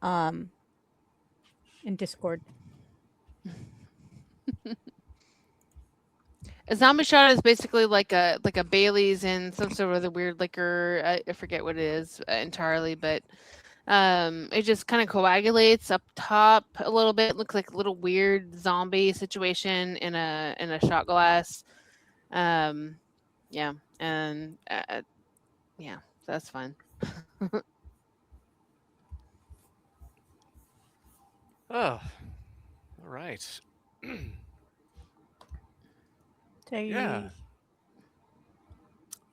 Discord. A zombie shot is basically like a Bailey's and some sort of the weird liquor. I forget what it is entirely, but it just kind of coagulates up top a little bit. Looks like a little weird zombie situation in a shot glass. Yeah, and yeah, that's fun. Oh, all right. Yeah.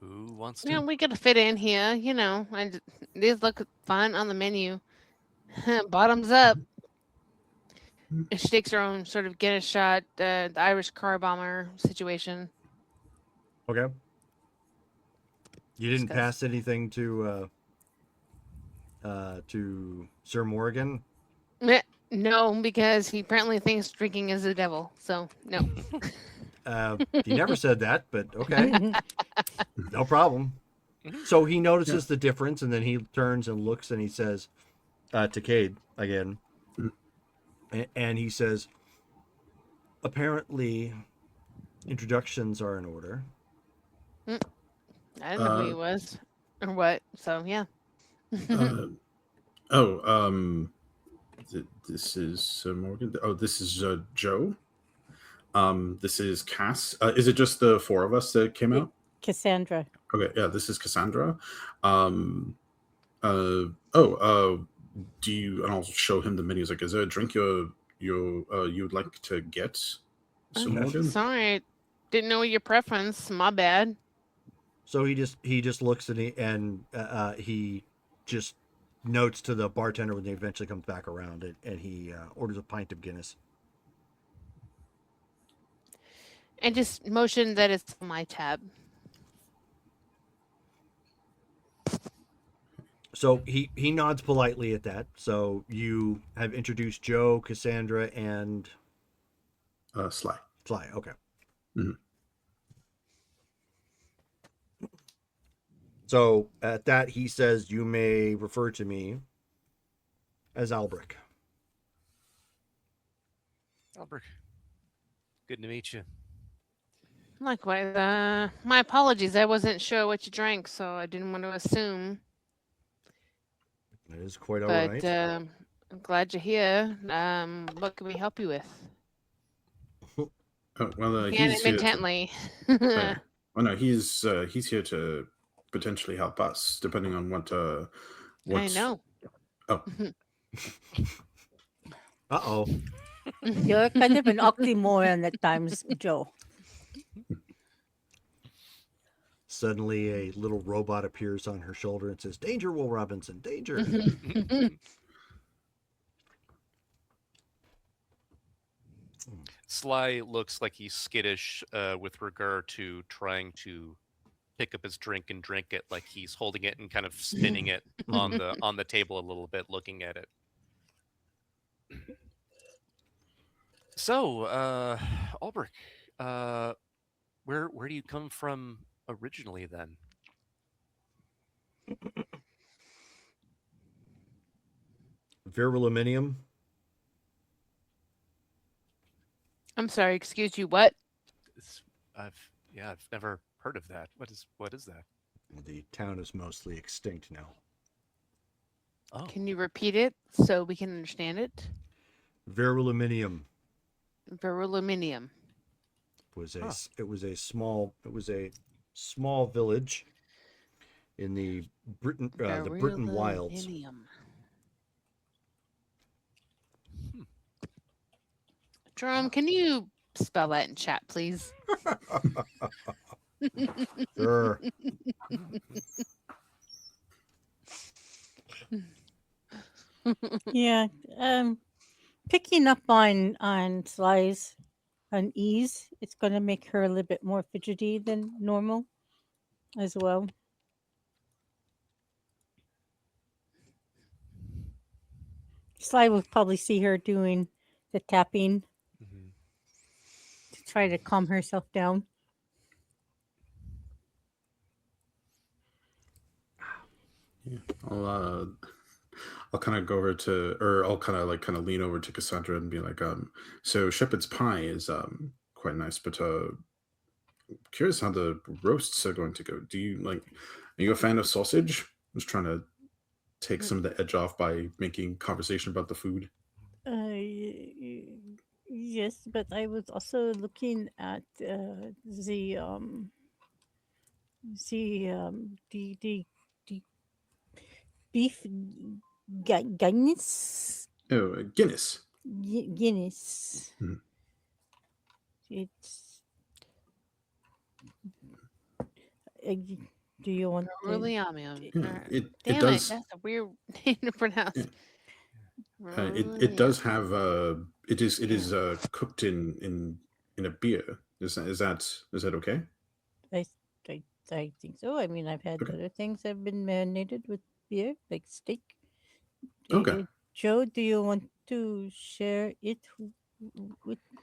Who wants to? Yeah, we gotta fit in here, and these look fun on the menu. Bottoms up. She takes her own sort of get a shot, the Irish car bomber situation. Okay. You didn't pass anything to Sir Morgan? No, because he apparently thinks drinking is the devil. So no. He never said that, but okay. No problem. So he notices the difference, and then he turns and looks, and he says to Cade again, and he says, apparently introductions are in order. I didn't know who he was or what. So yeah. This is Morgan. Oh, this is Joe. This is Cass. Is it just the four of us that came out? Cassandra. Okay, yeah, this is Cassandra. Do you? And I'll show him the menus. Like, is there a drink you'd like to get? So Morgan. Sorry, didn't know your preference. My bad. So he just looks at it, and he just notes to the bartender when he eventually comes back around, and he orders a pint of Guinness. And just motion that it's on my tab. So he nods politely at that. So you have introduced Joe, Cassandra, and Sly. Sly. Okay. Mm-hmm. So at that, he says, "You may refer to me as Albrick." Albrick, good to meet you. Likewise. My apologies. I wasn't sure what you drank, so I didn't want to assume. That is quite all but, right. I'm glad you're here. What can we help you with? He's here intently. Well, no, he's here to potentially help us, depending on what. I know. Oh. Uh-oh. You're kind of an oxymoron at times, Joe. Suddenly, a little robot appears on her shoulder and says, "Danger, Will Robinson, danger." Sly looks like he's skittish with regard to trying to pick up his drink and drink it, like he's holding it and kind of spinning it on the table a little bit, looking at it. So, Albrick, where do you come from originally then? Viruluminium. I'm sorry, excuse you, what? I've never heard of that. What is that? The town is mostly extinct now. Oh. Can you repeat it so we can understand it? Viruluminium. Viruluminium. It was a small village in the Britain wilds. Jerome, can you spell that in chat, please? Sure. Yeah. Picking up on Sly's unease, it's going to make her a little bit more fidgety than normal as well. Sly will probably see her doing the tapping try to calm herself down. Yeah, I'll kind of go over to, or I'll kind of lean over to Cassandra and be like, so shepherd's pie is quite nice, but curious how the roasts are going to go. Do you are you a fan of sausage? I'm just trying to take some of the edge off by making conversation about the food. Yes, but I was also looking at the beef Guinness. Oh, Guinness. Guinness. Mhm. It's. Do you want Really Yeah, Damn it does. That's a weird name to pronounce. Yeah. It does have it is cooked in a beer. Is that okay? I think so. I mean, I've had Okay. other things that have been marinated with beer, like steak. Okay. Joe, do you want to share it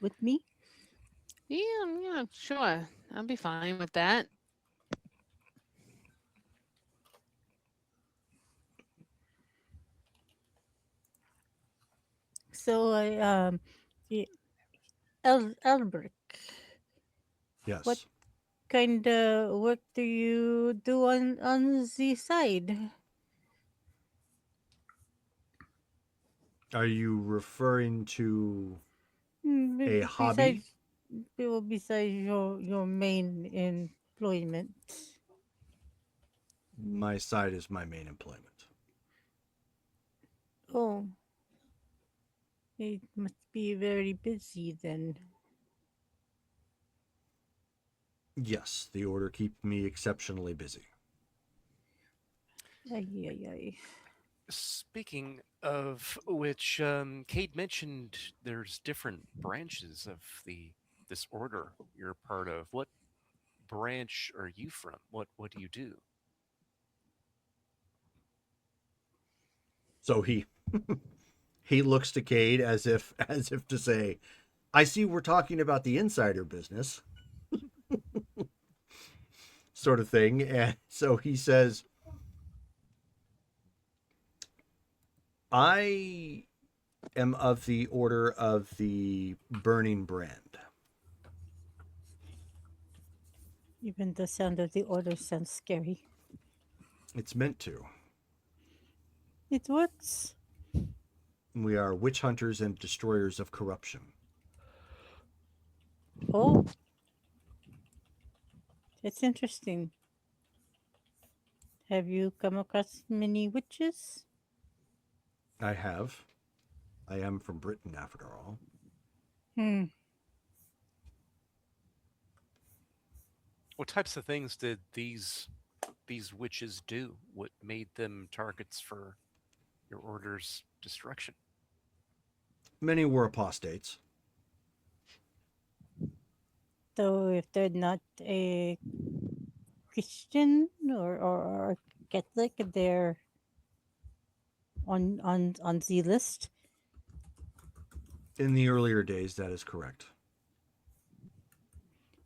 with me? Yeah, sure. I'll be fine with that. So Albert. Yes. What kind of work do you do on the side? Are you referring to a hobby? Besides your main employment. My side is my main employment. Oh, it must be very busy then. Yes, the order keeps me exceptionally busy. Ay. Speaking of which, Kate mentioned there's different branches of this order you're part of. What branch are you from? What do you do? So he he looks to Cade as if to say, I see we're talking about the insider business. Sort of thing. And so he says, I am of the order of the burning brand. Even the sound of the order sounds scary. It's meant to. It works. We are witch hunters and destroyers of corruption. Oh, it's interesting. Have you come across many witches? I have. I am from Britain, after all. What types of things did these witches do? What made them targets for your order's destruction? Many were apostates. So if they're not a Christian or Catholic, they're on the list. In the earlier days, that is correct.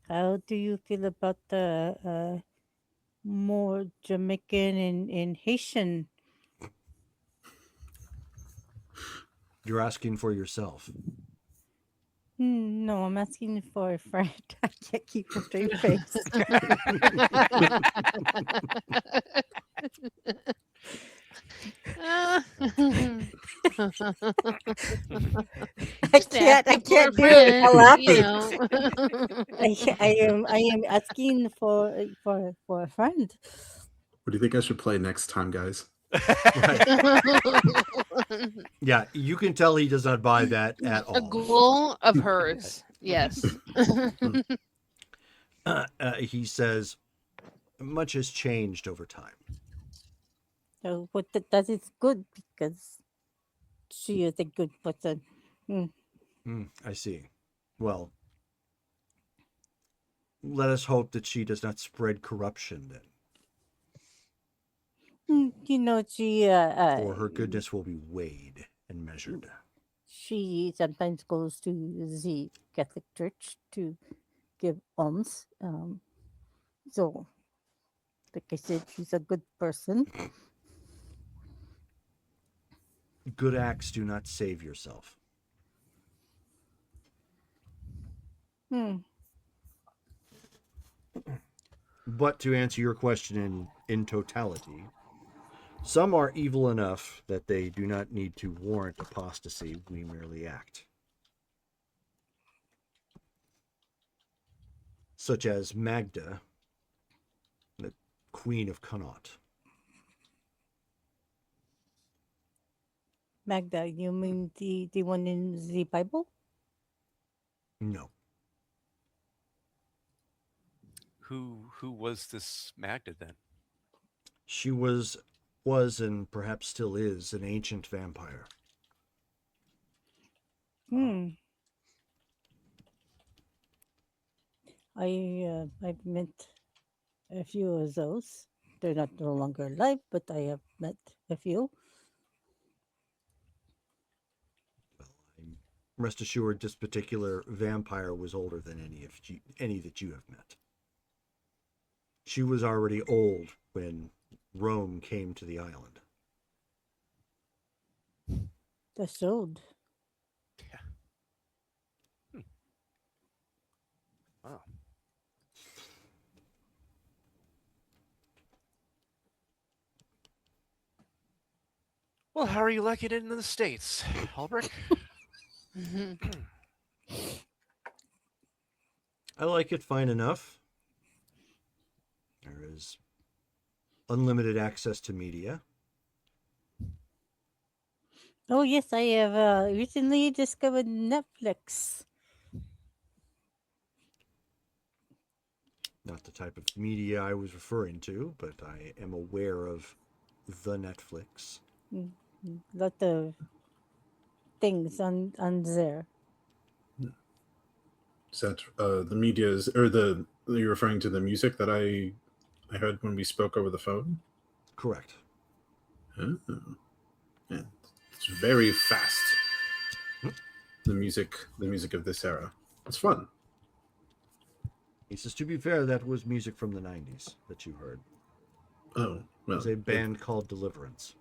How do you feel about the more Jamaican and Haitian? You're asking for yourself. No, I'm asking for a friend. I can't keep a straight face. I can't do it without laughing. I am asking for a friend. What do you think I should play next time, guys? Yeah, you can tell he does not buy that at all. A ghoul of hers. Yes. He says, much has changed over time. So what that is good because she is a good person. I see. Well, let us hope that she does not spread corruption then. You know, she For her goodness will be weighed and measured. she sometimes goes to the Catholic Church to give alms. So, like I said, she's a good person. Good acts do not save yourself. But to answer your question in totality, some are evil enough that they do not need to warrant apostasy. We merely act. Such as Magda, the Queen of Connaught. Magda, you mean the one in the Bible? No. Who was this Magda then? She was and perhaps still is an ancient vampire. I've met a few of those. They're not no longer alive, but I have met a few. Rest assured, this particular vampire was older than any that you have met. She was already old when Rome came to the island. That's old. Yeah. Wow. Well, how are you liking it in the States, Ulbrich? I like it fine enough. There is unlimited access to media. Oh yes, I have recently discovered Netflix. Not the type of media I was referring to, but I am aware of the Netflix. Lot of things on there. Is that the media's or you're referring to the music that I heard when we spoke over the phone? Correct. Oh. Yeah. It's very fast. The music of this era. It's fun. He says, to be fair, that was music from the 90s that you heard. Oh, well. It was a band called Deliverance.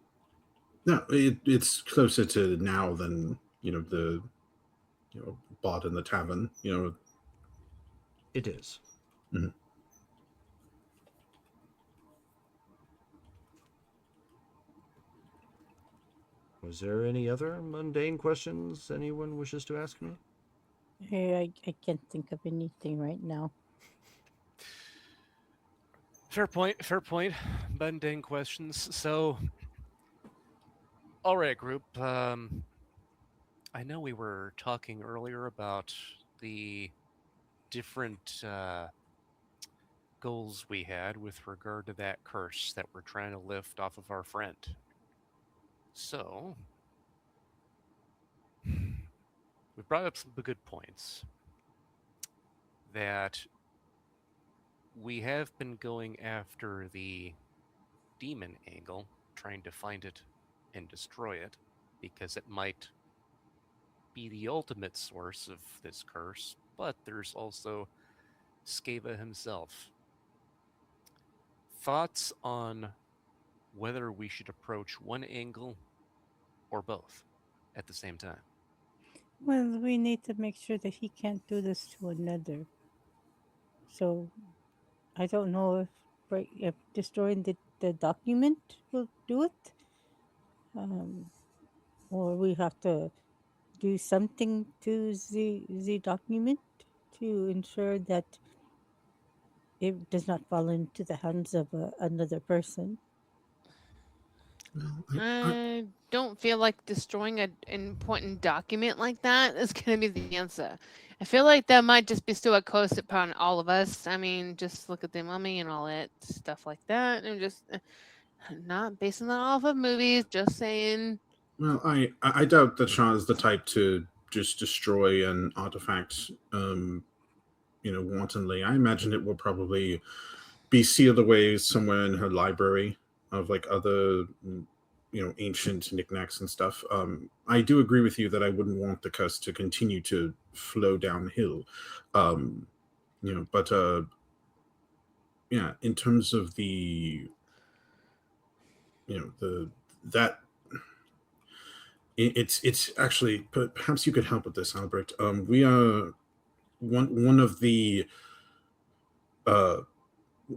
No, it's closer to now than, the Bard in the Tavern, It is. Mm-hmm. Was there any other mundane questions anyone wishes to ask me? I can't think of anything right now. Fair point. Mundane questions. So, all right, group. I know we were talking earlier about the different goals we had with regard to that curse that we're trying to lift off of our friend. So, we brought up some good points. That we have been going after the demon angle, trying to find it and destroy it, because it might be the ultimate source of this curse, but there's also Skeva himself. Thoughts on whether we should approach one angle or both at the same time? Well, we need to make sure that he can't do this to another. So, I don't know if destroying the document will do it. Or we have to do something to the document to ensure that it does not fall into the hands of another person. I don't feel like destroying an important document like that is going to be the answer. I feel like that might just bestow a curse upon all of us. I mean, just look at the mummy and all that stuff like that. And just not basing that off of movies, just saying. Well, I doubt that Shah is the type to just destroy an artifact, wantonly. I imagine it will probably be sealed away somewhere in her library of like other, ancient knickknacks and stuff. I do agree with you that I wouldn't want the curse to continue to flow downhill. But yeah, in terms of the that it's actually, perhaps you could help with this, Albert. We are one of the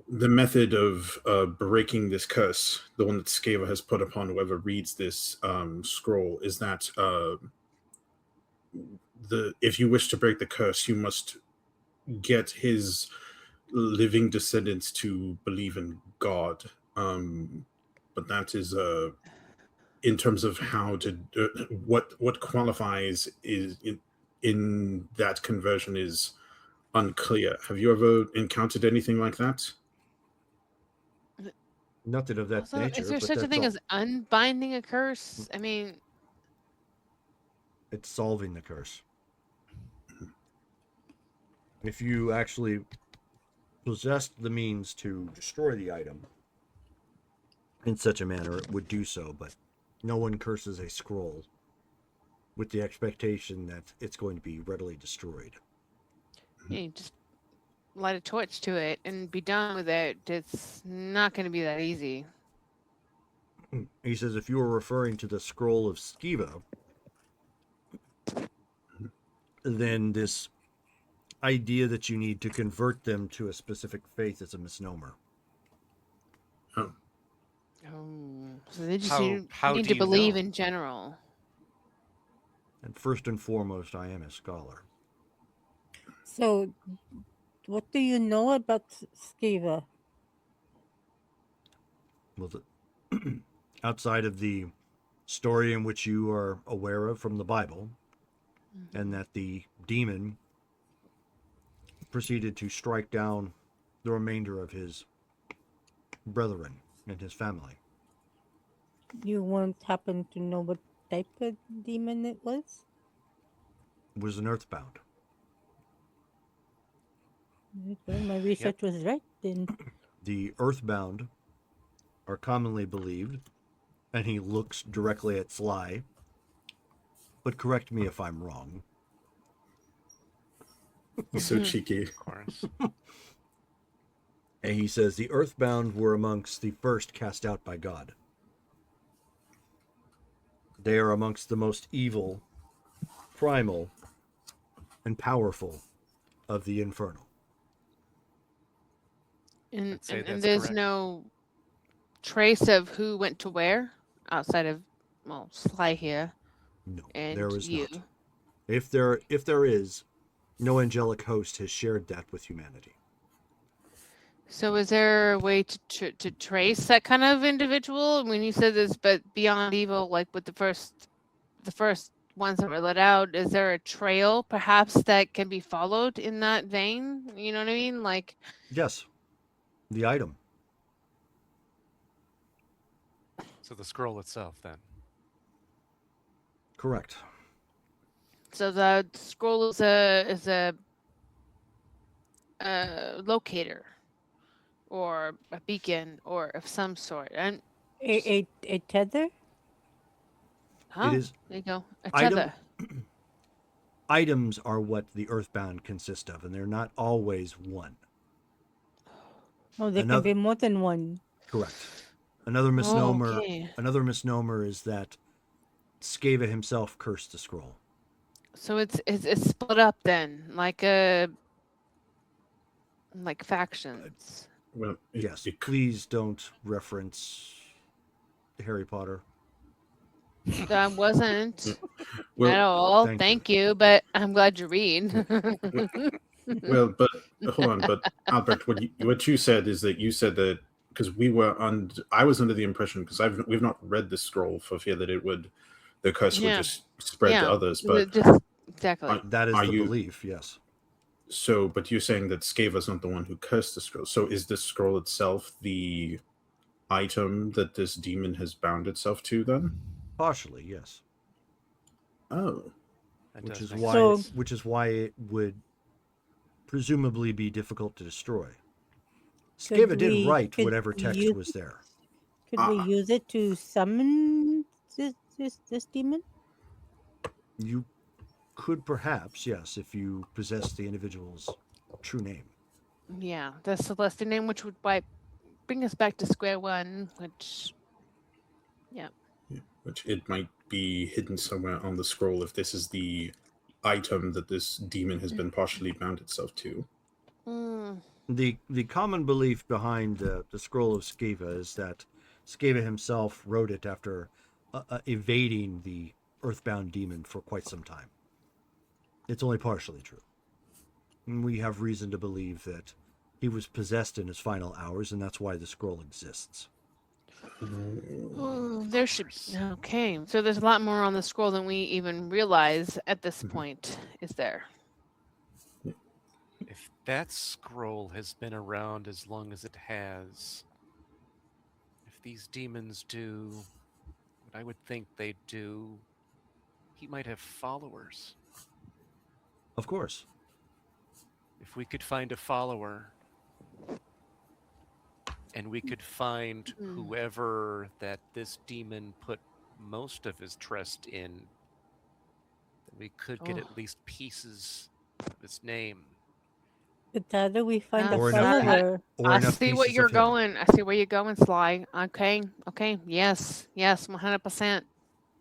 method of breaking this curse, the one that Scava has put upon whoever reads this scroll, is that if you wish to break the curse, you must get his living descendants to believe in God. But that is in terms of how to what qualifies is in that conversion is unclear. Have you ever encountered anything like that? Nothing of that Also, nature. is there but such a that's thing all. as unbinding a curse? I mean, It's solving the curse. If you actually possessed the means to destroy the item in such a manner, it would do so, but no one curses a scroll with the expectation that it's going to be readily destroyed. you just light a torch to it and be done with it. It's not going to be that easy. He says if you are referring to the scroll of Scava, then this idea that you need to convert them to a specific faith is a misnomer. Oh. So they just How need do to you believe know? in general. And first and foremost, I am a scholar. So, what do you know about Scava? Well, outside of the story in which you are aware of from the Bible, and that the demon proceeded to strike down the remainder of his brethren and his family. You won't happen to know what type of demon it was? It was an earthbound. Well, my research was right then. The earthbound are commonly believed, and he looks directly at Sly, but correct me if I'm wrong. He's so cheeky. Of course. And he says the earthbound were amongst the first cast out by God. They are amongst the most evil, primal, and powerful of the infernal. And that's there's correct. no trace of who went to where outside of, well, Sly here. No, and there is you. not. If there is, no angelic host has shared that with humanity. So is there a way to trace that kind of individual? When you said this, but beyond evil, like with the first ones that were let out, is there a trail perhaps that can be followed in that vein? You know what I mean? Like, Yes, the item. So the scroll itself, then. Correct. so the scroll is a locator or a beacon or of some sort. And A tether? oh, It is there you go. A item. tether. Items are what the earthbound consist of, and they're not always one. Oh, there can be more than one. Correct. Another misnomer. Okay. Another misnomer is that Scava himself cursed the scroll. So it's split up then, like factions. Well, Yes. Please don't reference Harry Potter. That wasn't well, at all. thank Thank you, but I'm glad you read. well, but hold on. But Albert, what you said is that you said that because I was under the impression, because we've not read the scroll for fear that the curse would just spread to others. But exactly. That is the belief. Yes. So, but you're saying that Scava's not the one who cursed the scroll. So, is the scroll itself the item that this demon has bound itself to? Then, partially, yes. Oh, which is why it would presumably be difficult to destroy. Scava did write whatever text was there. Could we use it to summon this demon? You could perhaps, yes, if you possess the individual's true name. Yeah, the Celestial name, which would bring us back to square one, which, yeah. Which it might be hidden somewhere on the scroll if this is the item that this demon has been partially bound itself to. The common belief behind the scroll of Skeva is that Skeva himself wrote it after evading the earthbound demon for quite some time. It's only partially true. And we have reason to believe that he was possessed in his final hours, and that's why the scroll exists. There should okay. So there's a lot more on the scroll than we even realize at this point. Is there? If that scroll has been around as long as it has, if these demons do what I would think they do, he might have followers. Of course. If we could find a follower, and we could find whoever that this demon put most of his trust in, then we could get at least pieces of his name. But how do we find a Or enough follower? I see what you're going. I see where you're going, Sly. Okay. Yes, 100%.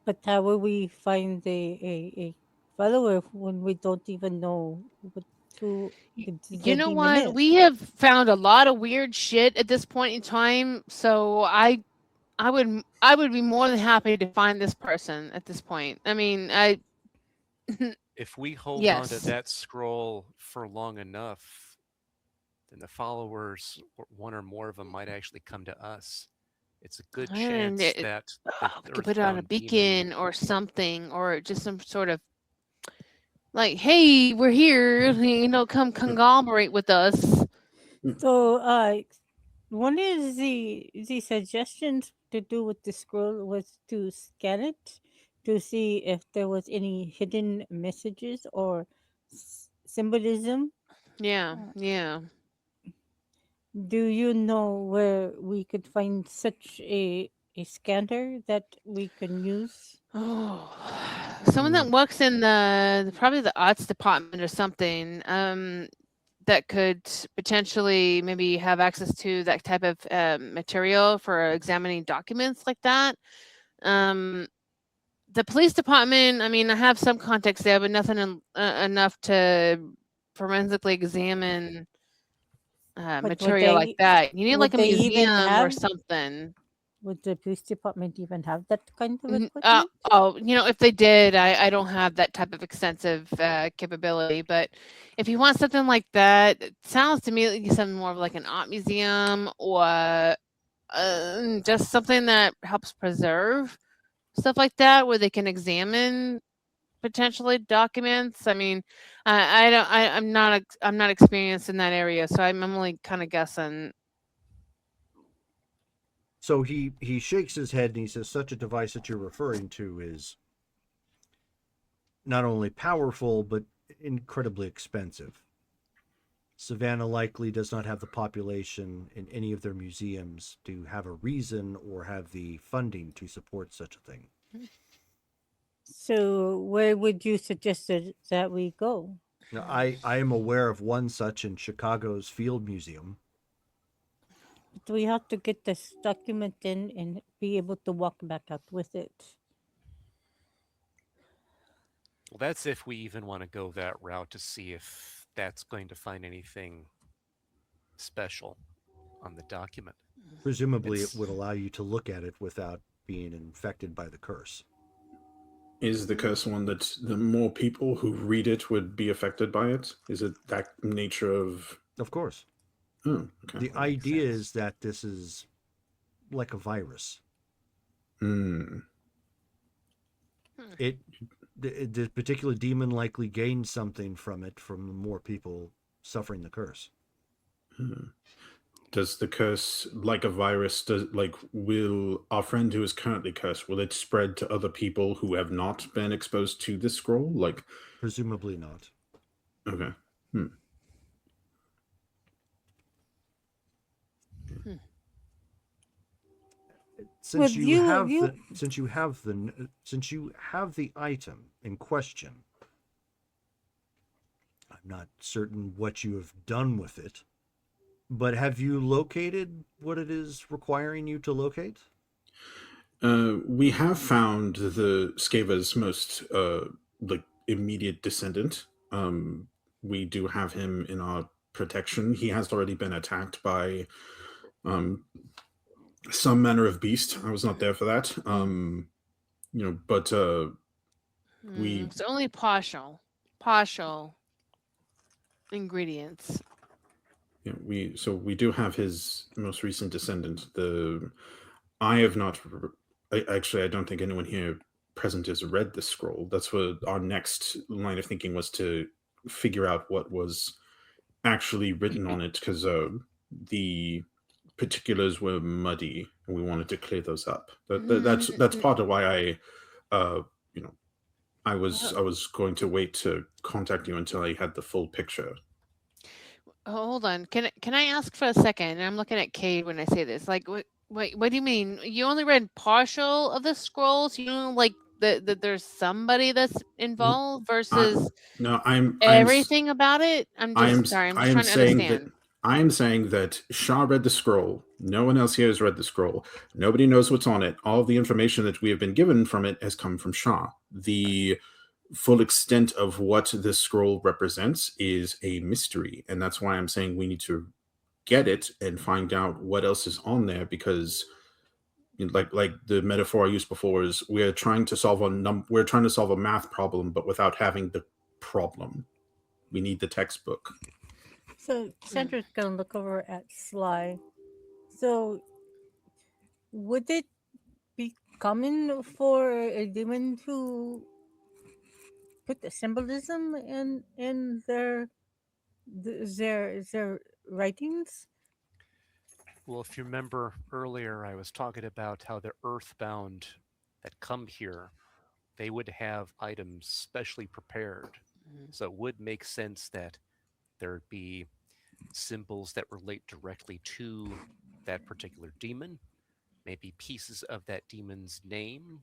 But how will we find a follower when we don't even know what who You know demon what? is? We have found a lot of weird shit at this point in time, so I would be more than happy to find this person at this point. I mean, If we hold on to yes. that scroll for long enough, then the followers, one or more of them, might actually come to us. It's a good chance that we could put it on a beacon or something, or just some sort of like, hey, we're here, come conglomerate with us. So, one of the suggestions to do with the scroll was to scan it to see if there was any hidden messages or symbolism. Yeah. Do you know where we could find such a scanner that we can use? Oh, someone that works in probably the arts department or something, that could potentially maybe have access to that type of material for examining documents like that. The police department, I mean, I have some context there, but nothing enough to forensically examine material like that. You need like a museum or something. Would the police department even have that kind of equipment? If they did, I don't have that type of extensive capability. But if you want something like that, it sounds to me like something more of like an art museum or just something that helps preserve stuff like that, where they can examine potentially documents. I mean, I'm not experienced in that area, so I'm only kind of guessing. So he shakes his head and he says, such a device that you're referring to is not only powerful, but incredibly expensive. Savannah likely does not have the population in any of their museums to have a reason or have the funding to support such a thing. So where would you suggest that we go? Now, I am aware of one such in Chicago's Field Museum. But we have to get this document in and be able to walk back out with it. Well, that's if we even want to go that route to see if that's going to find anything special on the document. Presumably, it would allow you to look at it without being infected by the curse. Is the curse one that the more people who read it would be affected by it? Is it that nature of... Of course. Oh, okay. The idea is that this is like a virus. The particular demon likely gained something from it from more people suffering the curse. Does the curse, like a virus, will our friend who is currently cursed, will it spread to other people who have not been exposed to this scroll? Presumably not. Okay. since you have the item in question, I'm not certain what you have done with it, but have you located what it is requiring you to locate? We have found the Skava's most immediate descendant. We do have him in our protection. He has already been attacked by some manner of beast. I was not there for that. But it's only partial ingredients. Yeah, we do have his most recent descendant. I have not. I don't think anyone here present has read the scroll. That's what our next line of thinking was, to figure out what was actually written on it, because the particulars were muddy and we wanted to clear those up. That's part of why I was going to wait to contact you until I had the full picture. Hold on. Can I ask for a second? I'm looking at Cade when I say this. Like, what do you mean? You only read partial of the scrolls? You know, like that there's somebody that's involved versus everything about it? I'm just trying to understand. I am saying that Shah read the scroll. No one else here has read the scroll. Nobody knows what's on it. All of the information that we have been given from it has come from Shah. The full extent of what this scroll represents is a mystery, and that's why I'm saying we need to get it and find out what else is on there, because like the metaphor I used before is we're trying to solve a math problem, but without having the problem. We need the textbook. So Sandra's gonna look over at Sly. So would it be common for a demon to put the symbolism in their writings? Well, if you remember earlier, I was talking about how the earthbound that come here, they would have items specially prepared. So it would make sense that there'd be symbols that relate directly to that particular demon. Maybe pieces of that demon's name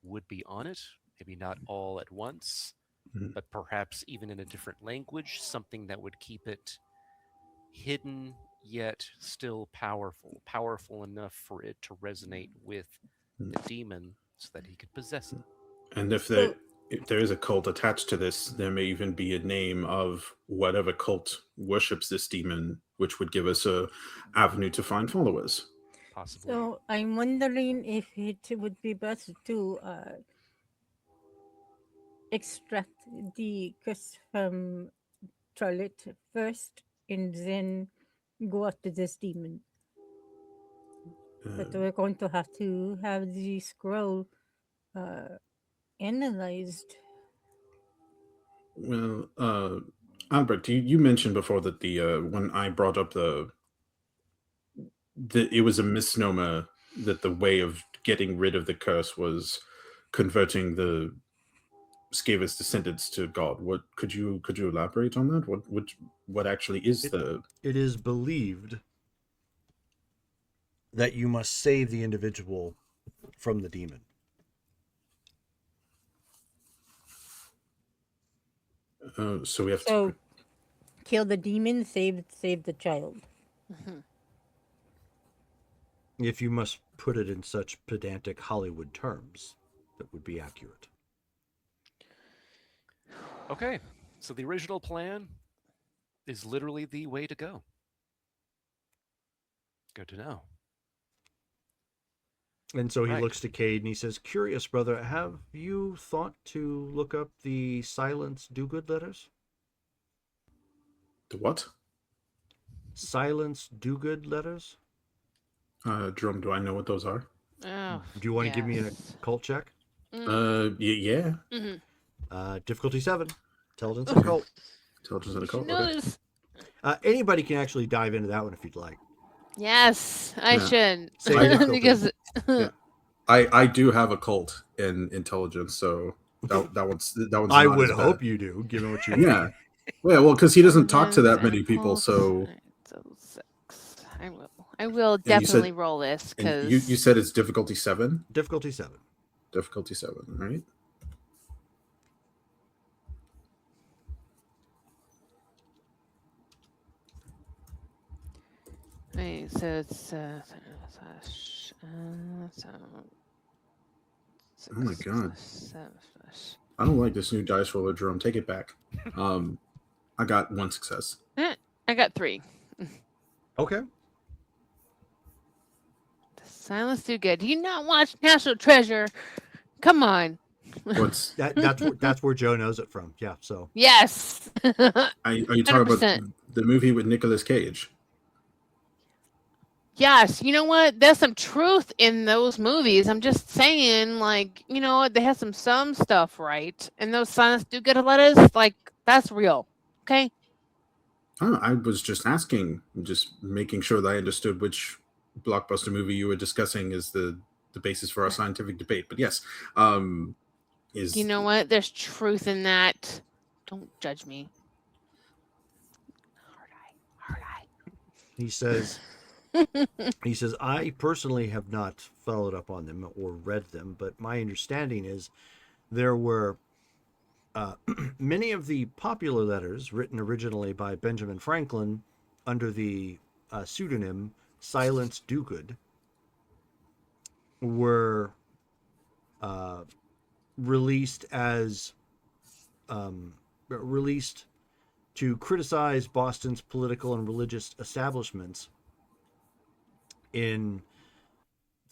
would be on it, maybe not all at once, but perhaps even in a different language, something that would keep it hidden yet still powerful enough for it to resonate with the demon so that he could possess it. And if there is a cult attached to this, there may even be a name of whatever cult worships this demon, which would give us a avenue to find followers. Possibly. So I'm wondering if it would be best to extract the curse from Charlotte first and then go after this demon. But we're going to have the scroll analyzed. Well, Albert, you mentioned before that when I brought up it was a misnomer, that the way of getting rid of the curse was converting the Skava's descendants to God. What could you elaborate on that? What actually is It is believed that you must save the individual from the demon. So we have to kill the demon, save the child. Mm-hmm. If you must put it in such pedantic Hollywood terms, that would be accurate. Okay, so the original plan is literally the way to go. Good to know. And so he looks to Cade and he says, "Curious, brother, have you thought to look up the Silence Do-Good letters?" The what? Silence Do-Good letters? Drum, do I know what those are? Oh, do you want to give me an occult check? Yeah. Mm-hmm. Difficulty 7. Intelligence and occult. Intelligence and occult. Okay. Anybody can actually dive into that one if you'd like. Yes, I should. Because I do have occult in intelligence, so that one's. I would hope you do, given what you. Yeah. Well, because he doesn't talk to that many people, so. I will. I will definitely roll this because you said it's difficulty 7. Difficulty 7. Difficulty 7. All right. Wait, so it's oh my god! I don't like this new dice roller, Jerome. Take it back. I got 1 success. I got 3. Okay. Silence do good. Do you not watch National Treasure? Come on. What's that's where Joe knows it from. Yeah. So yes. are you talking about the movie with Nicolas Cage? Yes, you know what? There's some truth in those movies. I'm just saying, like, you know, they have some stuff right, and those silence do good letters. Like, that's real. Okay. Oh, I was just asking, just making sure that I understood which blockbuster movie you were discussing is the basis for our scientific debate. But yes, is you know what? There's truth in that. Don't judge me. Hard eye. he says, I personally have not followed up on them or read them, but my understanding is there were many of the popular letters written originally by Benjamin Franklin under the pseudonym Silence Dogood were released to criticize Boston's political and religious establishments in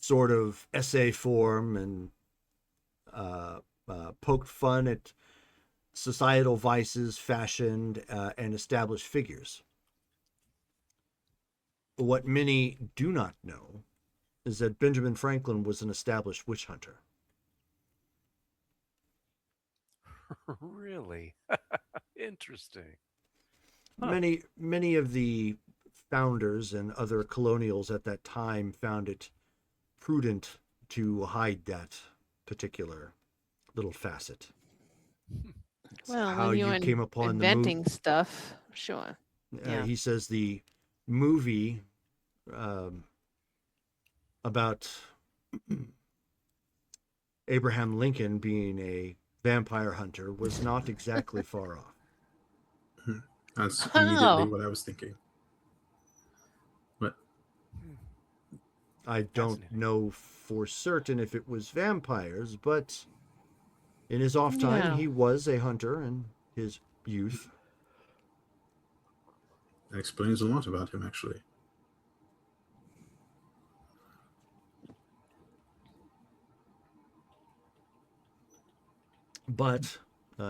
sort of essay form and poked fun at societal vices, fashioned and established figures. What many do not know is that Benjamin Franklin was an established witch hunter. Really? Interesting. Huh. Many of the founders and other colonials at that time found it prudent to hide that particular little facet. Well, how when you came upon inventing stuff, sure. Yeah. He says the movie about Abraham Lincoln being a vampire hunter was not exactly far off. That's immediately what I was thinking. But I don't know for certain if it was vampires, but in his off time, he was a hunter in his youth. That explains a lot about him, actually. But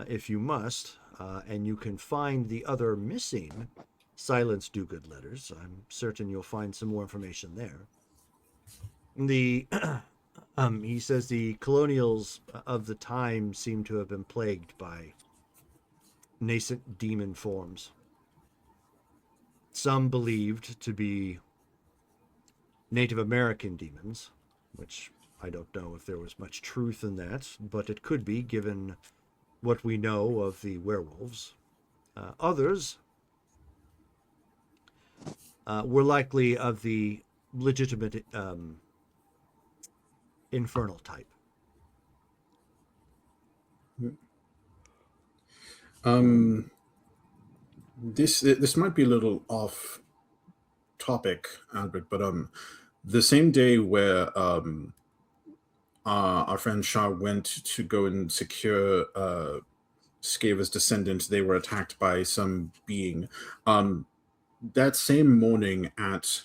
if you must, and you can find the other missing Silence Dogood letters, I'm certain you'll find some more information there. He says the colonials of the time seem to have been plagued by nascent demon forms. Some believed to be Native American demons, which I don't know if there was much truth in that, but it could be given what we know of the werewolves. Others were likely of the legitimate infernal type. This might be a little off topic, Albert, but the same day where our friend Shah went to go and secure Skave's descendants, they were attacked by some being. That same morning at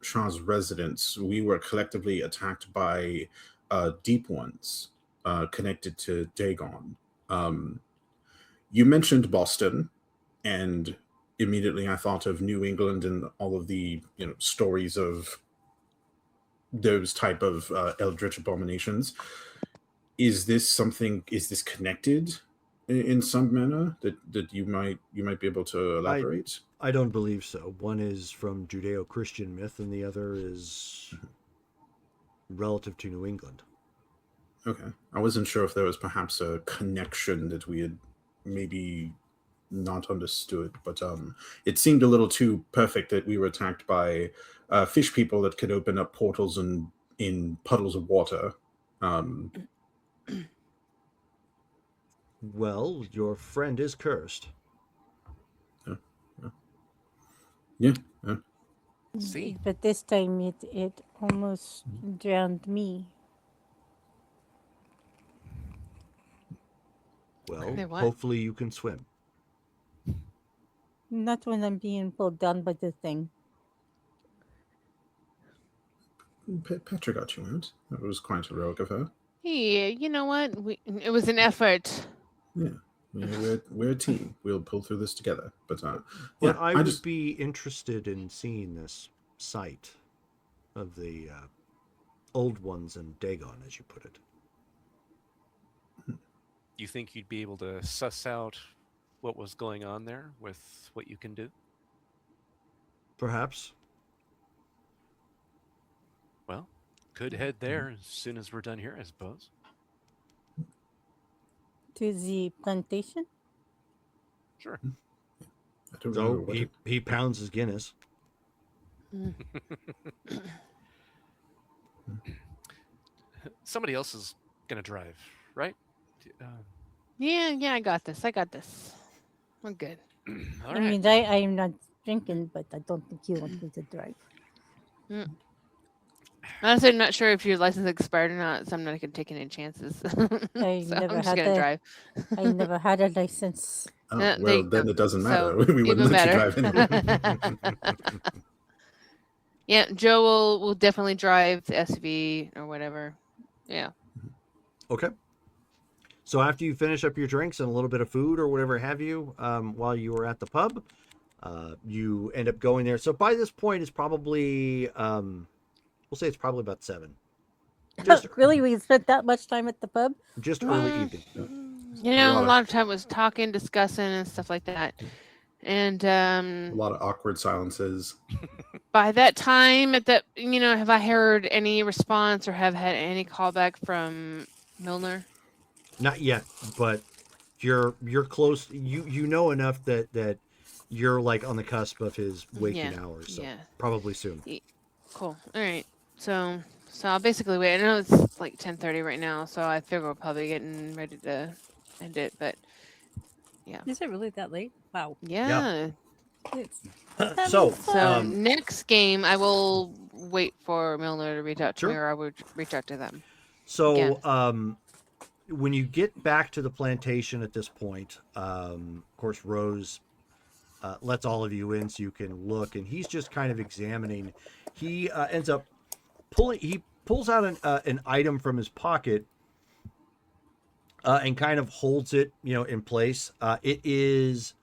Shah's residence, we were collectively attacked by deep ones connected to Dagon. You mentioned Boston, and immediately I thought of New England and all of the stories of those type of eldritch abominations. Is this connected in some manner that you might be able to elaborate? I don't believe so. One is from Judeo-Christian myth, and the other is relative to New England. Okay, I wasn't sure if there was perhaps a connection that we had maybe not understood. But it seemed a little too perfect that we were attacked by fish people that could open up portals in puddles of water. Well, your friend is cursed. Yeah. See? But this time it almost drowned me. Well, Hey, what? hopefully you can swim. Not when I'm being pulled down by the thing. Petra got you out. That was quite heroic of her. Yeah, you know what? It was an effort. Yeah. We're a team. We'll pull through this together. But But I would be interested in seeing this site of the old ones in Dagon, as you put it. You think you'd be able to suss out what was going on there with what you can do? Perhaps. Well, could head there as soon as we're done here, I suppose. To the plantation? Sure. I don't know So he pounds his Guinness. Somebody else is going to drive, right? Yeah, I got this. We're good. All I right. mean, I'm not drinking, but I don't think you want me to drive. Honestly, I'm not sure if your license expired or not, so I'm not going to take any chances. I So never I'm just had going to drive. I never had a license. Oh, there well, you then go. it doesn't So, matter. We wouldn't even let you better. drive anyway. Yeah, Joe will definitely drive the SUV or whatever. Yeah. Okay. So after you finish up your drinks and a little bit of food or whatever have you, while you were at the pub, you end up going there. So by this point, it's probably, we'll say it's probably about 7. Really, we spent that much time at the pub? Just early evening. You know, a lot of time was talking, discussing, and stuff like that. And A lot of awkward silences. by that time, have I heard any response or have had any callback from Milner? Not yet, but you're close. You know enough that you're like on the cusp of his waking hours. So probably soon. Cool. All right. So I'll basically wait. I know it's like 10:30 right now, so I figure we're probably getting ready to end it. But yeah. Is it really that late? Wow. Yeah. So next game, I will wait for Milner to reach out to me, or I would reach out to them. So again. When you get back to the plantation at this point, of course, Rose lets all of you in so you can look, and he's just kind of examining. He ends up pulls out an item from his pocket and kind of holds it, in place. It is,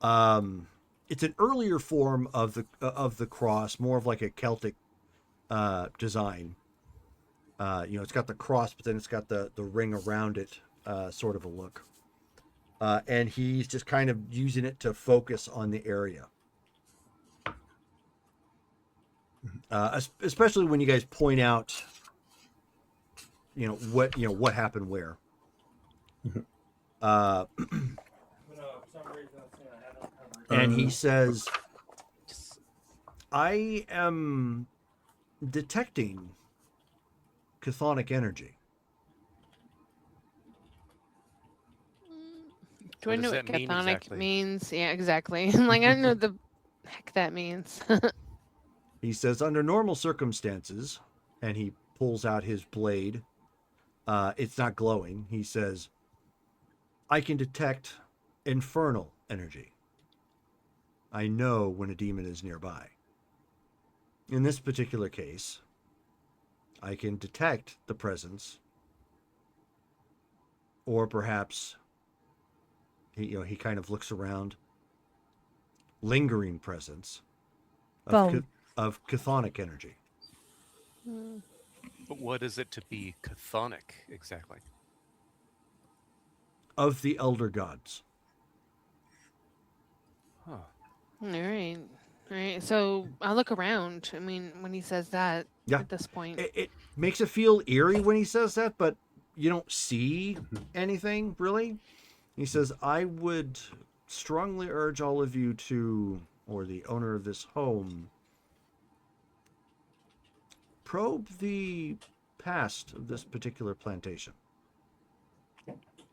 it's an earlier form of the cross, more of like a Celtic design. It's got the cross, but then it's got the ring around it, sort of a look. And he's just kind of using it to focus on the area. Especially when you guys point out, what happened where. And he says, I am detecting chthonic energy. Do I know what chthonic exactly? means? Yeah, exactly. Like, I don't know what the heck that means. He says, under normal circumstances, and he pulls out his blade. It's not glowing. He says, I can detect infernal energy. I know when a demon is nearby. In this particular case, I can detect the presence, or perhaps he kind of looks around, lingering presence of chthonic energy. But what is it to be chthonic exactly? Of the elder gods. Huh. All right. So I'll look around. I mean, when he says that, at this point, it makes it feel eerie when he says that, but you don't see anything really. He says, I would strongly urge all of you to, or the owner of this home, probe the past of this particular plantation.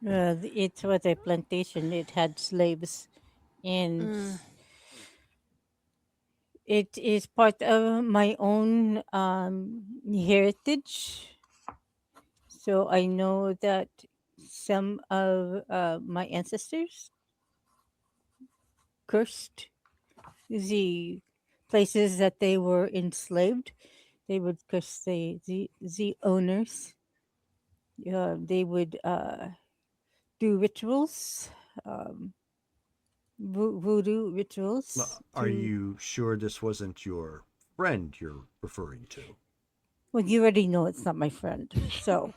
It was a plantation. It had slaves, and it is part of my own heritage. So I know that some of my ancestors cursed the places that they were enslaved. They would curse the owners. They would do rituals, voodoo rituals. Are you sure this wasn't your friend you're referring to? Well, you already know it's not my friend, so.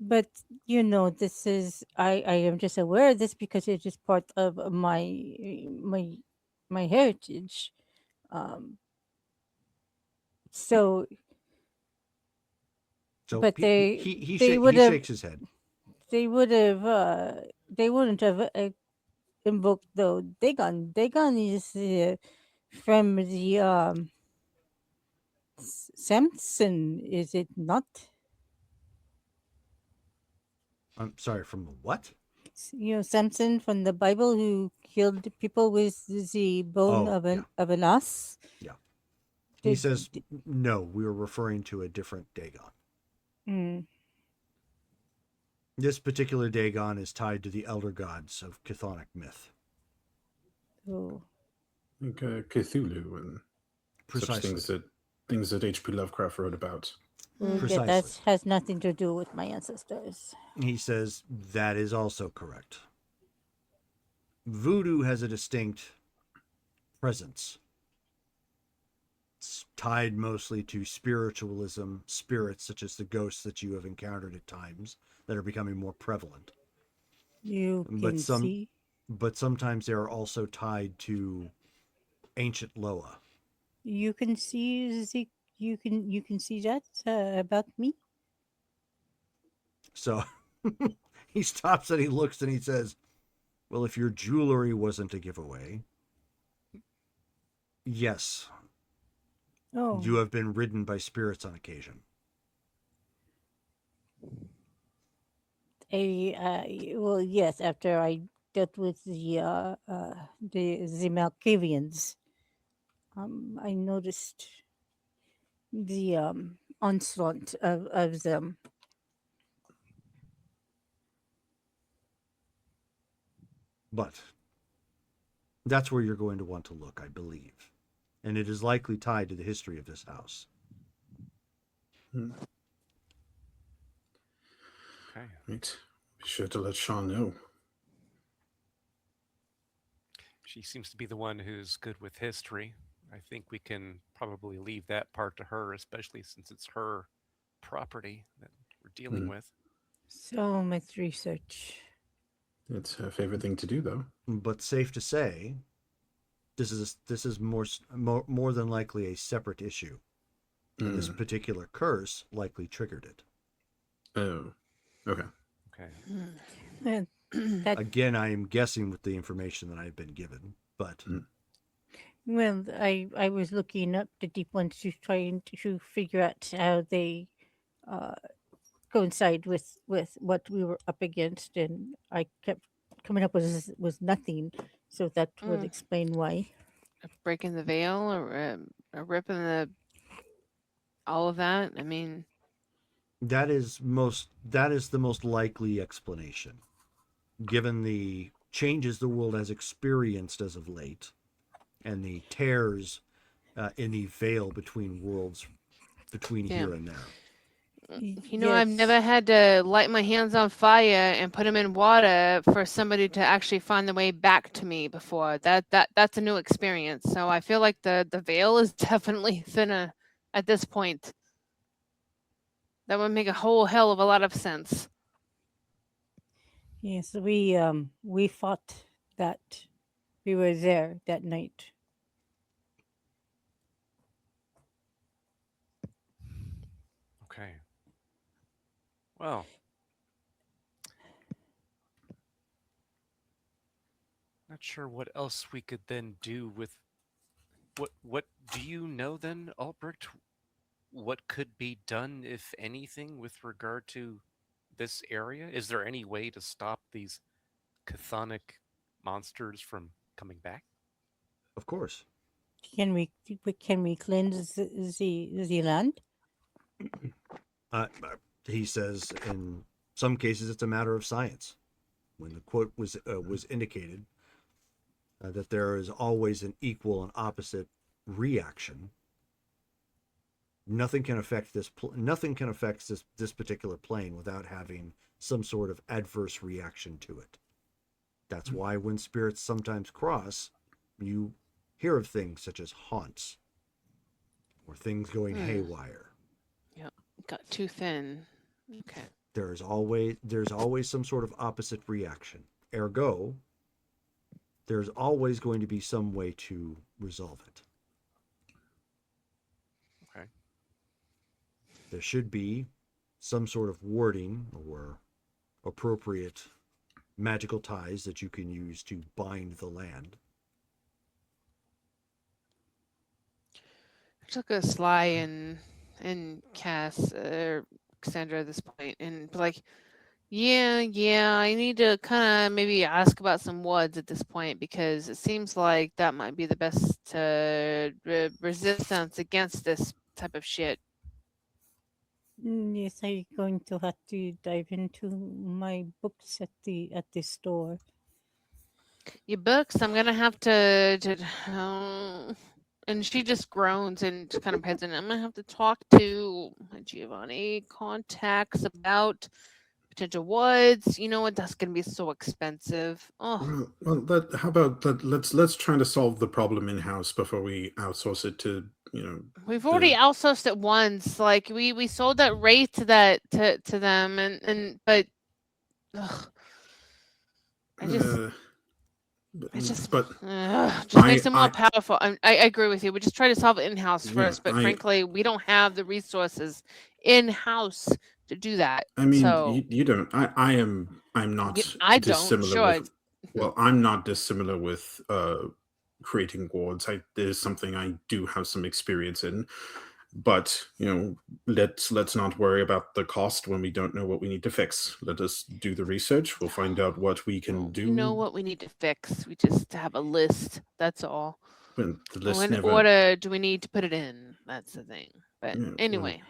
But this is I am just aware of this because it is part of my heritage. So but he shakes his head. They would have they wouldn't have invoked the Dagon. Dagon is from the Samson, is it not? I'm sorry, from the what? Samson from the Bible, who killed people with the bone of an ass. Yeah. He says, no, we were referring to a different Dagon. This particular Dagon is tied to the elder gods of chthonic myth. Oh. Like Cthulhu and Precisely. such things that H.P. Lovecraft wrote about. Precisely. That has nothing to do with my ancestors. He says that is also correct. Voodoo has a distinct presence. It's tied mostly to spiritualism, spirits such as the ghosts that you have encountered at times that are becoming more prevalent. See? But sometimes they are also tied to ancient Loa. You can see you can see that about me. So he stops and he looks and he says, well, if your jewelry wasn't a giveaway, yes. Oh. You have been ridden by spirits on occasion. Well, yes, after I dealt with the Malkavians, I noticed the onslaught of them. But that's where you're going to want to look, I believe. And it is likely tied to the history of this house. Okay. Right. Be sure to let Sean know. She seems to be the one who's good with history. I think we can probably leave that part to her, especially since it's her property that we're dealing with. So much research. It's her favorite thing to do, though. But safe to say, this is more than likely a separate issue. And this particular curse likely triggered it. Oh, okay. Again, I am guessing with the information that I've been given, but well, I was looking up the deep ones to try to figure out how they coincide with what we were up against, and I kept coming up with nothing, so that would explain why. Breaking the veil or ripping all of that. I mean, that is the most likely explanation, given the changes the world has experienced as of late, and the tears in the veil between worlds, between here and there. I've never had to light my hands on fire and put them in water for somebody to actually find the way back to me before. That's a new experience. So I feel like the veil is definitely thinner at this point. That would make a whole hell of a lot of sense. Yes, we fought that. We were there that night. Okay. Well, Not sure what else we could then do with what do you know then, Albrecht? What could be done, if anything, with regard to this area? Is there any way to stop these chthonic monsters from coming back? Of course. Can we cleanse the land? He says in some cases it's a matter of science. When the quote was indicated that there is always an equal and opposite reaction. Nothing can affect this particular plane without having some sort of adverse reaction to it. That's why when spirits sometimes cross, you hear of things such as haunts or things going haywire. Yep, got too thin. Okay. There's always some sort of opposite reaction. Ergo, there's always going to be some way to resolve it. Okay. There should be some sort of wording or appropriate magical ties that you can use to bind the land. I took a Sly and Cass Cassandra at this point and be like, yeah, I need to kind of maybe ask about some woods at this point, because it seems like that might be the best resistance against this type of shit. Yes, I'm going to have to dive into my books at the store. Your books, I'm gonna have to and she just groans and just kind of heads in. I'm gonna have to talk to my Giovanni contacts about potential woods. You know what? That's gonna be so expensive. Oh, Well, how about that? Let's try to solve the problem in house before we outsource it to we've already outsourced it once. Like we sold that rate to them, and but it just makes it more powerful. I agree with you. We just try to solve it in house first, but frankly, we don't have the resources in house to do that. I mean, so, you don't. I'm not. I don't. Sure. Well, I'm not dissimilar with creating wards. There's something I do have some experience in, but let's not worry about the cost when we don't know what we need to fix. Let us do the research. We'll find out what we can do. We know what we need to fix. We just have a list. That's all. The list when order do we need to put it in? That's the thing. But anyway.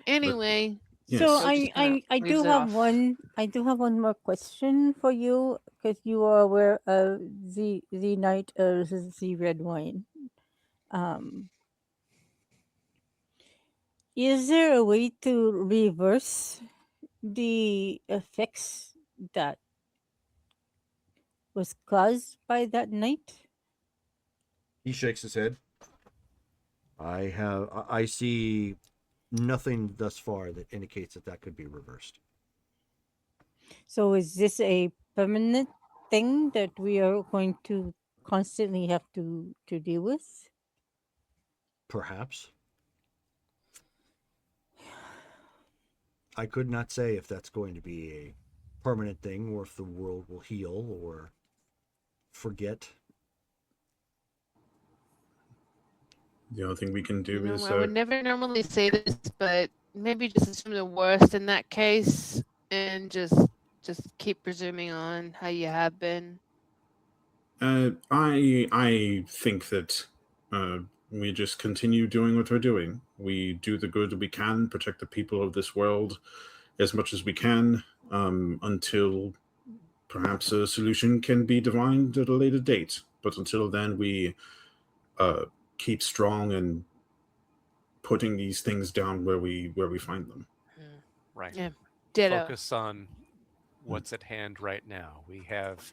Yes. So I do have one. I do have one more question for you, because you are aware of the night of the red wine. Is there a way to reverse the effects that was caused by that night? He shakes his head. I see nothing thus far that indicates that could be reversed. So is this a permanent thing that we are going to constantly have to deal with? Perhaps. I could not say if that's going to be a permanent thing, or if the world will heal or forget. The only thing we can do is... I would never normally say this, but maybe just assume the worst in that case and just keep presuming on how you have been. I think that we just continue doing what we're doing. We do the good we can, protect the people of this world as much as we can, until perhaps a solution can be divined at a later date. But until then, we keep strong and putting these things down where we find them. Right. Yeah. Ditto. Focus on what's at hand right now. We have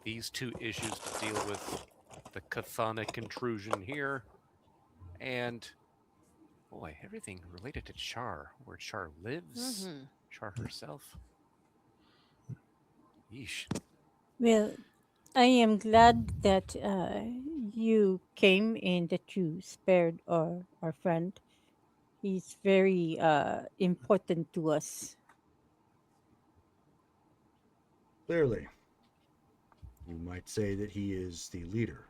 these two issues to deal with: the chthonic intrusion here, and boy, everything related to Char, where Char lives, Char herself. Yeesh. Well, I am glad that you came and that you spared our friend. He's very important to us. Clearly. You might say that he is the leader.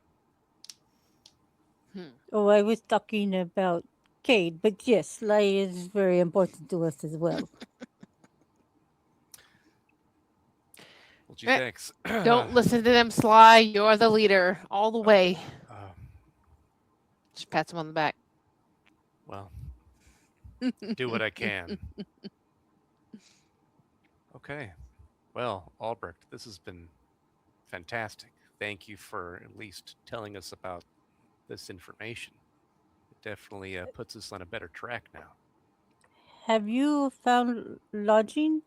Oh, I was talking about Cade, but yes, Sly is very important to us as well. Well, gee, thanks. Don't listen to them, Sly. You're the leader all the way. She pats him on the back. Well, do what I can. Okay. Well, Albrecht, this has been fantastic. Thank you for at least telling us about this information. It definitely puts us on a better track now. Have you found lodging?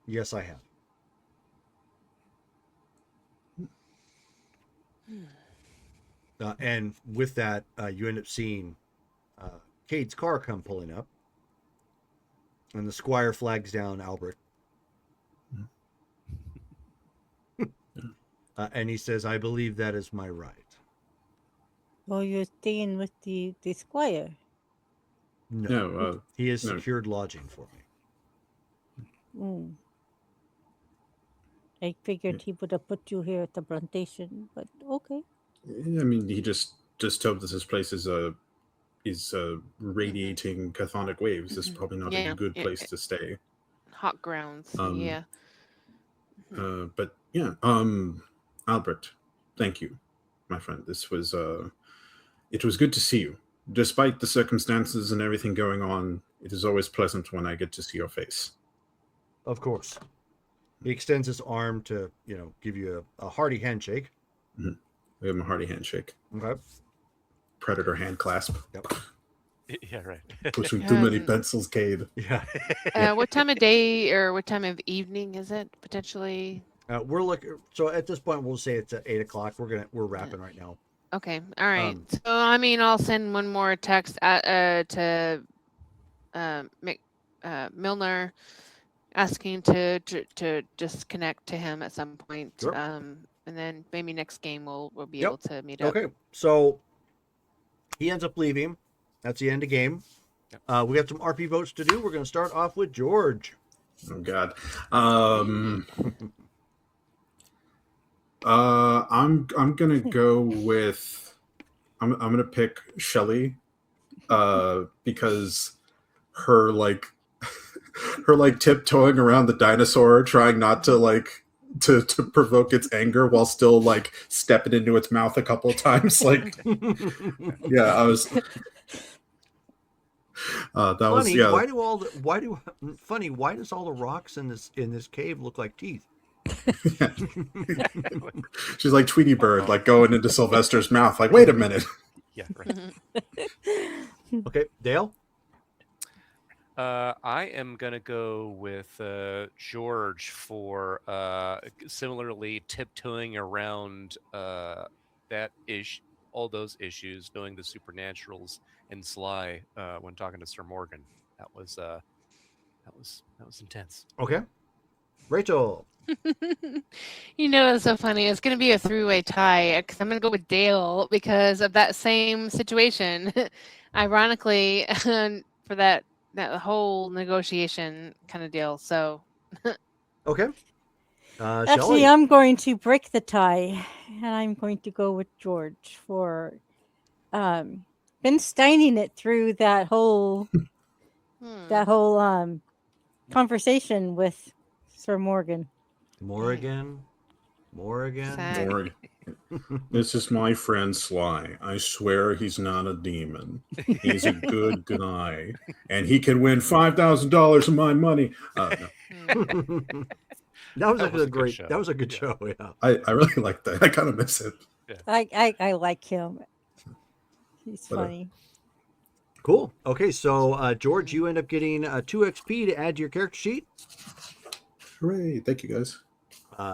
Yes, I have. And with that, you end up seeing Cade's car come pulling up. And the squire flags down Albert. And he says, I believe that is my right. Oh, you're staying with the squire? No, he has secured lodging for me. I figured he would have put you here at the plantation, but okay. I mean, he just told us this place is radiating chthonic waves. This is probably not a good place to stay. Hot grounds, yeah. But yeah, Albert, thank you, my friend. This was it was good to see you. Despite the circumstances and everything going on, it is always pleasant when I get to see your face. Of course. He extends his arm to, give you a hearty handshake. Mm-hmm. We have a hearty handshake. Okay. Predator hand clasp. Yep. Yeah, right. Pushing too many pencils, Cade. Yeah. What time of day or what time of evening is it potentially? We're looking. So at this point, we'll say it's at 8 o'clock. We're wrapping right now. Okay. All right. So I mean, I'll send one more text to Milner, asking to just connect to him at some point. Sure. And then maybe next game we'll be able to meet up. Okay. So he ends up leaving. That's the end of game. Yep. We got some RP votes to do. We're going to start off with George. Oh God. I'm gonna go with I'm gonna pick Shelly because her tiptoeing around the dinosaur, trying not to to provoke its anger while still stepping into its mouth a couple of times. Yeah, I was that funny, was yeah. Why does all the rocks in this cave look like teeth? She's like Tweety Bird, going into Sylvester's mouth. Wait a minute. Yeah, right. Okay, Dale. I am gonna go with George for similarly tiptoeing around that issue, all those issues, knowing the supernaturals, and Sly when talking to Sir Morgan. That was intense. Okay, Rachel. It's so funny. It's going to be a three-way tie because I'm going to go with Dale because of that same situation. Ironically, for that whole negotiation kind of deal. So, okay. Actually, Shelley. I'm going to break the tie, and I'm going to go with George for been steining it through that whole conversation with Sir Morgan. Morgan. This is my friend Sly. I swear he's not a demon. He's a good guy, and he can win $5,000 of my money. No. That was a great show. That was a good show. Yeah, I really like that. I kind of miss it. Yeah. I like him. He's funny. Cool. Okay, so George, you end up getting 2 XP to add to your character sheet. Hooray! Thank you, guys.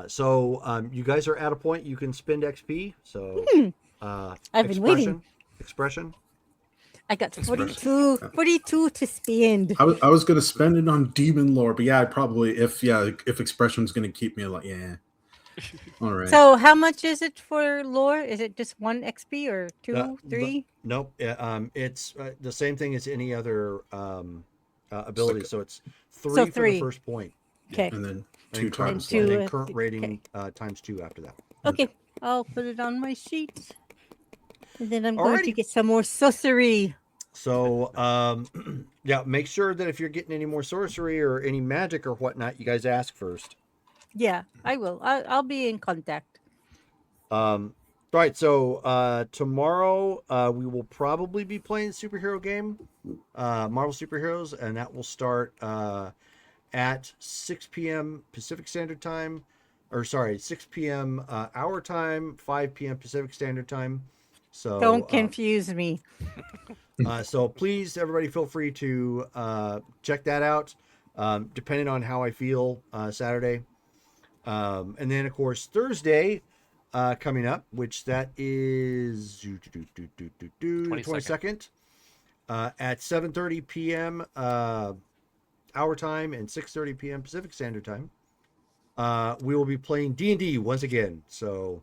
So you guys are at a point you can spend XP. So I've been waiting. Expression. I got 42 to spend. I was going to spend it on demon lore, but yeah, probably if expression's going to keep me alive, yeah. All right. So how much is it for lore? Is it just 1 XP or 2, 3? Nope. It's the same thing as any other ability. So it's 3 for the first point. Okay. And then 2 times. two, And then current rating okay. times 2 after that. Okay, I'll put it on my sheet. And then I'm going to Alrighty. get some more sorcery. So, yeah, make sure that if you're getting any more sorcery or any magic or whatnot, you guys ask first. Yeah, I will. I'll be in contact. Right. So, tomorrow, we will probably be playing superhero game, Marvel Superheroes, and that will start, at 6 p.m. Pacific Standard Time, or sorry, 6 p.m. Our time, 5 p.m. Pacific Standard Time. So Don't confuse me. So please, everybody, feel free to check that out. Depending on how I feel Saturday, and then of course Thursday coming up, which that is the 22nd at 7:30 p.m. Our time and 6:30 p.m. Pacific Standard Time. We will be playing D&D once again. So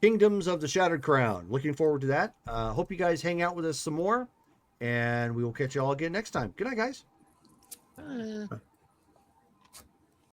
Kingdoms of the Shattered Crown. Looking forward to that. Hope you guys hang out with us some more, and we will catch you all again next time. Good night, guys. Bye.